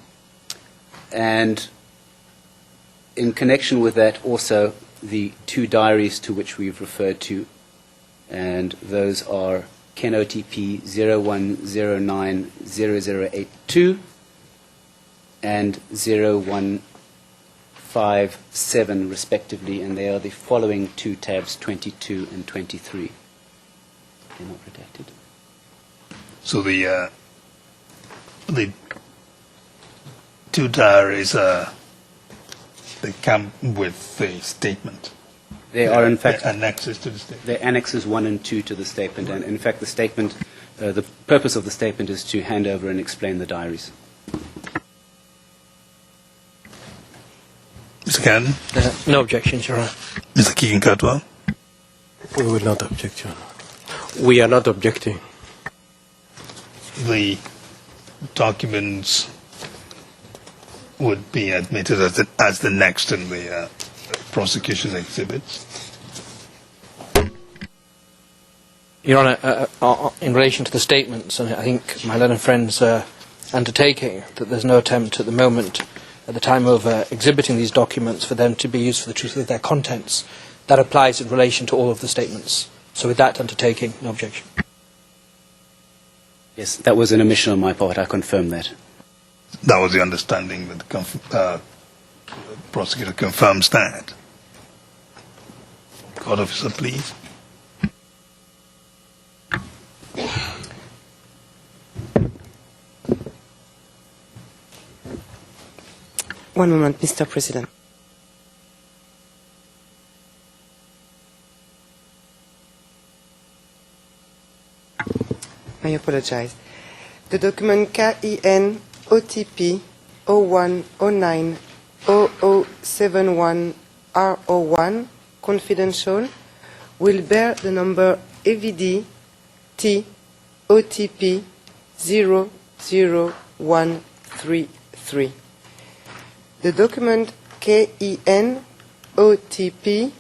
Speaker 4: And in connection with that, also the two diaries to which we've referred to, and those are KenOTP 01090082 and 0157 respectively, and they are the following two tabs, 22 and 23. They're not redacted.
Speaker 2: So the two diaries they come with the statement.
Speaker 4: They are, in fact,
Speaker 2: annexes to the statement.
Speaker 4: They're annexes 1 and 2 to the statement, and in fact, the statement, the purpose of the statement is to hand over and explain the diaries.
Speaker 2: Mr. Cannon?
Speaker 7: No objections, Your Honour.
Speaker 2: Mr. Keegan-Cardwell?
Speaker 6: We will not object, Your Honor. We are not objecting.
Speaker 2: The documents would be admitted as the next in the prosecution exhibits.
Speaker 7: Your Honour, in relation to the statements, and I think my learned friend's undertaking that there's no attempt at the moment, at the time of exhibiting these documents, for them to be used for the truth of their contents. That applies in relation to all of the statements. So with that undertaking, no objection.
Speaker 4: Yes, that was an omission on my part. I confirm that.
Speaker 2: That was the understanding that the prosecutor confirms that. Court officer, please.
Speaker 3: One moment, Mr. President. I apologize. The document KEN OTP 01090071 R01 confidential will bear the number AVD T OTP 00133. The document KEN OTP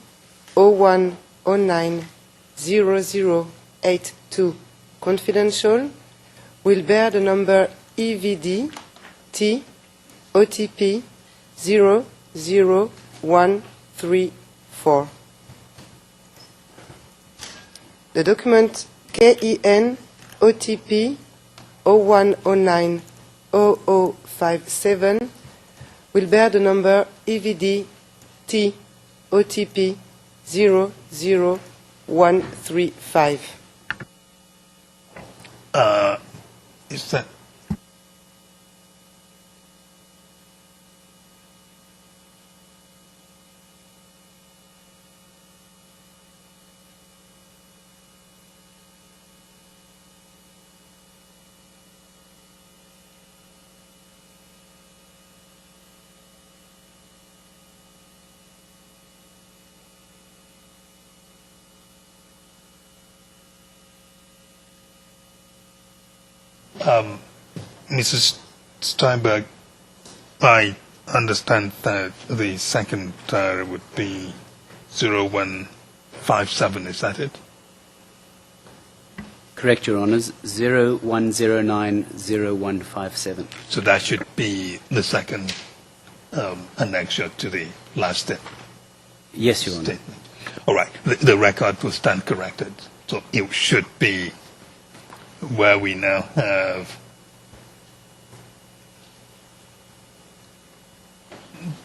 Speaker 3: 01090082 confidential will bear the number EVD T OTP 00134. The document KEN OTP 01090057 will bear the number EVD T OTP 00135.
Speaker 2: Is that Mrs. Steinberg, I understand that the second diary would be 0157, is that it?
Speaker 4: Correct, Your Honours. 01090157.
Speaker 2: So that should be the second annexure to the last step.
Speaker 4: Yes, Your Honour.
Speaker 2: Statement. All right. The record will stand corrected. So it should be where we now have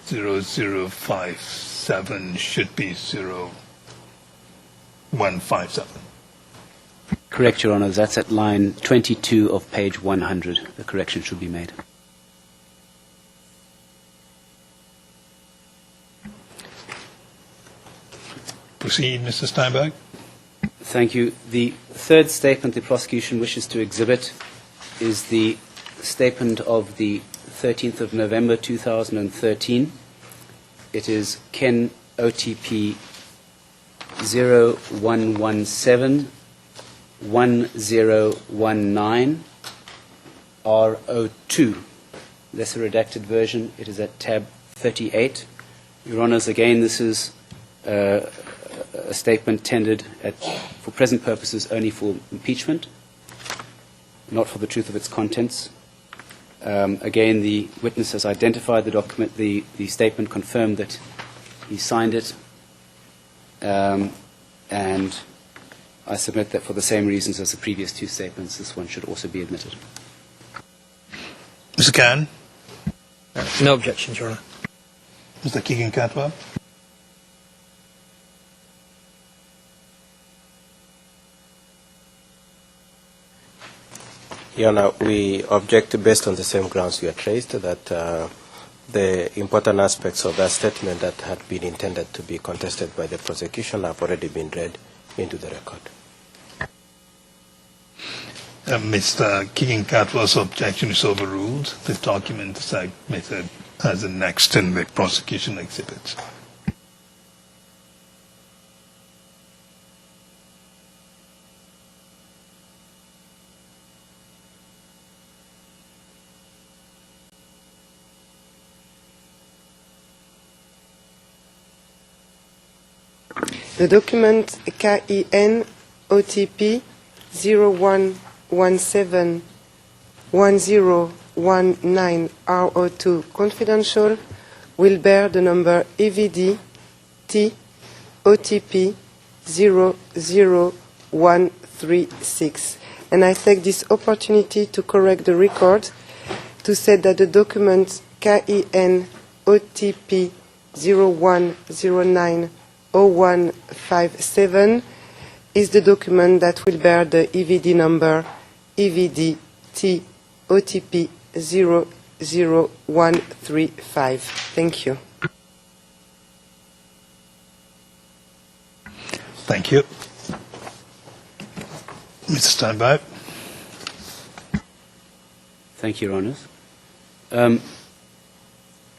Speaker 2: 0057 should be 0157.
Speaker 4: Correct, Your Honours. That's at line 22 of page 100. The correction should be made.
Speaker 2: Proceed, Mr. Steinberg.
Speaker 4: Thank you. The third statement the prosecution wishes to exhibit is the statement of the 13th of November 2013. It is Ken OTP 0117 1019 R02, lesser redacted version. It is at tab 38. Your Honours, again, this is a statement tendered for present purposes only for impeachment, not for the truth of its contents. Again, the witness has identified the document, the statement, confirmed that he signed it, and I submit that for the same reasons as the previous two statements, this one should also be admitted.
Speaker 2: Mr. Khan?
Speaker 7: No objections, Your Honour.
Speaker 2: Mr. Keegan-Katwa?
Speaker 6: Your Honor, we object based on the same grounds you had raised, that the important aspects of that statement that had been intended to be contested by the prosecution have already been read into the record.
Speaker 2: Mr. Keegan-Katwa's objection is overruled. The document is admitted as the next in the prosecution exhibit.
Speaker 3: The document KEN OTP 01171019 R02 confidential will bear the number EVD T OTP 00136. And I take this opportunity to correct the record to say that the document KEN OTP 01090157 is the document that will bear the EVD number EVD T OTP 00135. Thank you.
Speaker 2: Thank you. Mr. Steinberg?
Speaker 4: Thank you, Your Honours.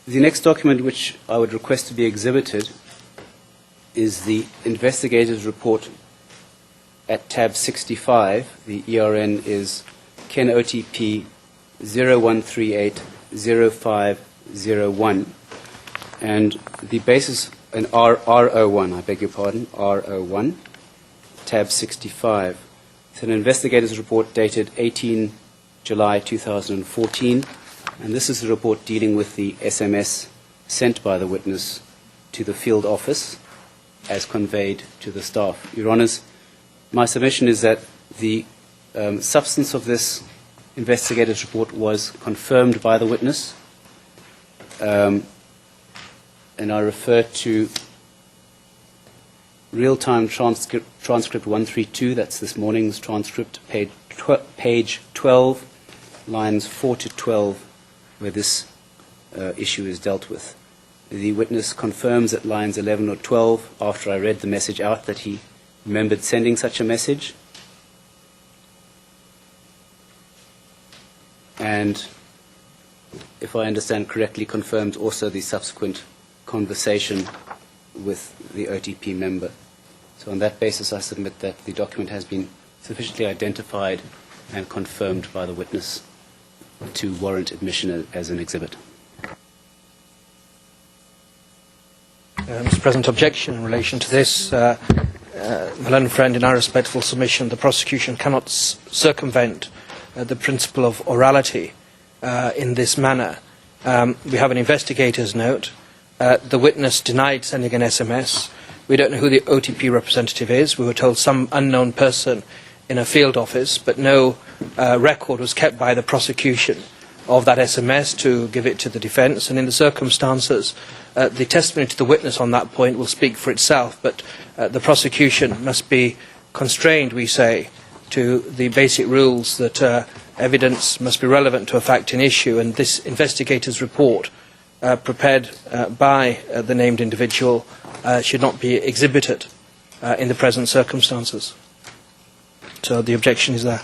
Speaker 4: The next document which I would request to be exhibited is the investigator's report at tab 65. The ERN is Ken OTP 01380501. And the basis, an R01, I beg your pardon, R01, tab 65. It's an investigator's report dated 18 July 2014. And this is a report dealing with the SMS sent by the witness to the field office as conveyed to the staff. Your Honours, my submission is that the substance of this investigator's report was confirmed by the witness, and I refer to real-time transcript 132, that's this morning's transcript, page 12, lines 4 to 12, where this issue is dealt with. The witness confirms at lines 11 or 12, after I read the message out, that he remembered sending such a message. And, if I understand correctly, confirms also the subsequent conversation with the OTP member. So on that basis, I submit that the document has been sufficiently identified and confirmed by the witness to warrant admission as an exhibit.
Speaker 7: Mr. President, objection in relation to this. My learned friend, in our respectful submission, the prosecution cannot circumvent the principle of orality in this manner. We have an investigator's note. The witness denied sending an SMS. We don't know who the OTP representative is. We were told some unknown person in a field office, but no record was kept by the prosecution of that SMS to give it to the defence. And in the circumstances, the testimony to the witness on that point will speak for itself, but the prosecution must be constrained, we say, to the basic rules that evidence must be relevant to a fact in issue, and this investigator's report prepared by the named individual should not be exhibited in the present circumstances. So the objection is there.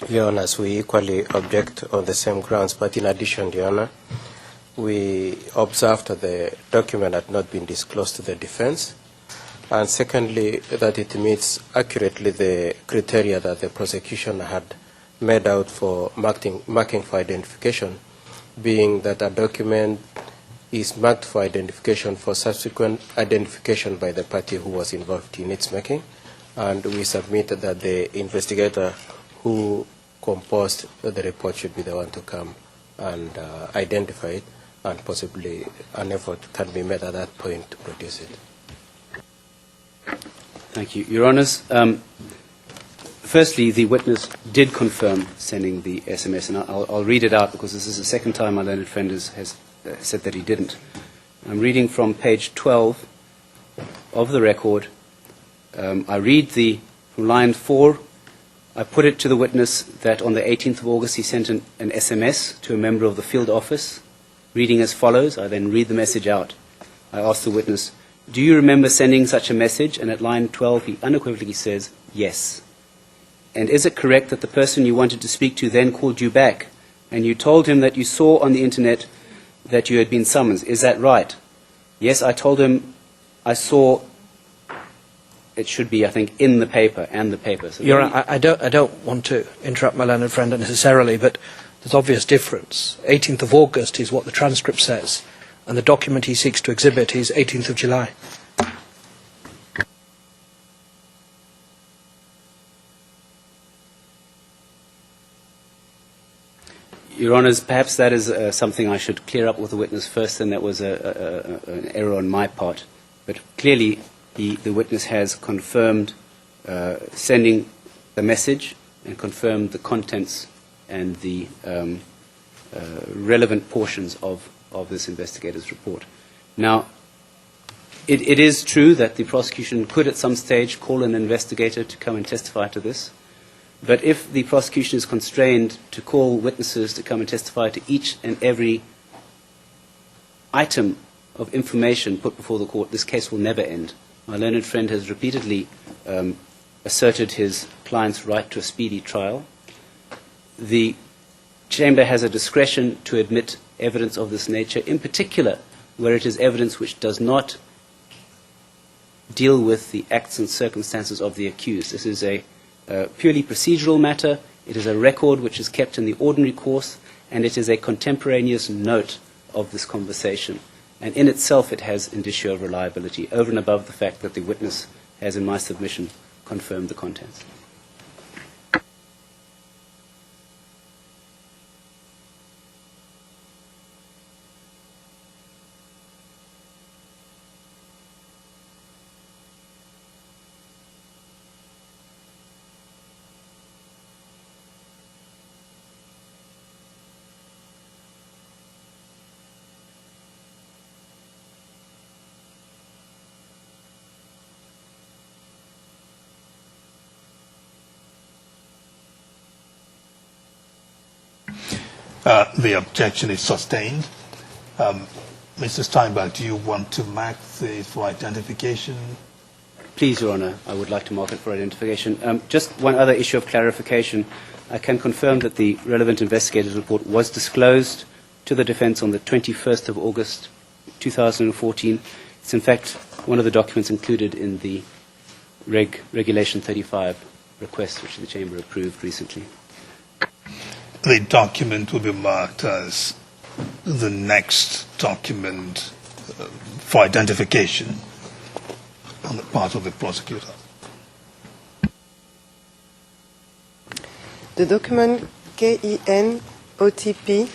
Speaker 6: Your Honour, we equally object on the same grounds, but in addition, Your Honour, we observed that the document had not been disclosed to the defence, and secondly, that it meets accurately the criteria that the prosecution had made out for marking for identification, being that a document is marked for identification for subsequent identification by the party who was involved in its making, and we submitted that the investigator who composed the report should be the one to come and identify it, and possibly an effort can be made at that point to produce it.
Speaker 4: Thank you. Your Honours, firstly, the witness did confirm sending the SMS, and I'll read it out because this is the second time my learned friend has said that he didn't. I'm reading from page 12 of the record. I read from line 4. I put it to the witness that on the 18th of August he sent an SMS to a member of the field office, reading as follows. I then read the message out. I ask the witness, do you remember sending such a message? And at line 12 he unequivocally says, yes. And is it correct that the person you wanted to speak to then called you back and you told him that you saw on the internet that you had been summoned? Is that right? Yes, I told him I saw, it should be, I think, in the paper and the paper. So
Speaker 7: I don't want to interrupt my learned friend necessarily, but there's obvious difference. 18th of August is what the transcript says, and the document he seeks to exhibit is 18th of July.
Speaker 4: Your Honours, perhaps that is something I should clear up with the witness first, and that was an error on my part. But clearly, the witness has confirmed sending the message and confirmed the contents and the relevant portions of this investigator's report. Now, it is true that the prosecution could at some stage call an investigator to come and testify to this. But if the prosecution is constrained to call witnesses to come and testify to each and every item of information put before the court, this case will never end. My learned friend has repeatedly asserted his client's right to a speedy trial. The Chamber has a discretion to admit evidence of this nature, in particular where it is evidence which does not deal with the acts and circumstances of the accused. This is a purely procedural matter. It is a record which is kept in the ordinary course, and it is a contemporaneous note of this conversation. And in itself it has indicia of reliability, over and above the fact that the witness has, in my submission, confirmed the contents.
Speaker 2: The objection is sustained. Mr. Steinberg, do you want to mark this for identification?
Speaker 4: Please, Your Honour, I would like to mark it for identification. Just one other issue of clarification. I can confirm that the relevant investigator's report was disclosed to the defence on the 21st of August 2014. It's in fact one of the documents included in the Regulation 35 request which the Chamber approved recently.
Speaker 2: The document will be marked as the next document for identification on the part of the prosecutor.
Speaker 3: The document KenyaMOJA.com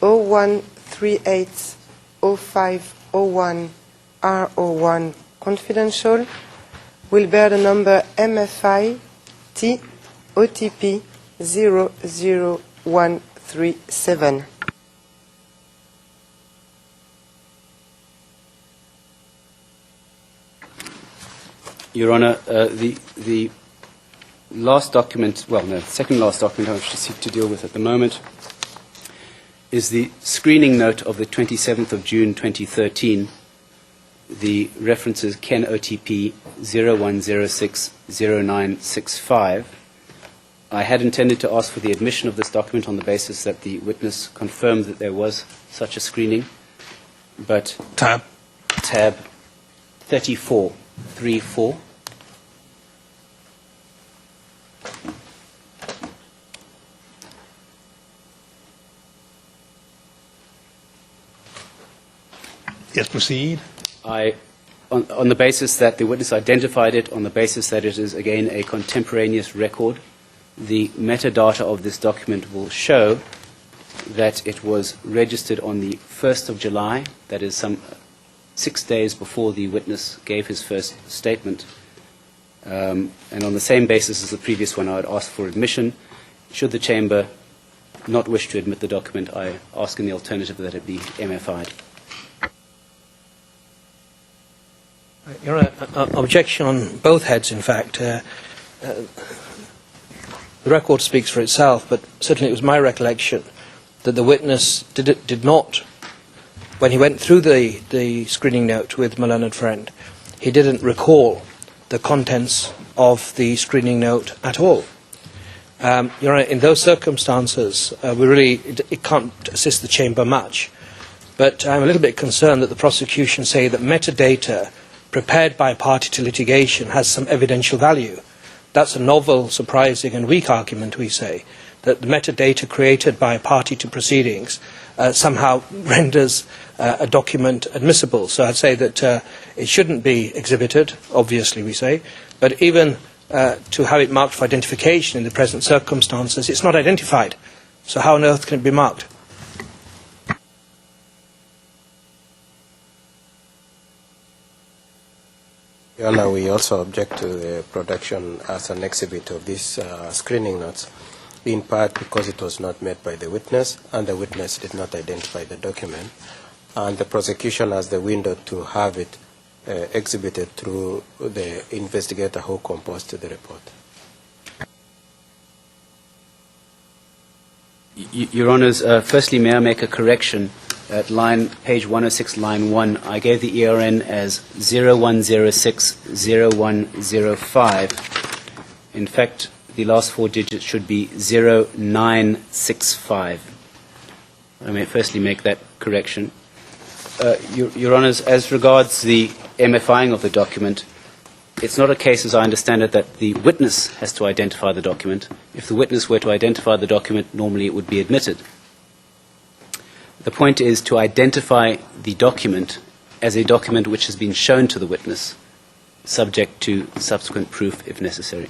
Speaker 3: 01380501R01 confidential will bear the number MFI T OTP 00137.
Speaker 4: Your Honour, the last document, well, no, the second last document I should seek to deal with at the moment is the screening note of the 27th of June 2013. The reference is KenyaMOJA 01060965. I had intended to ask for the admission of this document on the basis that the witness confirmed that there was such a screening, but tab 34 0134.
Speaker 2: Yes, proceed.
Speaker 4: On the basis that the witness identified it, on the basis that it is, again, a contemporaneous record, the metadata of this document will show that it was registered on the 1st of July, that is some 6 days before the witness gave his first statement. And on the same basis as the previous one, I would ask for admission. Should the Chamber not wish to admit the document, I ask in the alternative that it be MFI'd.
Speaker 7: Your Honour, objection on both heads, in fact. The record speaks for itself, but certainly it was my recollection that the witness did not, when he went through the screening note with my learned friend, he didn't recall the contents of the screening note at all. Your Honour, in those circumstances, it can't assist the Chamber much. But I'm a little bit concerned that the prosecution say that metadata prepared by a party to litigation has some evidential value. That's a novel, surprising and weak argument, we say, that the metadata created by a party to proceedings somehow renders a document admissible. So I'd say that it shouldn't be exhibited, obviously we say, but even to have it marked for identification in the present circumstances, it's not identified. So how on earth can it be marked?
Speaker 6: Your Honor, we also object to the production as an exhibit of these screening notes, in part because it was not made by the witness, and the witness did not identify the document, and the prosecution has the window to have it exhibited through the investigator who composed the report.
Speaker 4: Your Honours, firstly, may I make a correction? At page 106, line 1, I gave the ERN as 01060105. In fact, the last 4 digits should be 0965. I may firstly make that correction. Your Honours, as regards the MFIing of the document, it's not a case, as I understand it, that the witness has to identify the document. If the witness were to identify the document, normally it would be admitted. The point is to identify the document as a document which has been shown to the witness, subject to subsequent proof if necessary.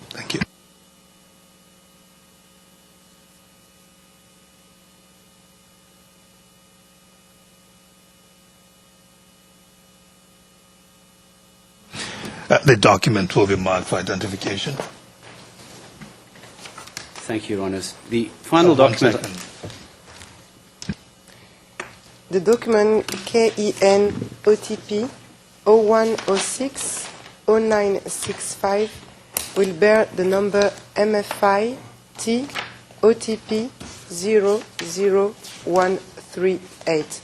Speaker 2: Thank you. The document will be marked for identification.
Speaker 4: Thank you, Your Honours. The final document...
Speaker 3: The document KenyaMOJA.com 01060965 will bear the number MFI T OTP 00138.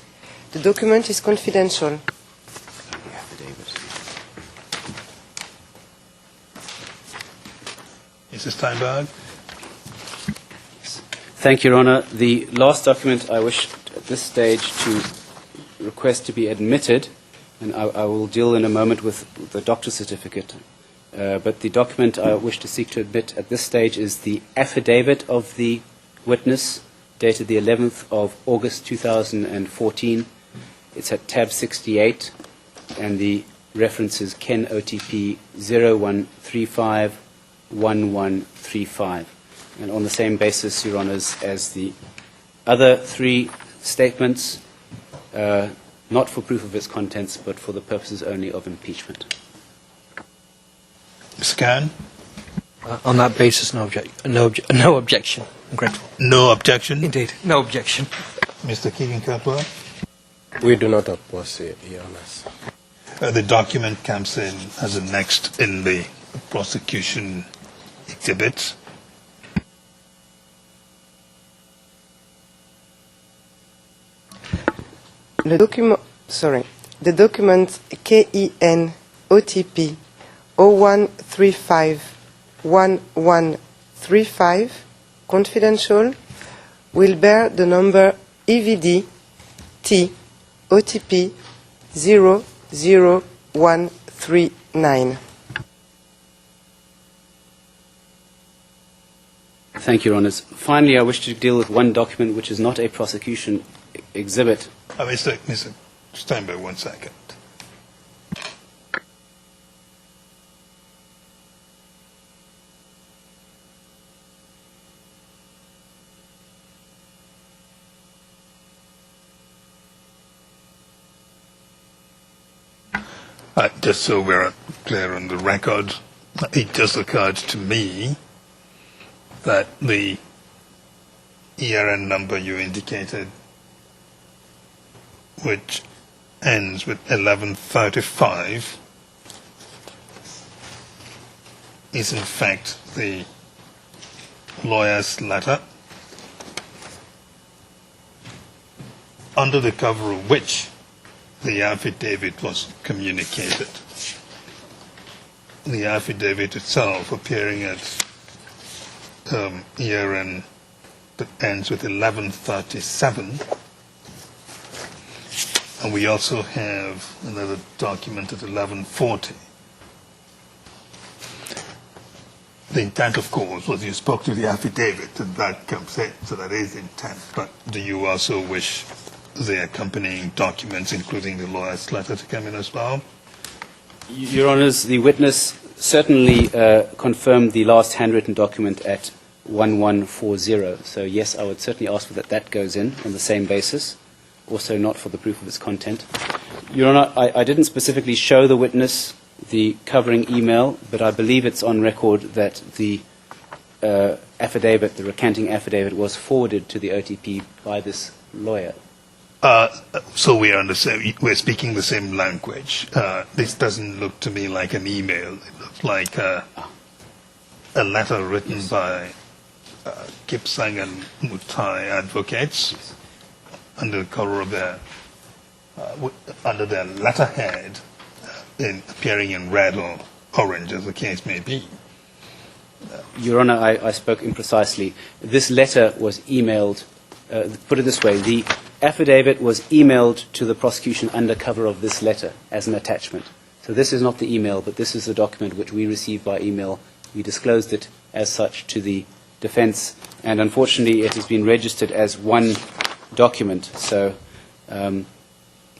Speaker 3: The document is confidential.
Speaker 2: Mrs. Steinberg.
Speaker 4: Thank you, Your Honour. The last document I wish at this stage to request to be admitted, and I will deal in a moment with the doctor's certificate, but the document I wish to seek to admit at this stage is the affidavit of the witness, dated the 11th of August 2014. It's at tab 68, and the reference is KenOTP 01351135. And on the same basis, Your Honours, as the other 3 statements, not for proof of its contents, but for the purposes only of impeachment.
Speaker 2: Scan.
Speaker 7: On that basis, no objection. I'm grateful.
Speaker 2: No objection?
Speaker 7: Indeed, no objection.
Speaker 2: Mr. Keegan-Katwa?
Speaker 6: We do not oppose, Your Honours.
Speaker 2: The document comes in as annexed in the prosecution exhibits.
Speaker 3: The document KenOTP 01351135, confidential, will bear the number EVD T OTP 0139.
Speaker 4: Thank you, Your Honours. Finally, I wish to deal with one document which is not a prosecution exhibit.
Speaker 2: Mr. Steinberg, 1 second. Just so we're clear on the record, it just occurred to me that the ERN number you indicated, which ends with 1135, is in fact the lawyer's letter, under the cover of which the affidavit was communicated. The affidavit itself appearing at ERN that ends with 1137. And we also have another document at 1140. The intent, of course, was you spoke to the affidavit, and that comes in, so that is intent. But do you also wish the accompanying documents, including the lawyer's letter, to come in as well?
Speaker 4: Your Honours, the witness certainly confirmed the last handwritten document at 1140. So yes, I would certainly ask for that goes in on the same basis, also not for the proof of its content. Your Honour, I didn't specifically show the witness the covering email, but I believe it's on record that the affidavit, the recanting affidavit, was forwarded to the OTP by this lawyer.
Speaker 2: So we're speaking the same language. This doesn't look to me like an email. It looks like a letter written by Kipsang and Mutai advocates under the cover of their, under their letterhead, appearing in red or orange, as the case may be.
Speaker 4: Your Honour, I spoke imprecisely. This letter was emailed, put it this way, the affidavit was emailed to the prosecution under cover of this letter as an attachment. So this is not the email, but this is the document which we received by email. We disclosed it as such to the defence, and unfortunately it has been registered as one document. So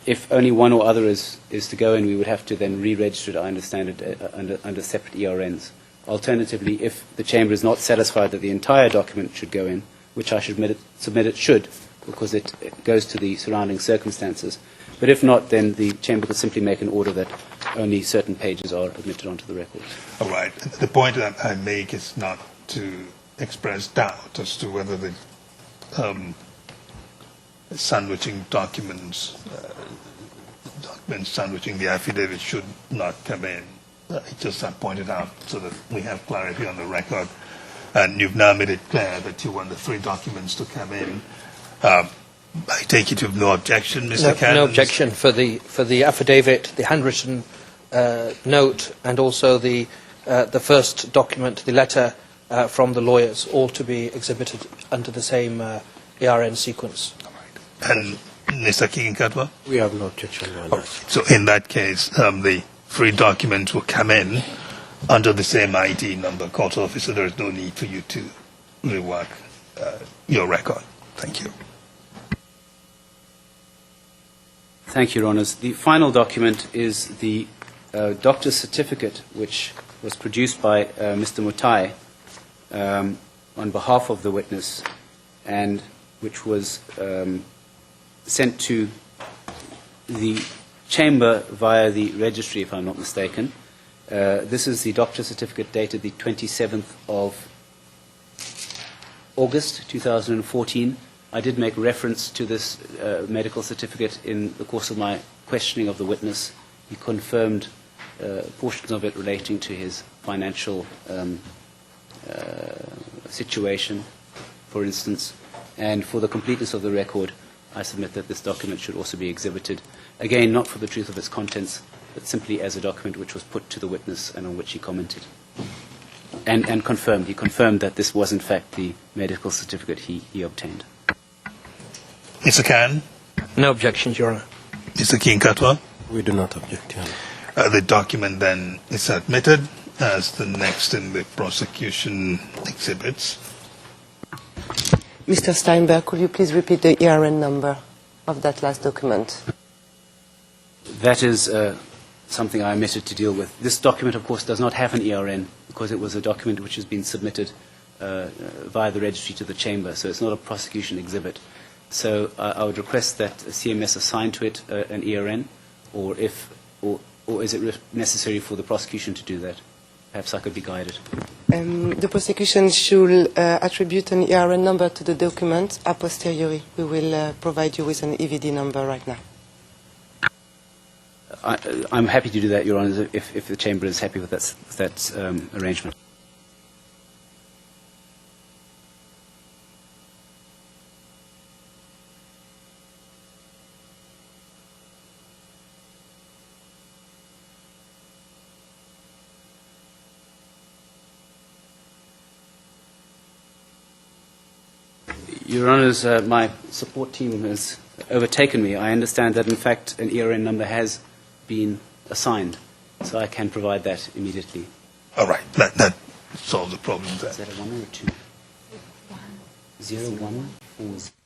Speaker 4: if only one or other is to go in, we would have to then re-register it, I understand it, under separate ERNs. Alternatively, if the Chamber is not satisfied that the entire document should go in, which I should submit it should, because it goes to the surrounding circumstances. But if not, then the Chamber could simply make an order that only certain pages are admitted onto the record.
Speaker 2: All right. The point that I make is not to express doubt as to whether the sandwiching documents sandwiching the affidavit should not come in. It's just I pointed out so that we have clarity on the record. And you've now made it clear that you want the 3 documents to come in. I take it you have no objection, Mr. Cannon?
Speaker 7: No objection for the affidavit, the handwritten note, and also the first document, the letter from the lawyers, all to be exhibited under the same ERN sequence.
Speaker 2: All right. And Mr. Kinkatwa?
Speaker 6: We have no objection.
Speaker 2: So in that case, the 3 documents will come in under the same ID number, court officer. There is no need for you to rework your record. Thank you.
Speaker 4: Thank you, Your Honours. The final document is the doctor's certificate, which was produced by Mr. Mutai on behalf of the witness, and which was sent to the Chamber via the registry, if I'm not mistaken. This is the doctor's certificate dated the 27th of August 2014. I did make reference to this medical certificate in the course of my questioning of the witness. He confirmed portions of it relating to his financial situation, for instance. And for the completeness of the record, I submit that this document should also be exhibited. Again, not for the truth of its contents, but simply as a document which was put to the witness and on which he commented. And confirmed. He confirmed that this was in fact the medical certificate he obtained.
Speaker 2: Mr. Khan?
Speaker 7: No objections, Your Honour.
Speaker 2: Mr. Kinkatwa?
Speaker 6: We do not object, Your Honor.
Speaker 2: The document then is admitted as the next in the prosecution exhibits.
Speaker 3: Mr. Steinberg, could you please repeat the ERN number of that last document?
Speaker 4: That is something I omitted to deal with. This document, of course, does not have an ERN because it was a document which has been submitted via the registry to the chamber, so it's not a prosecution exhibit. So I would request that CMS assign to it an ERN, or is it necessary for the prosecution to do that? Perhaps I could be guided.
Speaker 3: The prosecution should attribute an ERN number to the document a posteriori. We will provide you with an EVD number right now.
Speaker 4: I'm happy to do that, Your Honour, if the chamber is happy with that arrangement. Your Honours, my support team has overtaken me. I understand that, in fact, an ERN number has been assigned, so I can provide that immediately.
Speaker 2: All right, that solves the problem there.
Speaker 4: Is that a 1 or a 2? 0, 1, 4.